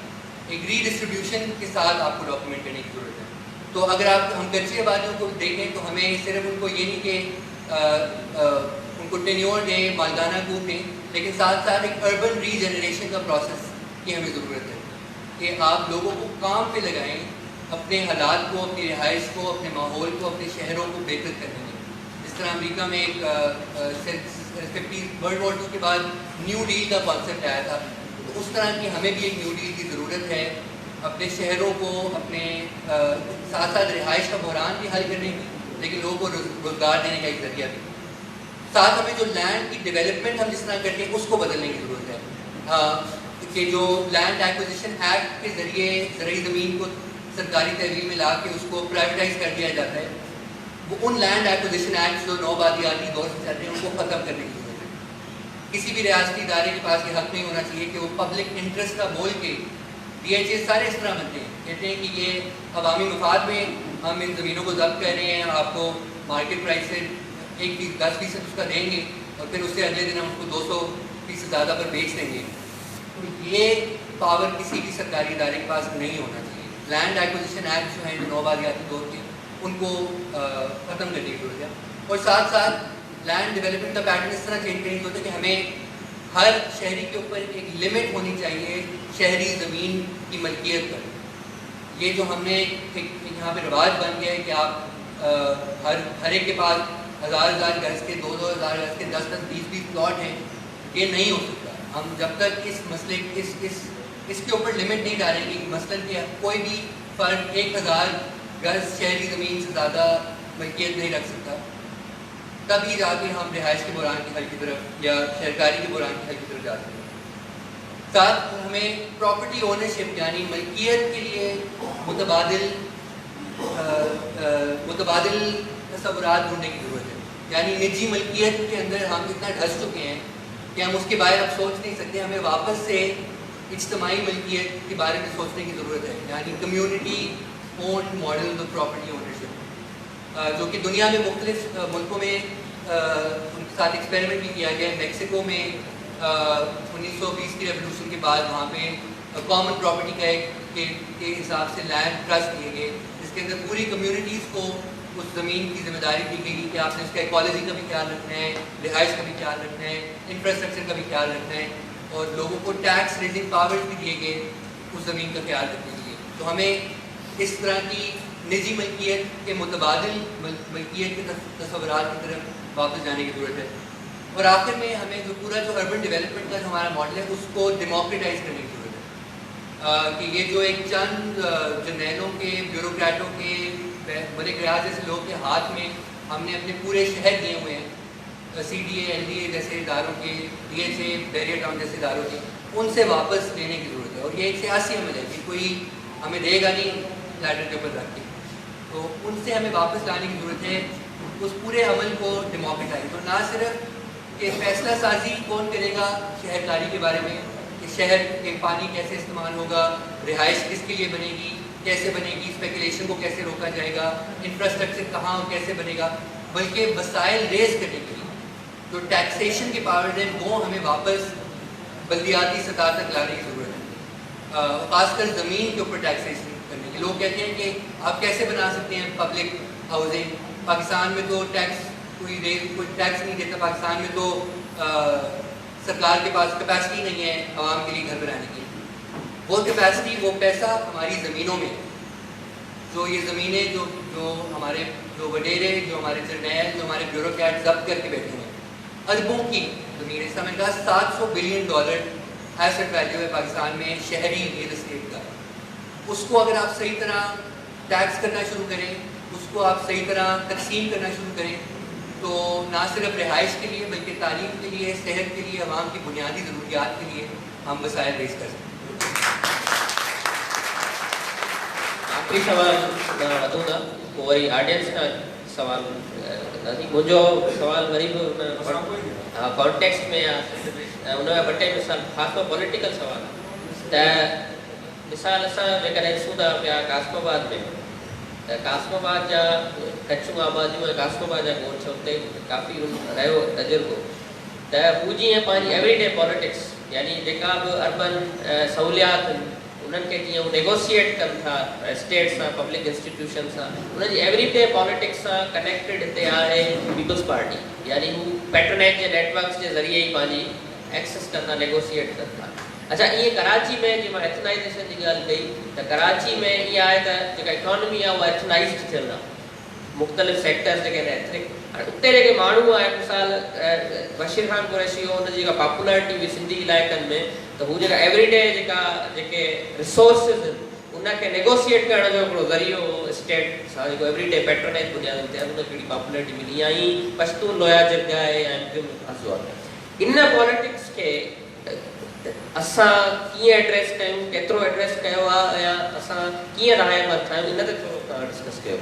ایک ری ڈسٹریبیوشن کے ساتھ آپ کو ڈاکیومنٹ کرنے کی ضرورت ہے. تو اگر ہم کچی آبادیوں کو دیکھیں تو ہمیں صرف ان کو یہ نہیں کہ ان کو ٹینیور دیں, مالدانہ کوپ دیں, لیکن ساتھ ساتھ ایک اربن ری جنریشن کا پروسیس کی ہمیں ضرورت ہے کہ آپ لوگوں کو کام پہ لگائیں, اپنے حالات کو, اپنی رہائش کو, اپنے ماحول کو, اپنے شہروں کو بہتر کرنے میں. جس طرح امریکہ میں ایک ورلڈ وار 2 کے بعد نیو ڈیل کا کانسیپٹ آیا تھا, تو اس طرح کی ہمیں بھی ایک نیو ڈیل کی ضرورت ہے اپنے شہروں کو, اپنے ساتھ ساتھ رہائش کا بحران بھی حل کرنے کی, لیکن لوگوں کو روزگار دینے کا ایک ذریعہ بھی. ساتھ ہمیں جو لینڈ کی ڈیولپمنٹ ہم جس طرح کرتے ہیں اس کو بدلنے کی ضرورت ہے کہ جو لینڈ ایکوزیشن ایکٹ کے ذریعے زرعی زمین کو سرکاری تحویل میں لا کے اس کو پرائیویٹائز کر دیا جاتا ہے, وہ ان لینڈ ایکوزیشن ایکٹ جو نو آبادیاتی دور سے چل رہے ہیں ان کو ختم کرنے کی ضرورت ہے. کسی بھی ریاستی ادارے کے پاس یہ حق نہیں ہونا چاہیے کہ وہ پبلک انٹرسٹ کا بول کے, ڈی ایچ اے سارے اس طرح بنتے ہیں, کہتے ہیں کہ یہ عوامی مفاد میں ہم ان زمینوں کو ضبط کر رہے ہیں, آپ کو مارکیٹ پرائس سے 10% اس کا دیں گے, اور پھر اس سے اگلے دن ہم اس کو 200% زیادہ پر بیچ دیں گے. تو یہ پاور کسی بھی سرکاری ادارے کے پاس نہیں ہونا چاہیے. लैंड एक्विजिशन एक्ट जो हैं जो नौबादियाती दौर के, उनको ख़त्म करने की ज़रूरत है। और साथ साथ लैंड डेवलपमेंट का पैटर्न इस तरह चेंज करने की ज़रूरत है कि हमें हर शहरी के ऊपर एक लिमिट होनी चाहिए शहरी ज़मीन की मलकियत पर। ये जो हमने यहाँ पे रिवाज बन गया है कि आप हर एक के पास 1000 गज के 2000 गज के 10-10 20-20 प्लॉट हैं, ये नहीं हो सकता। हम जब तक इस मसले इसके ऊपर लिमिट नहीं डालेंगे कि मसलन कि कोई भी फर्द 1000 गज शहरी ज़मीन से ज़्यादा मलकियत नहीं रख सकता, तभी जाके हम रिहाइश के बहरान के हल की तरफ या शहरकारी के बहरान के हल की तरफ जा सकते हैं। साथ हमें प्रॉपर्टी ओनरशिप यानी मलकियत के लिए मुतबादिल तस्वुरात ढूंढने की ज़रूरत है। यानी निजी मलकियत के अंदर हम इतना धंस चुके हैं कि हम उसके बारे में अब सोच नहीं सकते। हमें वापस से इज्तमाही मलकियत के बारे में सोचने की ज़रूरत है, यानी community owned model of property ownership, जो कि दुनिया में मुख्तलिफ मुल्कों में उनके साथ एक्सपेरिमेंट भी किया गया है। मेक्सिको में 1920 की रेवोल्यूशन के बाद वहाँ पे कॉमन प्रॉपर्टी के हिसाब से लैंड ट्रस्ट दिए गए, जिसके अंदर पूरी कम्युनिटीज़ को उस ज़मीन की जिम्मेदारी दी गई कि आपने उसका इकोलॉजी का भी ख्याल रखना है, रिहाइश का भी ख्याल रखना है, इंफ्रास्ट्रक्चर का भी ख्याल रखना है, और लोगों को टैक्स रेजिंग पावर्स भी दिए गए उस ज़मीन का ख्याल रखने के लिए। तो हमें इस तरह की निजी मलकियत के मुतबादिल मलकियत के तस्वुरात की तरफ वापस जाने की ज़रूरत है। और आखिर में हमें जो पूरा जो अर्बन डेवलपमेंट का जो हमारा मॉडल है उसको डेमोक्रेटाइज करने की ज़रूरत है। कि ये जो एक चंद जर्नैलों के, ब्यूरोक्रेटों के, मलिक रियाज जैसे लोग के हाथ में हमने अपने पूरे शहर दिए हुए हैं, CDA, LDA जैसे इदारों के, DHA, बैरियर टाउन जैसे इदारों के, उनसे वापस लेने की ज़रूरत है। और ये एक सियासी अमल है कि कोई हमें देगा नहीं लैडर के ऊपर रख के, तो उनसे हमें वापस लाने की ज़रूरत है उस पूरे अमल को डेमोक्रेटाइज। तो ना सिर्फ कि फैसला साजी कौन करेगा शहरकारी के बारे में कि शहर के पानी कैसे इस्तेमाल होगा, रिहाइश किसके लिए बनेगी, कैसे बनेगी, स्पेकुलेशन को कैसे रोका जाएगा, इंफ्रास्ट्रक्चर कहाँ और कैसे बनेगा, बल्कि वसाइल रेज करने के लिए जो टैक्सेशन के पावर है वो हमें वापस बल्दियाती सतह तक लाने की ज़रूरत है। ख़ासकर ज़मीन के ऊपर टैक्सेशन करने के। लोग कहते हैं कि आप कैसे बना सकते हैं पब्लिक हाउसिंग, पाकिस्तान में तो कोई टैक्स नहीं देता, पाकिस्तान में तो सरकार के पास कैपेसिटी नहीं है आवाम के लिए घर बनाने की। वो कैपेसिटी, वो पैसा हमारी ज़मीनों में, जो ये ज़मीनें जो हमारे जो वडेरे, जो हमारे जर्नैल, जो हमारे ब्यूरोक्रेट जब्त करके बैठे हैं, अरबों की ज़मीन, इसका मैंने कहा $700 बिलियन एसेट वैल्यू है पाकिस्तान में शहरी रियल एस्टेट का। उसको अगर आप सही तरह टैक्स करना शुरू करें, उसको आप सही तरह तकसीम करना शुरू करें, तो ना सिर्फ रिहाइश के लिए बल्कि तालीम के लिए, सेहत के लिए, आवाम की बुनियादी ज़रूरियात के लिए हम वसाइल रेज कर सकते हैं। आखिरी सवाल वधूंगा पोइ वरी ऑडियंस का सवाल कंदासीं। मुंहिंजो सवाल वरी बि कॉन्टेक्स्ट में आहे, उन में 2 मिसाल ख़ासि तौर पॉलिटिकल सवाल आहे। त मिसाल असां जेकॾहिं ॾिसूं था पिया कासमाबाद में, त कासमाबाद जा कच्छूं आबादियूं ऐं कासमाबाद जा ॻोठ, हुते काफ़ी रहियो तजुर्बो, त हू जीअं पंहिंजी एवरीडे पॉलिटिक्स यानी जेका बि अर्बन सहूलियात उन्हनि खे जीअं नेगोशिएट कनि था स्टेट सां, पब्लिक इंस्टीट्यूशन सां, उनजी एवरीडे पॉलिटिक्स सां कनेक्टेड हिते आहे पीपल्स पार्टी। यानी हू पैट्रोनेज जे नेटवर्क्स जे ज़रिए ई पंहिंजी एक्सेस कंदा, नेगोशिएट कनि था। अच्छा, इएं कराची में जीअं मां एथनाइज़ेशन जी ॻाल्हि कई, त कराची में ईअं आहे त जेका इकॉनमी आहे उहा एथनाइज़्ड थियल आहे, मुख़्तलिफ़ सेक्टर्स जेके आहिनि एथनिक। हाणे उते जेके माण्हू आहे, मिसाल बशीर खान कुरैशी हो, हुनजी जेका पॉपुलरिटी हुई सिंधी इलाइक़नि में, त हू जेका एवरीडे जेके रिसोर्सिस उनखे नेगोशिएट करण जो हिकिड़ो ज़रियो स्टेट सां जेको एवरीडे पैट्रोनेज बुनियाद ते उनखे हिकिड़ी पॉपुलरिटी मिली। या ई पश्तून लोया जरगा आहे या इन पॉलिटिक्स खे असां कीअं एड्रेस कयूं, केतिरो एड्रेस कयो आहे, या असां कीअं राहबर ठाहियूं, इन ते थोरो तव्हां डिस्कस कयो।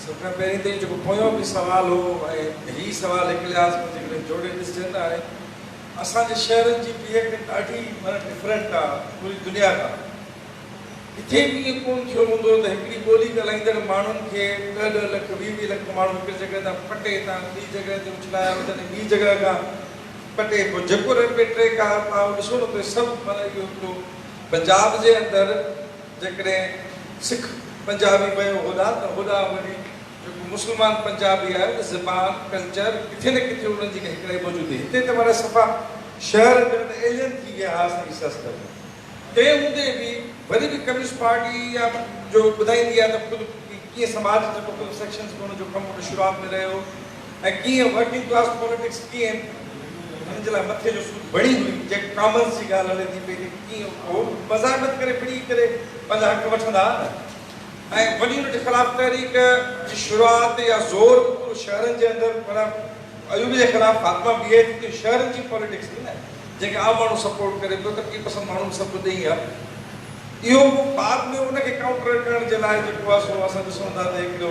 सभ खां पहिरीं त जेको पोयों बि सुवाल हो ऐं हीउ सुवाल हिकु लिहाज़ में जेकॾहिं जोड़े ॾिसजंदा आहे, असांजे शहरनि जी बीहेवियर ॾाढी माना डिफरेंट आहे पूरी दुनिया खां। हिते बि इएं कोन थियो हूंदो त हिकिड़ी ॿोली ॻाल्हाईंदड़ माण्हुनि खे 10-10 लख 20-20 लख माण्हू हिकु जॻह तां पटे तां ॿी जॻह ते उछलाया वञनि, ॿी जॻह खां पटे पोइ जेको रेपेट्रे का ॾिसो न त सभु माना इहो हिकिड़ो पंजाब जे अंदरि जेकॾहिं सिख पंजाबी वियो होॾां त होॾां वरी जेको मुस्लमान पंजाबी आहे उन ज़बान कल्चर किथे न किथे उन्हनि जी हिकिड़े मौजूदगी हिते त माना सफ़ा शहर एलियन थी विया आहे असांजी सियासत में तंहिं हूंदे बि वरी बि कम्युनिस्ट पार्टी या जो ॿुधाईंदी आहे त कीअं समाज जेको कुझु सेक्शन्स में हुनजो कमु शुरूआति में रहियो ऐं कीअं वर्किंग क्लास पॉलिटिक्स कीअं हिन जे लाइ मथे जो सूर बणी हुई जेके कॉमन्स जी ॻाल्हि हले थी पई कीअं उहो मज़ाक़त करे बणी करे पंहिंजा हक़ वठंदा ऐं वरी हुन जे ख़िलाफ़ तहरीक जी शुरूआति या ज़ोर पूरो शहरनि जे अंदरि माना अयूब जे ख़िलाफ़ फातिमा बीहे थी शहरनि जी पॉलिटिक्स थी न जेके आम माण्हू सपोर्ट करे पियो तरक़ी पसंदि माण्हू सभु ॾेई आहे इहो बाद में उनखे काउंटर करण जे लाइ जेको आहे सो असां ॾिसूं था त हिकिड़ो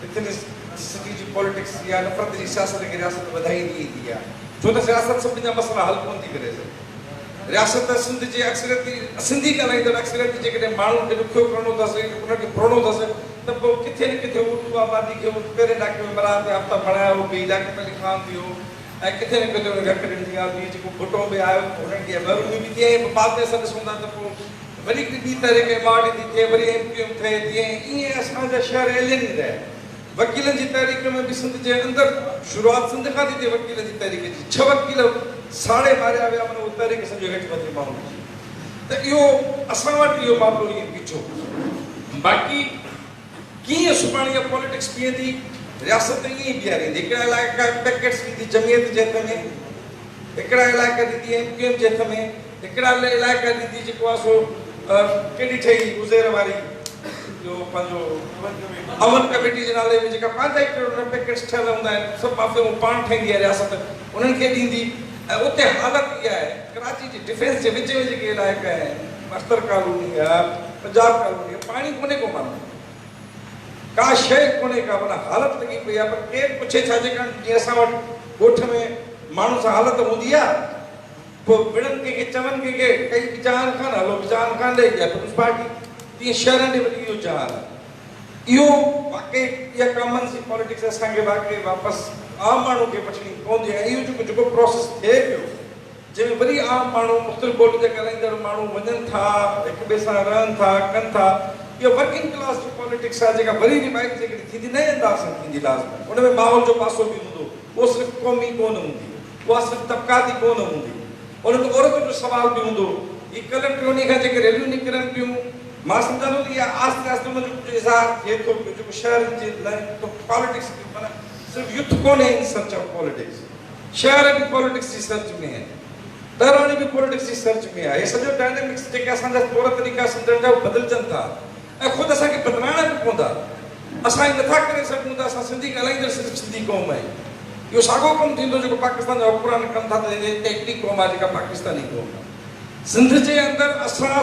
इथनिसिटी जी पॉलिटिक्स या नफ़रत जी सियासत खे रियासत वधाईंदी ईंदी आहे छो त सियासत सभिनी जा मसइला हल कोन थी करे सघे रियासत सिंध जे अक्सरियती सिंधी ॻाल्हाईंदड़ अक्सरियती जेकॾहिं माण्हू खे ॾुखियो करिणो अथसि उनखे भरिणो अथसि त पोइ किथे न किथे उर्दू आबादी खे पहिरें ॾाके में बरात हफ़्ता पढ़ायो ॿी ॾाके में लिखान थियो ऐं किथे न किथे हुनखे हक़ ॾिनी आहे ॿी जेको भुटो में आयो हुननि खे महरूमी बि थिए बाद में असां ॾिसूं था त पोइ वरी हिकिड़ी ॿी तरीक़े माउ थी थिए वरी एमपीएम थिए तीअं ईअं असांजा शहर एलियन ई रहिया वकीलनि जी तहरीक में बि सिंध जे अंदरि शुरूआति सिंध खां थी थिए वकीलनि जी तहरीक जी 6 वकील साड़े मारिया विया माना उहो तहरीक सॼो हेठि मथे माण्हू त इहो असां वटि इहो मामिलो ईअं बीठो बाक़ी कीअं सुभाणे इहा पॉलिटिक्स बीहंदी रियासत ईअं ई बीहारींदी हिकिड़ा इलाइक़ा पैकेट्स ॾींदी जमियत जे हथ में हिकिड़ा इलाइक़ा ॾींदी एमपीएम जे हथ में हिकिड़ा इलाइक़ा ॾींदी जेको आहे सो केॾी ठही उज़ेर वारी जो पंहिंजो अमन कमेटी जे नाले में जेका पंहिंजा हिकिड़ो पैकेट्स ठहियल हूंदा आहिनि सभु माफ़िया पाण ठाहींदी आहे रियासत उन्हनि खे ॾींदी ऐं उते हालत इहा आहे कराची जी डिफेंस जे विच में जेके इलाइक़ा आहिनि मस्तर कॉलोनी आहे पंजाब कॉलोनी आहे पाणी कोन्हे को माण्हू का शइ कोन्हे का माना हालत लॻी पई आहे पर केरु पुछे छा जेका जीअं असां वटि ॻोठ में माण्हू सां हालत हूंदी आहे पोइ ॿिड़नि कंहिंखे चवनि कंहिंखे कई जान खान हलो जान खान ॾेई ॾिया कम्युनिस्ट पार्टी तीअं शहरनि ॾे वरी इहो जान आहे इहो वाकई इहा कॉमन जी पॉलिटिक्स असांखे वाकई वापसि आम माण्हू खे वठणी पवंदी आहे इहो जेको प्रोसेस थिए पियो जंहिंमें वरी आम माण्हू मुख़्तलिफ़ ॿोली जा ॻाल्हाईंदड़ माण्हू वञनि था हिक ॿिए सां रहनि था कनि था इहो वर्किंग क्लास जी पॉलिटिक्स आहे जेका वरी बि बाइक जेकॾहिं थींदी नए अंदाज़ सां थींदी लाज़मी उन में माहौल जो पासो बि हूंदो उहो सिर्फ़ु क़ौमी कोन हूंदी उहा सिर्फ़ु तबक़ाती कोन हूंदी उन में औरतुनि जो सुवाल बि हूंदो हीअ कल्ह टियों खां जेके रैलियूं निकिरनि पियूं मां सम्झां थो त इहा आस्ते आस्ते हुनजो कुझु इज़हार थिए थो पियो जेको शहरनि जे लाइ पॉलिटिक्स माना सिर्फ़ु युथ कोन्हे इन सर्च ऑफ पॉलिटिक्स शहर बि पॉलिटिक्स जी सर्च में आहिनि बहिराणी बि पॉलिटिक्स जी सर्च में आहे सॼो डायनेमिक्स जेके असांजा तौर तरीक़ा सम्झण जा बदिलजनि था ऐं ख़ुदि असांखे बदिलाइणा बि पवंदा असां ई नथा करे सघूं था असां सिंधी ॻाल्हाईंदड़ सिर्फ़ु सिंधी क़ौम आहे इहो साॻियो कमु थींदो जेको पाकिस्तान जा हुकुमरान कनि था त हिकिड़ी क़ौम आहे जेका पाकिस्तानी क़ौम आहे सिंध जे अंदरि असां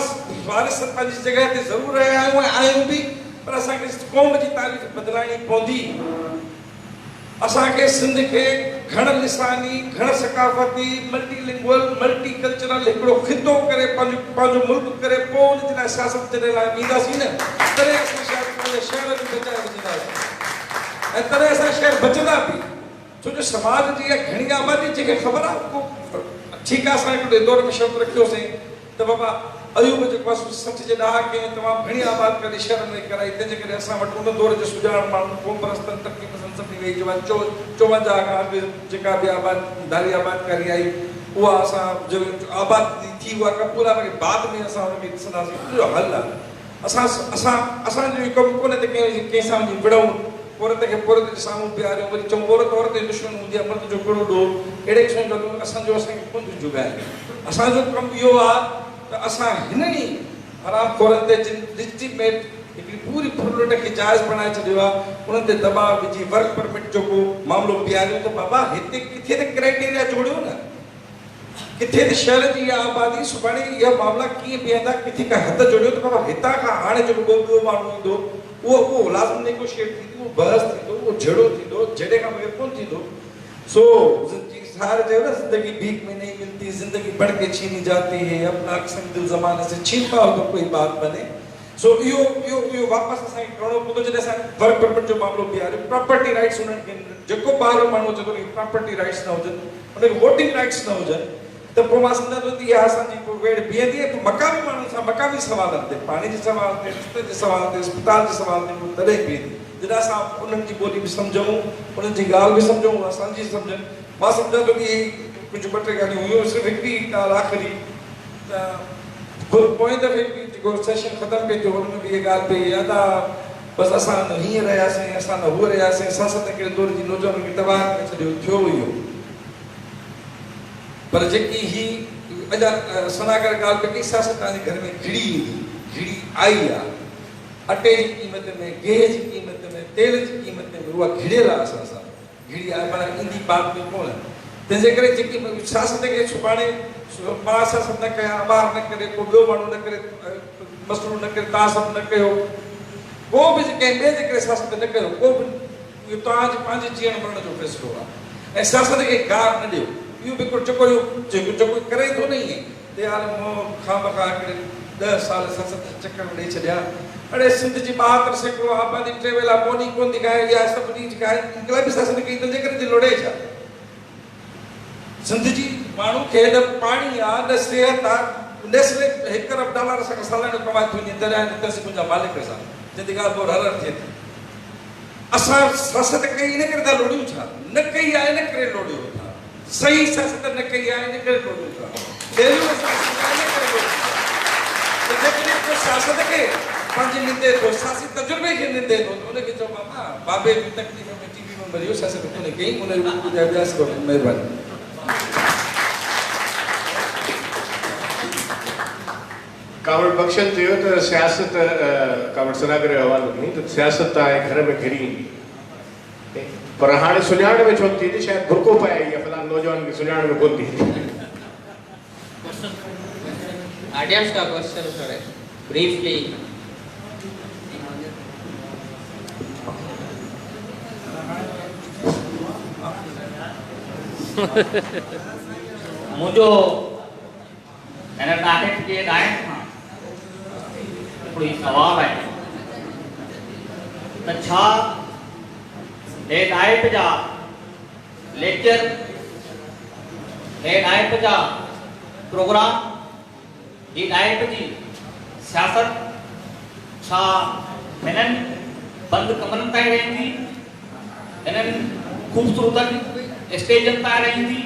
वारिस पंहिंजी जॻह ते ज़रूरु रहिया आहियूं ऐं आहियूं बि पर असांखे क़ौम जी तारीख़ बदिलाइणी पवंदी असांखे सिंध खे घण लिसानी घण सकाफ़ती मल्टीलिंगुअल मल्टी कल्चरल हिकिड़ो ख़ितो करे पंहिंजो मुल्क करे पोइ उन जे लाइ सियासत जे लाइ बीहंदासीं न तॾहिं असां शायदि पंहिंजे शहर बि बचाए विझंदासीं ऐं तॾहिं असां शहर बचंदा बि छो जो समाज जी इहा घणी आबादी जंहिंखे ख़बर आहे ठीकु आहे असां हिकिड़े दौर में शर्त रखियोसीं त बाबा अयूब जेको आहे 60 जे ॾहाके तमामु घणी आबादी करे शहर में कराई तंहिंजे करे असां वटि उन दौर जे सुञाण माण्हू क़ौम परस्तनि तरक़ी पसंदि सभिनी वेही जो 54 खां अॻु जेका बि धारी आबादकारी आई उहा असां आबादी थी उहा क़बूल आहे बाद में असां हुनखे ॾिसंदासीं इहो हल आहे असांजो इहो कमु कोन्हे त कंहिं सां वञी विड़ूं औरत खे औरत जे साम्हूं बीहारियूं वरी चऊं औरत जी दुश्मन हूंदी आहे मर्द जो कहिड़ो ॾोह अहिड़े क़िस्म जो असांजो असांखे कोन थी जुगाए असांजो कमु इहो आहे त असां हिननि ई हराम खोरनि ते लिजिटिमेट हिकिड़ी पूरी फुलट खे जाइज़ बणाए छॾियो आहे उन्हनि ते दबाव विझी वर्क परमिट जो को मामिलो बीहारियो त बाबा हिते किथे त क्राइटेरिया जोड़ियो न किथे त शहर जी इहा आबादी सुभाणे इहा मामला कीअं बीहंदा किथे का हद जोड़ियो त बाबा हितां खां हाणे जेको ॿियो माण्हू ईंदो उहो लाज़िम नेगोशिएट थींदो उहो बहस थींदो उहो झेड़ो थींदो जॾहिं खां बग़ैर कोन थींदो सो सार जो ना जिंदगी भीख में नहीं मिलती जिंदगी बढ़ के छीनी जाती है अपना अक्सर दिल ज़माने से छीनता हो तो कोई बात बने सो इहो वापसि असांखे करिणो पवंदो जॾहिं असां वर्क परमिट जो मामिलो बीहारियो प्रॉपर्टी राइट्स उन्हनि खे जेको ॿाहिरो माण्हू चए थो प्रॉपर्टी राइट्स न हुजनि उनखे वोटिंग राइट्स न हुजनि त पोइ मां सम्झंदो त इहा असांजी पोइ वेड़ बीहंदी आहे मक़ामी माण्हुनि सां मक़ामी सवालनि ते पाणी जे सवाल ते रस्ते जे सवाल ते अस्पताल जे सवाल ते तॾहिं बीहंदी जॾहिं असां उन्हनि जी ॿोली बि सम्झूं उन्हनि जी ॻाल्हि बि सम्झूं असांजी सम्झनि मां सम्झां थो की कुझु ॿ टे ॻाल्हियूं हुयूं सिर्फ़ु हिकिड़ी ॻाल्हि आख़िरी त पोइ दफ़े बि जेको सेशन ख़तमु पियो थियो हुन में बि इहा ॻाल्हि पई यादि आहे बसि असां न हीअं रहियासीं असां न हूअ रहियासीं सियासत कहिड़े दौर जी नौजवान खे तबाह करे छॾियो थियो हुयो पर जेकी ही अञा सनागर ॻाल्हि पई सियासत तव्हांजे घर में घिड़ी ईंदी घिड़ी आई आहे अटे जी क़ीमत में गेह जी क़ीमत में तेल जी क़ीमत में उहा घिड़ियल आहे असां सां घिड़ी आहे माना ईंदी बात में कोन तंहिंजे करे जेकी सियासत खे सुभाणे मां सियासत न कयां अमार न करे को ॿियो माण्हू न करे मसलो न करे तव्हां सभु न कयो को बि कंहिं ॿिए जे करे सियासत न कयो को बि इहो तव्हांजे पंहिंजे जीअण मरण जो फ़ैसिलो आहे ऐं सियासत खे गार न ॾियो इहो बि हिकिड़ो जेको करे थो न ईअं त यार मूं खां हिकिड़े 10 साल सियासत चकर ॾेई छॾिया अड़े सिंध जी 72 सैकड़ो आबादी टे वेला बोनी कोन थी खाए या सभिनी जी खाए इनकलाबी सियासत कई तंहिंजे करे थी लोड़े छा सिंध जी माण्हू खे न पाणी आहे न सिहत आहे नेस्ले $1 अरब सालानो कमाए थो वञे तॾहिं मुंहिंजा मालिक सां जंहिंजी ॻाल्हि पोइ हर थिए थी असां सियासत कई इन करे था लोड़ियूं छा न कई आहे इन करे लोड़ियूं था सही सियासत न कई आहे इन करे लोड़ियूं था सियासत खे पंहिंजी निंदे थो सियासी तजुर्बे खे निंदे थो उनखे चओ बाबा बाबे बि तकलीफ़ में टीवी में मरियो सियासत कोन्हे कई उन अभ्यास करो महिरबानी कावड़ बख्शन थियो त सियासत कावड़ सनागर जो हवालो ॾिनी त सियासत आहे घर में घिरी ईंदी पर हाणे सुञाण में छो थी थी शायदि बुरको पाए या फलाण नौजवान खे सुञाण में कोन थी ऑडियंस का क्वेश्चन करे ब्रीफली मुझो मैंने डायरेक्ट के डायरेक्ट था कोई सवाल है तो छा हे डायरेक्ट जा लेक्चर हे डायरेक्ट जा प्रोग्राम ही डायरेक्ट जी सियासत छा हिननि बंद कमरनि ताईं रहंदी हिननि खूबसूरत स्टेजन ताईं रहंदी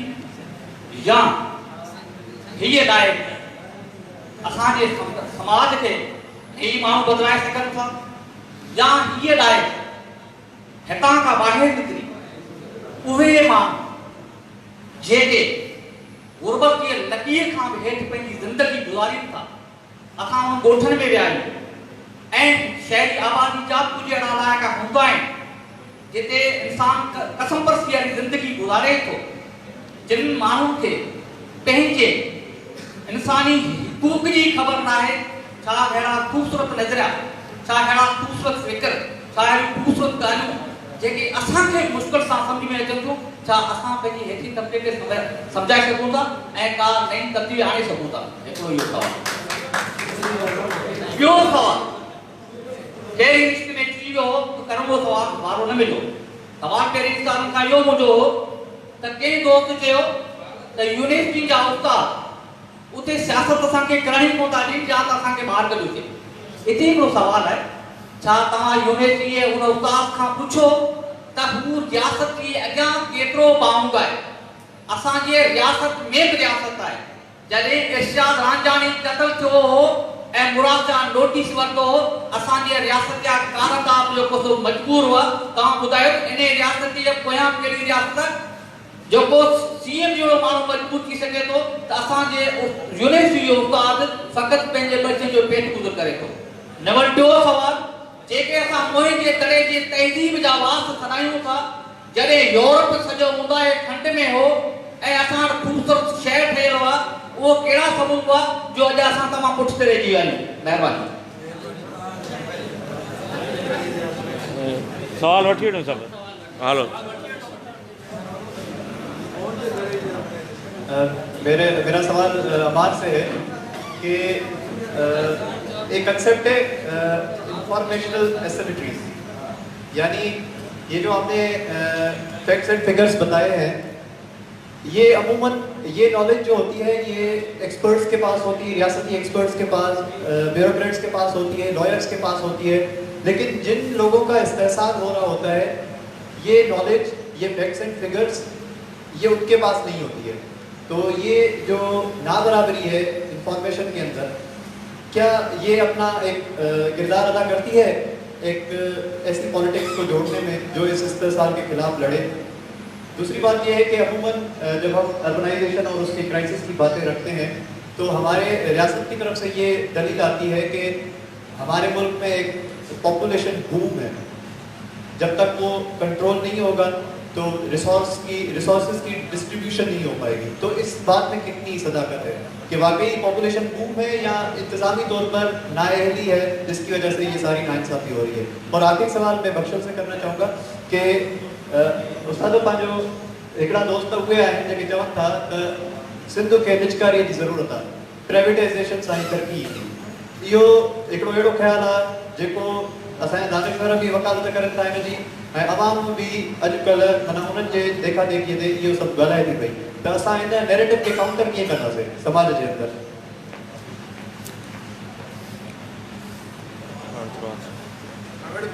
या हीअ डायरेक्ट असांजे समाज खे ही माण्हू बदिलाए सघनि था या हीअ डायरेक्ट हितां खां ॿाहिरि निकिरी उहे माण्हू जेके गुरबत जी लकीर खां बि हेठि पंहिंजी ज़िंदगी गुज़ारीनि था असां उन ॻोठनि में विया आहियूं ऐं शहरी आबादी चापू जहिड़ा इलाइक़ा हूंदा आहिनि जिते इंसान कसम परस्ती वारी ज़िंदगी गुज़ारे थो जिन माण्हुनि खे पंहिंजे इंसानी हुकूक जी ख़बर न आहे छा अहिड़ा ख़ूबसूरत नज़रिया छा अहिड़ा ख़ूबसूरत फ़िक्र छा अहिड़ी ख़ूबसूरत ॻाल्हियूं जेके असांखे मुश्किल सां सम्झ में अचनि थियूं छा असां पंहिंजी हेठि तबिके खे सम्झाए सघूं था ऐं का नई तब्दीली आणे सघूं था हिकिड़ो इहो सवाल ॿियो सवाल कहिड़ी रिश्ते में थी वियो त कर्मो सवाल वारो न मिलियो सवाल कहिड़ी रिश्तेदारनि खां इहो मुंहिंजो हो त कंहिं दोस्त चयो त यूनिवर्सिटी जा उस्ताद उते सियासत असांखे करणी कोन था ॾियनि या त असांखे ॿाहिरि कढियो थिए हिते हिकिड़ो सवाल आहे छा तव्हां यूनिवर्सिटी जे उन उस्ताद खां पुछो त हू रियासत जे अॻियां केतिरो बाउंग आहे असांजे रियासत में बि रियासत आहे जॾहिं इर्शाद रांझानी क़तल थियो हो ऐं मुराद जा नोटिस वरितो हो असांजे रियासत जा कारंदार जेको सो मजबूर हुआ तव्हां ॿुधायो इन रियासत जे पोयां कहिड़ी रियासत जेको सीएम जहिड़ो माण्हू मजबूर थी सघे थो त असांजे यूनिवर्सिटी जो उस्ताद फ़क़ति पंहिंजे बच्चे जो पेट गुज़र करे थो नंबर टियों सवाल जेके असां मोहन जे तड़े जे तहज़ीब जा वास सनायूं था जॾहिं यूरोप सॼो मुंदाए खंड में हो ऐं असां वटि ख़ूबसूरत शहर ठहियल हुआ उहो कहिड़ा सबूत हुआ जो अॼु असां तमामु पुठिते रहिजी विया आहियूं महिरबानी सवाल वठी वठूं सभु हलो मेरा सवाल अमार से है कि एक कंसेप्ट है इंफॉर्मेशनल एसिमेट्रीज यानी ये जो आपने फैक्ट्स एंड फिगर्स बताए हैं ये अमूमन ये नॉलेज जो होती है ये एक्सपर्ट्स के पास होती है, रियासती एक्सपर्ट्स के पास, ब्यूरोक्रेट्स के पास होती है, लॉयर्स के पास होती है, लेकिन जिन लोगों का इस्तेहसाल हो रहा होता है ये नॉलेज, ये फैक्ट्स एंड फिगर्स ये उनके पास नहीं होती है। तो ये जो नाबराबरी है इंफॉर्मेशन के अंदर, क्या ये अपना एक किरदार अदा करती है एक ऐसी पॉलिटिक्स को जोड़ने में जो इस इस्तेहसाल के खिलाफ लड़े? दूसरी बात ये है कि अमूमन जब हम अर्बनाइजेशन और उसके क्राइसिस की बातें रखते हैं तो हमारे रियासत की तरफ से ये दलील आती है कि हमारे मुल्क में एक पॉपुलेशन बूम है, जब तक वो कंट्रोल नहीं होगा तो रिसोर्सेज की डिस्ट्रीब्यूशन नहीं हो पाएगी। तो इस बात में कितनी सदाकत है कि वाकई पॉपुलेशन बूम है या इंतज़ामी तौर पर नाअहली है जिसकी वजह से ये सारी नाइंसाफ़ी हो रही है? और आखिरी सवाल मैं बख्शल से करना चाहूँगा कि उस्तादो पंहिंजो हिकिड़ा दोस्त उहे आहिनि जेके चवनि था त सिंध खे निजकारीअ जी ज़रूरत आहे, प्राइवेटाइज़ेशन सां ई तरक़ी ईंदी। इहो हिकिड़ो अहिड़ो ख़्यालु आहे जेको असांजा दानिशवर बि वकालत करनि था हिन जी, ऐं अवाम बि अॼुकल्ह माना उन्हनि जे देखा देखीअ ते इहो सभु ॻाल्हाए थी पई। त असां हिन नैरेटिव खे काउंटर कीअं कंदासीं समाज जे अंदरि?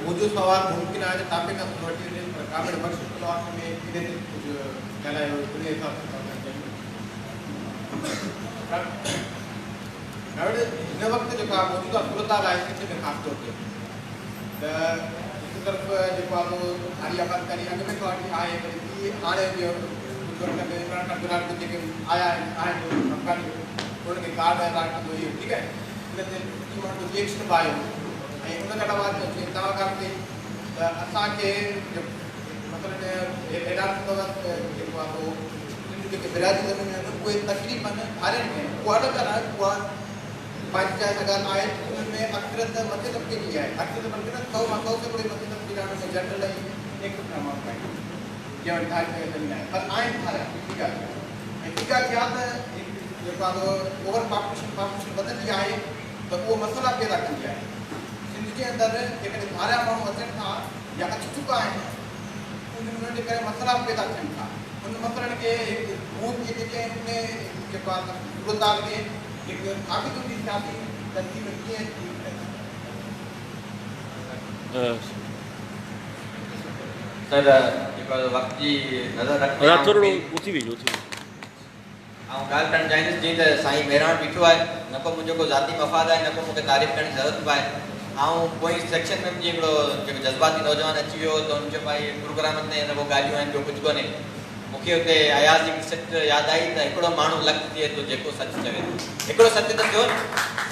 मुझे सवाल मुमकिन आहे टॉपिक खां वठी वञे पर कामिल बख्श ब्लॉक में इने ते कुझु ॻाल्हायो उन हिसाब सां हिन वक़्तु जेका मौजूदा सूरत हाल आहे किथे में ख़ासि तौर ते त हिकु तरफ़ जेको आहे हाली आबादकारी अॻ में वठी आहे वरी हाणे बि जेके आया आहिनि अफ़गानी उन्हनि खे कार्ड अलाट कंदो इहो ठीकु आहे, हिन ते माण्हू रिएक्शन बि आयो ऐं उन खां अलावा तव्हां खां त असांखे मतिलबु ऐलान कंदो आहे जेको आहे उहो जेके बिराजी ज़मीन आहिनि उहे तकरीबन हारियुनि में उहा अलॻि आहे, उहा पंहिंजी चाहे सॻाल आहे उन्हनि में अक्सरत मथे तबिके जी आहे, अक्सरत बल्कि न 100 मां 100 सैकड़ो मथे तबिके जा में जनरल ऐं एक माण्हू आहिनि या ढाई ज़मीन आहे पर आहिनि हारिया ठीकु आहे। ऐं ठीकु आहे थिया त जेको आहे ओवर पॉपुलेशन वधंदी आहे त उहो मसइला पैदा कंदी आहे। सिंध जे अंदरि जेकॾहिं धारिया माण्हू अचनि था या अची चुका आहिनि उन्हनि जे करे मसइला पैदा थियनि था, उन मसइलनि खे मूल जेके उन जेको आहे सूरत खे हिकु साबित हूंदी सियासी तनक़ीद कीअं सर जेको वक़्त जी नज़र रखंदे थोरो उथी वेझो ऐं ॻाल्हि करणु चाहींदुसि जीअं त साईं बहिराण बीठो आहे, न को मुंहिंजो को ज़ाती मफ़ाद आहे, न को मूंखे तारीफ़ करण जी ज़रूरत बि आहे। ऐं पोइ सेक्शन में जीअं हिकिड़ो जेको जज़्बाती नौजवान अची वियो त हुन चयो भाई प्रोग्राम ते न को ॻाल्हियूं आहिनि ॿियो कुझु कोन्हे। मूंखे हुते अयाज़ जी सिट यादि आई त हिकिड़ो माण्हू लख थिए थो जेको सच चवे थो, हिकिड़ो सच त थियो न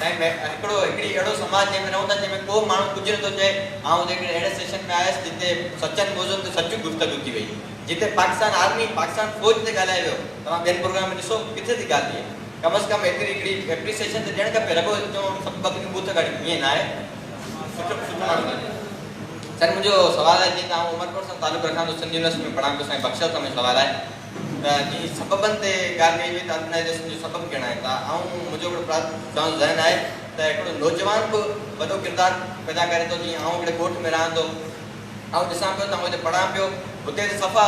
ऐं हिकिड़ो हिकिड़ी अहिड़ो समाज जंहिंमें रहूं था जंहिंमें को माण्हू कुझु नथो चए। ऐं हिकिड़े अहिड़े सेशन में आयुसि जिते सचनि मौज़ुनि ते सचूं गुफ़्तगू थी वई, जिते पाकिस्तान आर्मी पाकिस्तान फ़ौज ते ॻाल्हाए वियो। तव्हां ॿियनि प्रोग्राम में ॾिसो किथे थी ॻाल्हि थिए, कम से कम एतिरी हिकिड़ी एप्रिसिएशन त ॾियणु खपे, रॻो सभु बकरियूं बूथ काढी ईअं न आहे। सुठो सुठो माण्हू सर मुंहिंजो सुवालु आहे जीअं तव्हां उमरकोट सां तालुक़ु रखां थो, सिंध यूनिवर्सिटी में पढ़ां पियो, साईं बख्शल सां मुंहिंजो सुवालु आहे त जीअं सबबनि ते ॻाल्हि कई वई त ऑर्गनाइज़ेशन जो सबबु कहिड़ा आहिनि त ऐं मुंहिंजो हिकिड़ो तव्हांजो ज़हन आहे त हिकिड़ो नौजवान बि वॾो किरदारु पैदा करे थो। जीअं आउं हिकिड़े ॻोठ में रहां थो ऐं ॾिसां पियो त हुते पढ़ां पियो, हुते त सफ़ा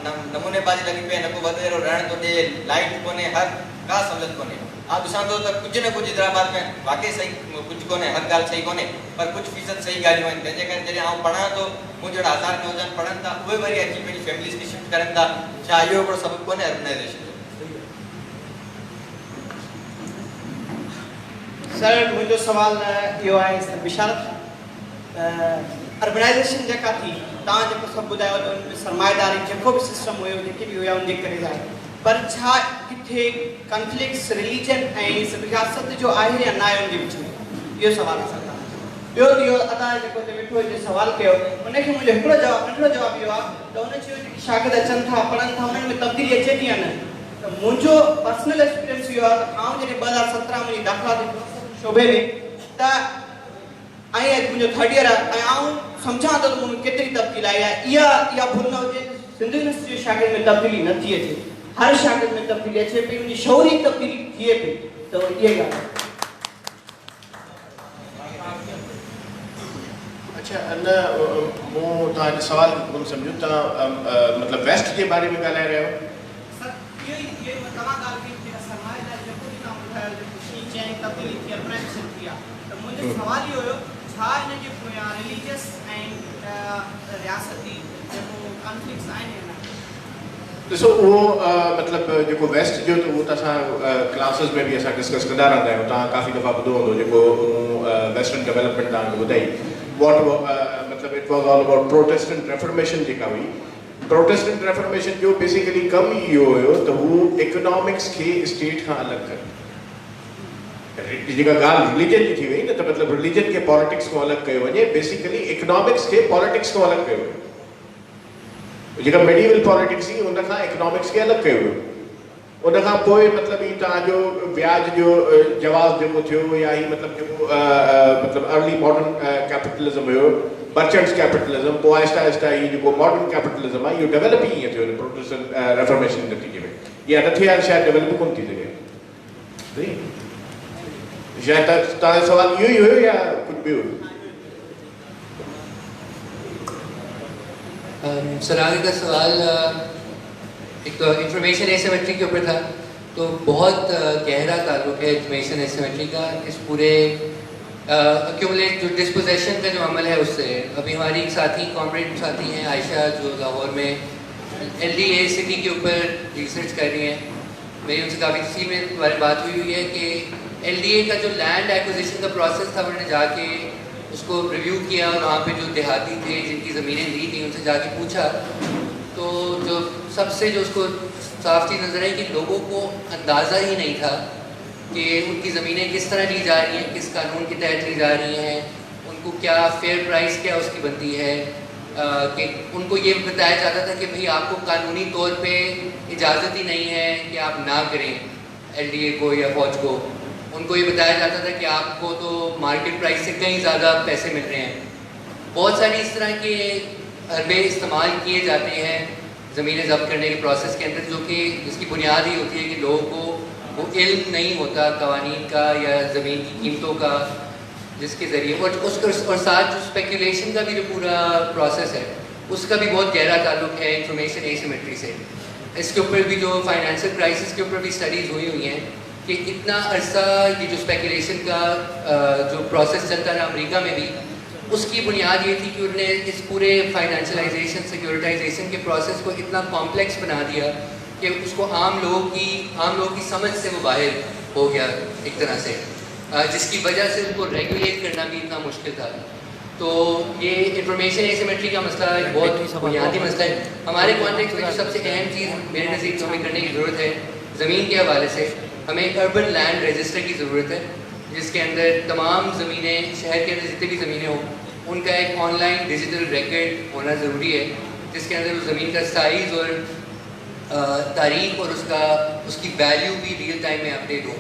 नमूनेबाज़ी लॻी पई, न को वधेरो रहण थो ॾिए, लाइट कोन्हे, हर का सहूलियत कोन्हे। ऐं ॾिसां थो त कुझु न कुझु हैदराबाद में वाक़ई सही कुझु कोन्हे, हर ॻाल्हि सही कोन्हे पर कुझु फ़ीसद सही ॻाल्हियूं आहिनि। तंहिंजे करे जॾहिं आउं पढ़ां थो मुंहिंजे जहिड़ा हज़ार नौजवान पढ़नि था, उहे वरी अची पंहिंजी फैमिलीज़ खे शिफ्ट करनि था। छा इहो हिकिड़ो सबबु कोन्हे अर्बनाइज़ेशन जो? सर मुंहिंजो सुवालु इहो आहे बिशारत अर्बनाइज़ेशन जेका थी तव्हां जेको सभु ॿुधायो त उन में सरमाएदारी जेको बि सिस्टम हुयो जेके बि हुया उनजे करे आहे, पर छा किथे कॉन्फ्लिक्ट्स रिलीजन ऐं रियासत जो आहे या न आहे उनजे विच में? इहो सुवालु आहे। ॿियो इहो अदा जेको हिते वेठो हुजे सुवालु कयो उनखे मुंहिंजो हिकिड़ो जवाबु नंढिड़ो जवाबु इहो आहे त हुन चयो जेके शागिर्द अचनि था पढ़नि था उन्हनि में तब्दीली अचे थी या न। त मुंहिंजो पर्सनल एक्सपीरियंस इहो आहे त आउं जॾहिं 2017 में दाख़िला थी शोबे में त ऐं अॼु मुंहिंजो 3rd ईयर आहे ऐं आउं सम्झां थो त मूं केतिरी तब्दीली आई आहे। इहा भुल न हुजे सिंध यूनिवर्सिटी जे शागिर्द में तब्दीली नथी अचे, हर शागिर्द में तब्दीली अचे पई, उनजी शौरी तब्दीली थिए पई। त इहा ॻाल्हि आहे। अच्छा न मूं तव्हांजो सवाल कोन सम्झो, तव्हां मतिलबु वेस्ट जे बारे में ॻाल्हाए रहियो? ये तव्हां ॻाल्हि कई जेका सरमाएदारी जेको बि तव्हां ॿुधायो जेको शीं चई तब्दीली थी आहे ट्रांजिशन थी आहे त मुंहिंजो सवाल इहो हुयो छा हिन जे पोयां रिलीजियस ऐं रियासती जेको कॉन्फ्लिक्ट्स आहिनि हिन ॾिसो उहो मतिलबु जेको वेस्ट जो त उहो त असां क्लासिस में बि असां डिस्कस कंदा रहंदा आहियूं तव्हां काफ़ी दफ़ा ॿुधो हूंदो जेको वेस्टर्न डेवलपमेंट तव्हांखे ॿुधाई मतिलबु it was all about Protestant reformation जेका हुई प्रोटेस्टेंट रेफॉर्मेशन जो बेसिकली कमु इहो हुयो त हू इकोनॉमिक्स खे स्टेट खां अलॻि करे जेका ॻाल्हि रिलीजन जी थी वई न त मतिलबु रिलीजन खे पॉलिटिक्स खां अलॻि कयो वञे बेसिकली इकोनॉमिक्स खे पॉलिटिक्स खां अलॻि कयो वियो जेका मेडिवल पॉलिटिक्स हुई उन खां इकोनॉमिक्स खे अलॻि कयो वियो उन खां पोइ मतिलबु ही तव्हांजो ब्याज जो जवाज़ जेको थियो या ही मतिलबु जेको मतिलबु अर्ली मॉडर्न कैपिटलिज्म हुयो मर्चेंट्स कैपिटलिज्म पोइ आहिस्ता आहिस्ता ही जेको मॉडर्न कैपिटलिज्म आहे इहो डेवलप ई ईअं थियो प्रोटेस्टेंट रेफॉर्मेशन नतीजे में या न थिया शायदि डेवलप कोन थी सघे शायदि तव्हांजो सवाल इहो ई हुयो या कुझु ॿियो सर आगे का सवाल एक तो इंफॉर्मेशन एसिमेट्री के ऊपर था तो बहुत गहरा ताल्लुक है इंफॉर्मेशन एसिमेट्री का इस पूरे एक्यूमुलेट जो डिस्पोजेशन का जो अमल है उससे अभी हमारी एक साथी कॉमरेड साथी हैं आयशा जो लाहौर में LDA सिटी के ऊपर रिसर्च कर रही हैं मेरी उनसे काफ़ी तफसील में बारे बात हुई है कि LDA का जो लैंड एक्विजिशन का प्रोसेस था उन्होंने जाके उसको रिव्यू किया और वहाँ पे जो देहाती थे जिनकी ज़मीनें ली थी उनसे जाके पूछा तो जो सबसे जो उसको साफ चीज़ नज़र आई कि लोगों को अंदाज़ा ही नहीं था कि उनकी ज़मीनें किस तरह ली जा रही हैं किस कानून के तहत ली जा रही हैं उनको क्या फेयर प्राइस क्या उसकी बनती है कि उनको ये बताया जाता था कि भाई आपको कानूनी तौर पे इजाज़त ही नहीं है कि आप ना करें LDA को या फौज को उनको ये बताया जाता था कि आपको तो मार्केट प्राइस से कहीं ज़्यादा पैसे मिल रहे हैं बहुत सारी इस तरह के हरबे इस्तेमाल किए जाते हैं ज़मीनें ज़ब्त करने के प्रोसेस के अंदर जो कि जिसकी बुनियाद ही होती है कि लोगों को वो इल्म नहीं होता कवानीन का या ज़मीन की कीमतों का जिसके ज़रिए और साथ जो स्पेकुलेशन का भी जो पूरा प्रोसेस है उसका भी बहुत गहरा ताल्लुक है इंफॉर्मेशन एसिमेट्री से इसके ऊपर भी जो फाइनेंशियल क्राइसिस के ऊपर भी स्टडीज़ हुई हैं कि इतना अरसा ये जो स्पेकुलेशन का जो प्रोसेस चलता रहा अमेरिका में भी उसकी बुनियाद ये थी कि उन्होंने इस पूरे फाइनेंशलाइजेशन सिक्योरिटाइजेशन के प्रोसेस को इतना कॉम्प्लेक्स बना दिया कि उसको आम लोगों की समझ से वो बाहर हो गया एक तरह से जिसकी वजह से उनको रेगुलेट करना भी इतना मुश्किल था तो ये इंफॉर्मेशन एसिमेट्री का मसला एक बहुत बुनियादी मसला है हमारे कॉन्टेक्स्ट में जो सबसे अहम चीज़ मेरे नज़दीक जो हमें करने की ज़रूरत है ज़मीन के हवाले से हमें एक अर्बन लैंड रजिस्टर की ज़रूरत है जिसके अंदर तमाम ज़मीनें शहर के अंदर जितनी भी ज़मीनें हों उनका एक ऑनलाइन डिजिटल रिकॉर्ड होना ज़रूरी है जिसके अंदर उस ज़मीन का साइज़ और तारीख और उसकी वैल्यू भी रियल टाइम में अपडेट हो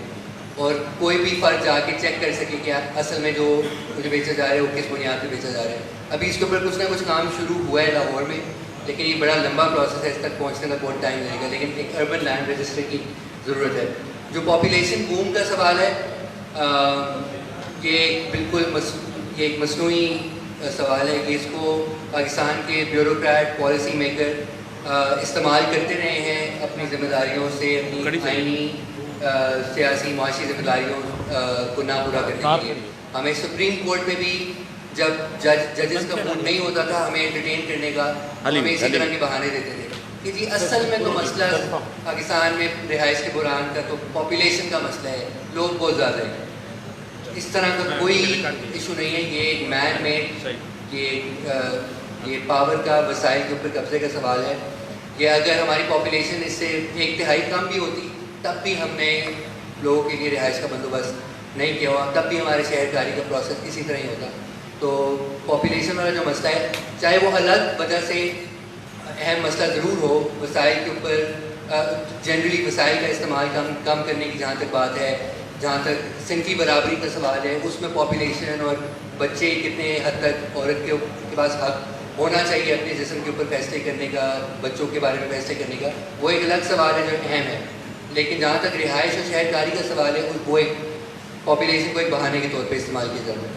और कोई भी फ़र्द जाके चेक कर सके कि असल में जो मुझे बेचा जा रहा है वो किस बुनियाद पर बेचा जा रहा है अभी इसके ऊपर कुछ ना कुछ काम शुरू हुआ है लाहौर में लेकिन ये बड़ा लंबा प्रोसेस है इस तक पहुँचने का बहुत टाइम लगेगा लेकिन एक अर्बन लैंड रजिस्टर की ज़रूरत है जो पॉपुलेशन बूम का सवाल है ये बिल्कुल ये एक मसनूई सवाल है कि इसको पाकिस्तान के ब्यूरोक्रेट पॉलिसी मेकर इस्तेमाल करते रहे हैं अपनी जिम्मेदारियों से अपनी आइनी सियासी माशी जिम्मेदारियों को ना पूरा करने के लिए हमें सुप्रीम कोर्ट में भी जब जजेस का मूड नहीं होता था हमें एंटरटेन करने का हमें इसी तरह के बहाने देते थे कि जी असल में तो मसला पाकिस्तान में रिहाइश के बुरान का तो पॉपुलेशन का मसला है लोग बहुत ज़्यादा हैं इस तरह का कोई इशू नहीं है ये एक मैन मेड ये पावर का वसाइल के ऊपर कब्जे का सवाल है कि अगर हमारी पॉपुलेशन इससे 1/3 कम भी होती तब भी हमने लोगों के लिए रिहाइश का बंदोबस्त नहीं किया हुआ तब भी हमारे शहरकारी का प्रोसेस इसी तरह ही होता तो पॉपुलेशन वाला जो मसला है चाहे वो अलग वजह से अहम मसला ज़रूर हो वसाइल के ऊपर जनरली वसाइल का इस्तेमाल कम करने की जहाँ तक बात है जहाँ तक सिंफी बराबरी का सवाल है उसमें पॉपुलेशन और बच्चे कितने हद तक औरत के पास हक होना चाहिए अपने जिस्म के ऊपर फैसले करने का बच्चों के बारे में फैसले करने का वो एक अलग सवाल है जो अहम है लेकिन जहाँ तक रिहाइश और शहरकारी का सवाल है वो एक पॉपुलेशन को एक बहाने के तौर पर इस्तेमाल किया जाता है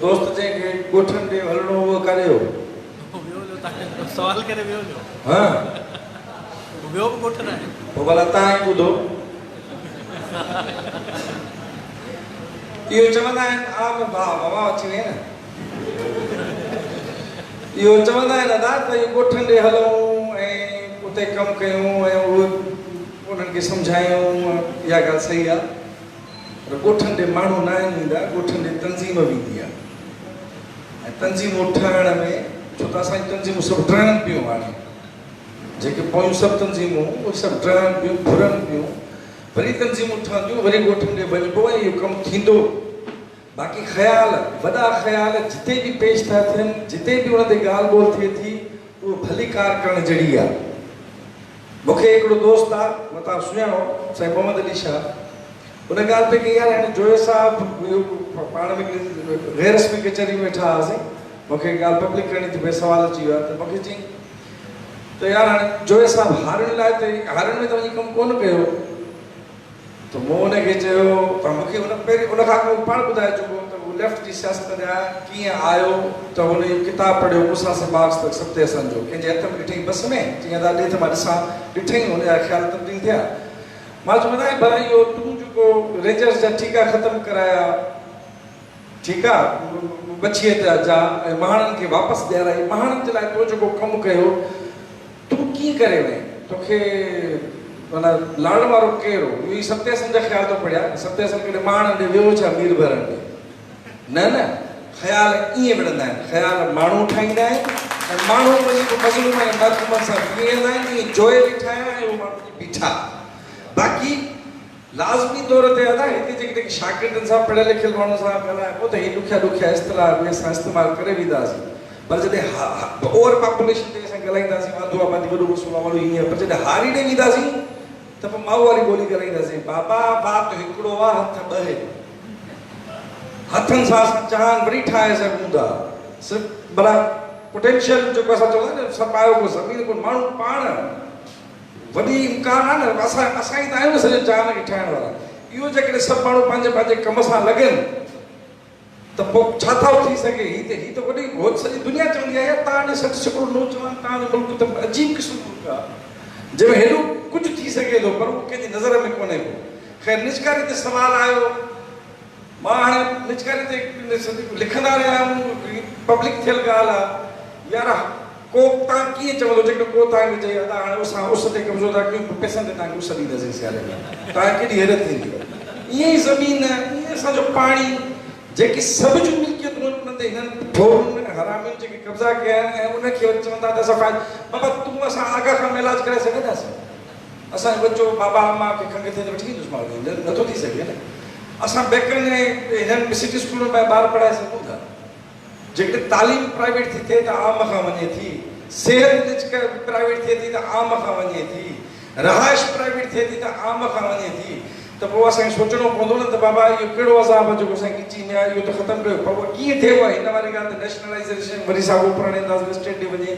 दोस्त चई कि ॻोठनि ॾे हलणो उहो करे सवाल करे वियो जो हाँ वियो बि ॻोठ न आहे पोइ भला तव्हां ई ॿुधो इहो चवंदा आहिनि आम भाउ हवा अची वई न इहो चवंदा आहिनि अदा त इहो ॻोठनि ॾे हलूं ऐं उते कमु कयूं ऐं उहे उन्हनि खे सम्झायूं इहा ॻाल्हि सही आहे पर ॻोठनि ॾे माण्हू न आहिनि ईंदा ॻोठनि ॾे तंज़ीम वेंदी आहे ऐं तंज़ीमूं ठाहिण में छो त असांजी तंज़ीमूं सभु डरनि पियूं हाणे जेके पोयूं सभु तंज़ीमूं उहे सभु डरनि पियूं घुरनि पियूं वरी तंज़ीमूं ठहंदियूं वरी ॻोठनि ॾे वञिबो ऐं इहो कमु थींदो बाक़ी ख़्याल वॾा ख़्याल जिते बि पेश था थियनि जिते बि उन ते ॻाल्हि ॿोल थिए थी उहो भली कार करणु जहिड़ी आहे मूंखे हिकिड़ो दोस्त आहे मां तव्हां सुञाणो साईं मोहम्मद अली शाह उन ॻाल्हि पे कई यार हाणे जोए साहिबु पाण में गैर रस्मी कचहरी में वेठा हुआसीं मूंखे ॻाल्हि पब्लिक करणी थी पई सवाल अची वियो आहे त मूंखे चई त यार हाणे जोए साहिबु हारण लाइ त हारण में त वञी कमु कोन कयो त मूं हुनखे चयो त मूंखे हुन पहिरीं उन खां पोइ पाण ॿुधाए चुको त उहो लेफ्ट जी सियासत जा कीअं आयो त हुन जो किताबु पढ़ियो मुसां से बाग़ तक सत्य संजो कंहिंजे हथ में ॾिठईं बस में चईं दा ॾे त मां ॾिसां ॾिठईं हुनजा ख़्याल तब्दील थिया मां चयो ॿुधाए भला इहो तूं जेको रेंजर्स जा ठीका ख़तमु कराया ठीकु आहे बछिए जा ऐं महाणनि खे वापसि ॾियाराई महाणनि जे लाइ तो जेको कमु कयो तूं कीअं करे वएं तोखे माना लाड़ वारो केरु हो इहो सत्यसन जा ख़्याल थो पढ़िया सत्यसन कॾहिं माण्हू ॾे वियो छा मीर भरण ॾे न ख़्याल ईअं विढ़ंदा आहिनि ख़्याल माण्हू ठाहींदा आहिनि ऐं माण्हू वञी मज़लूम ऐं मरकुम सां बीहंदा आहिनि ईअं जोए बीठा आहिनि ऐं उहो माण्हू बीठा बाक़ी लाज़मी तौर ते अदा हिते जेके शागिर्दनि सां पढ़ियल लिखियल माण्हुनि सां ॻाल्हाए पोइ त हीअ ॾुखिया इस्तिलाह बि असां इस्तेमालु करे वेंदासीं पर जॾहिं ओवर पॉपुलेशन ते असां ॻाल्हाईंदासीं वांधो आहे पंहिंजी वॾो मुस्लिम माण्हू हीअं पर जॾहिं हारी ॾे वेंदासीं त पोइ माऊ वारी ॿोली ॻाल्हाईंदासीं बाबा बात हिकिड़ो आहे हथ ॿ आहिनि हथनि सां असां चांद वरी ठाहे सघूं था सिर्फ़ु भला पोटेंशियल जेको असां चवंदा आहियूं सभु आयो को ज़मीन को माण्हू पाण वॾी इम्कान आहे न असां ई त आहियूं सॼे चांद खे ठाहिण वारा इहो जेकॾहिं सभु माण्हू पंहिंजे कम सां लॻनि त पोइ छा था थी सघे हीअ त वॾी बहुत सॼी दुनिया चवंदी आहे यार तव्हां सठि सकिड़ो नौजवान तव्हांजो मुल्क त अजीब क़िस्म मुल्क आहे जंहिंमें हेॾो कुझु थी सघे थो पर उहो कंहिंजी नज़र में कोन्हे को ख़ैर निजकारी ते सुवालु आयो मां हाणे निजकारी ते लिखंदा रहिया आहियूं पब्लिक थियल ॻाल्हि आहे यार को तव्हां कीअं चवंदो जेको को तव्हांखे चई अदा हाणे असां उस ते कब्ज़ो था कयूं पैसनि ते तव्हांखे उस ॾींदासीं सियारे में तव्हांखे केॾी हैरत थींदी ईअं ई ज़मीन ईअं असांजो पाणी जेकी सभु जूं मिल्कियतूं उन ते हिननि ठोरुनि हरामियुनि जेके कब्ज़ा कया आहिनि ऐं उनखे चवंदा त असां बाबा तूं असां आगा खां इलाज करे सघंदासीं असांजो बच्चो बाबा अम्मा खे खंघि थिए त वठी ईंदुसि माण्हू नथो थी सघे न असां बेकनि में हिननि सिटी स्कूलनि में ॿार पढ़ाए सघूं था जेकॾहिं तालीम प्राइवेट थी थिए त आम खां वञे थी सिहत प्राइवेट थिए थी त आम खां वञे थी रहाइश प्राइवेट थिए थी त आम खां वञे थी त पोइ असांखे सोचणो पवंदो न त बाबा इहो कहिड़ो अज़ाब आहे जेको असांखे खीची में आहे इहो त ख़तमु कयो पर उहो कीअं थियो आहे हिन वारी ॻाल्हि त नेशनलाइज़ेशन वरी साॻियो पुराणे अंदाज़ में स्टेट ॾे वञे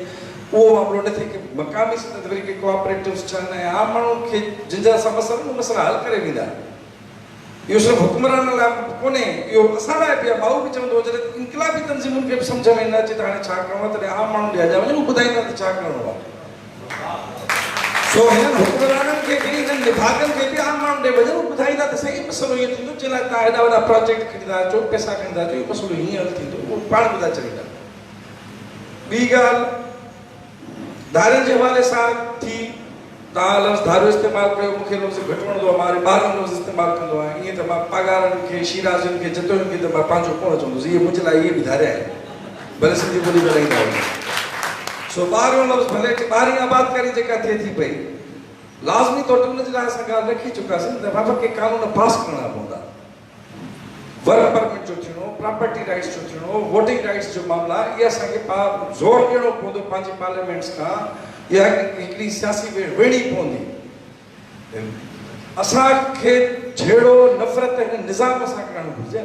उहो मामिलो न थिए की मक़ामी सतह ते वरी के कोऑपरेटिव्स ठहनि ऐं आम माण्हुनि खे जिन जा असां मसइला हल करे वेंदा इहो सिर्फ़ु हुकुमरान लाइ कोन्हे इहो असां लाइ बि आहे माउ बि चवंदो जॾहिं इनकलाबी तंज़ीमुनि खे बि सम्झ में न अचे त हाणे छा करिणो आहे तॾहिं आम माण्हुनि ॾे अॼु वञूं ॿुधाईंदा त छा करिणो आहे सो हिननि हुकुमराननि खे बि हिननि विभागनि खे बि आम माण्हुनि ॾे वञूं ॿुधाईंदा त सही मसइलो इहो थींदो जंहिं लाइ तव्हां हेॾा वॾा प्रोजेक्ट खणंदा अचो पैसा खणंदा अचो इहो मसइलो हीअं हल थींदो उहो पाण ॿुधाए छॾींदा ॿी ॻाल्हि धारियुनि जे हवाले सां थी तव्हां लफ़्ज़ धारो इस्तेमालु कयो मूंखे लफ़्ज़ घटि वणंदो आहे मां वरी ॿारनि लफ़्ज़ इस्तेमालु कंदो आहियां ईअं त मां पगारनि खे शिराज़ियुनि खे जतोयुनि खे त मां पंहिंजो कोन चवंदुसि इहे मुंहिंजे लाइ इहे बि धारिया आहिनि भले सिंधी ॿोली ॻाल्हाईंदा आहियूं सो ॿारहों लफ़्ज़ भले ॿारहीं आबादकारी जेका थिए थी पई लाज़मी तौर ते उनजे लाइ असां ॻाल्हि रखी चुकासीं त बाबा के कानून पास करणा पवंदा वर्क परमिट जो थियणो प्रॉपर्टी राइट्स जो थियणो वोटिंग राइट्स जो मामला इहे असांखे ज़ोर ॾियणो पवंदो पंहिंजे पार्लियामेंट्स खां इहा हिकिड़ी सियासी वेड़ी पवंदी असांखे जहिड़ो नफ़रत हिन निज़ाम सां करणु घुरिजे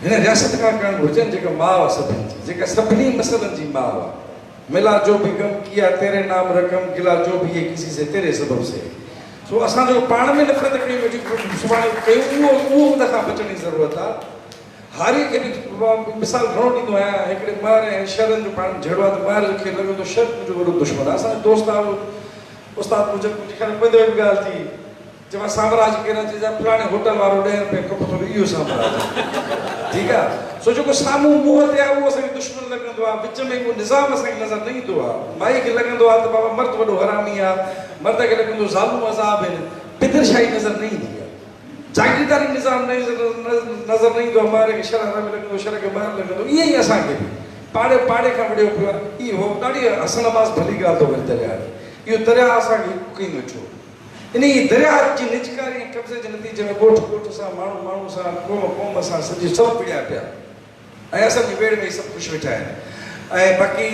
हिन रियासत खां करणु घुरिजे जेका माउ आहे सभिनी जी जेका सभिनी मसइलनि जी माउ आहे मिला जो भी गम किया तेरे नाम रकम गिला जो भी ये किसी से तेरे सबब से सो असांजो पाण में नफ़रत कयूं वेठी सुभाणे कयूं उहो उन खां बचण जी ज़रूरत आहे हारी खे बि मिसाल घणो ॾींदो आहियां हिकिड़े ॿार ऐं शहरनि जो पाण जहिड़ो आहे त ॿार खे लॻे थो शहर मुंहिंजो वॾो दुश्मन आहे। असांजो दोस्त आहे उस्ताद मुंहिंजो कुझु ख़ैर पंहिंजो बि ॻाल्हि थी चवां साम्राज केरु चइजां फलाणे होटल वारो 10 रुपए कप थो इहो साम्राज ठीकु आहे। सो जेको साम्हूं मुंहं ते आहे उहो असांखे दुश्मन लॻंदो आहे, विच में उहो निज़ाम असांखे नज़र न ईंदो आहे। माई खे लॻंदो आहे त बाबा मर्द वॾो हरामी आहे, मर्द खे लॻंदो ज़ालूं अज़ाब आहिनि, पिदरशाही नज़र न ईंदी आहे, जागीरदारी निज़ाम नज़र न ईंदो आहे। ॿार खे शर हरामी लॻंदो, शर खे ॿार लॻंदो, ईअं ई असांखे बि पाड़े पाड़े खां विड़ियो पियो आहे। इहो ॾाढी हसनबाज़ भली ॻाल्हि थो वरी दरिया इहो दरिया असांखे कई वेठो। इन ई दरिया जी निचकारी ऐं कब्ज़े जे नतीजे में ॻोठ ॻोठ सां माण्हू माण्हू सां क़ौम क़ौम सां सॼी सभु पिड़िया पिया ऐं असांजी वेड़ में सभु ख़ुशि वेठा आहिनि। ऐं बाक़ी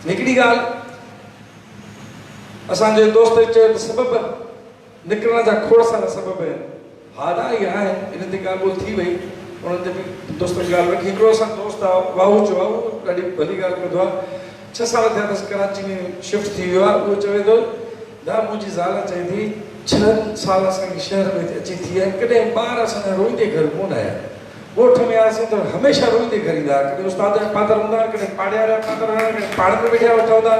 हिकिड़ी ॻाल्हि असांजे दोस्त चयो त सबबु निकिरण जा खोड़ सारा सबबु आहिनि। हा न इहे आहिनि, इन ते ॻाल्हि ॿोल थी वई, उन्हनि ते बि दोस्तनि ॻाल्हि रखी। हिकिड़ो असांजो दोस्त आहे वाहू जो आहे, उहो ॾाढी भली ॻाल्हि कंदो आहे। 6 साल थिया अथसि कराची में शिफ्ट थी वियो आहे। उहो चवे थो दा मुंहिंजी ज़ाल चए थी 6 साल असांखे शहर में अची थी आहे, कॾहिं ॿार असांजा रोईंदे घर कोन आया। ॻोठ में आयासीं त हमेशह रोईंदे घर ईंदा, कॾहिं उस्ताद जा पादर हूंदा, कॾहिं पाड़े वारा पादर हूंदा, कॾहिं पाण में वेठा वेठा हूंदा।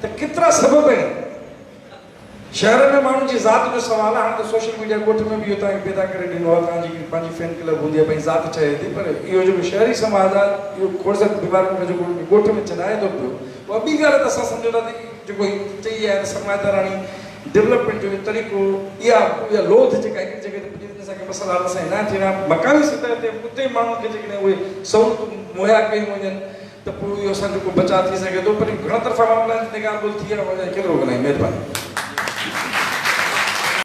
त केतिरा सबब आहिनि। शहर में माण्हुनि जी ज़ात जो सवाल आहे। हाणे त सोशल मीडिया ॻोठ में बि इहो तव्हांखे पैदा करे ॾिनो आहे, तव्हांजी पंहिंजी फैन क्लब हूंदी आहे, पंहिंजी ज़ात चए थी। पर इहो जेको शहरी समाज आहे, इहो खोड़ बीमारियुनि में जेको ॻोठ में चिनाए थो पियो, उहा ॿी ॻाल्हि त असां सम्झो था जेको चई आहे त समाजदाराणी डेवलपमेंट जो तरीक़ो इहा लोथ जेका हिकिड़ी जॻह ते पुॼी असांखे मसइला हल सां न थियणा। मकामी सतह ते उते माण्हुनि खे जेकॾहिं उहे सहूलियतूं मुहैया कयूं वञनि त पोइ इहो असांजो बचाव थी सघे थो। पर घणा तरफ़ा मामला ते ॻाल्हि ॿोल थी आहे, केतिरो ॻाल्हायूं। महिरबानी।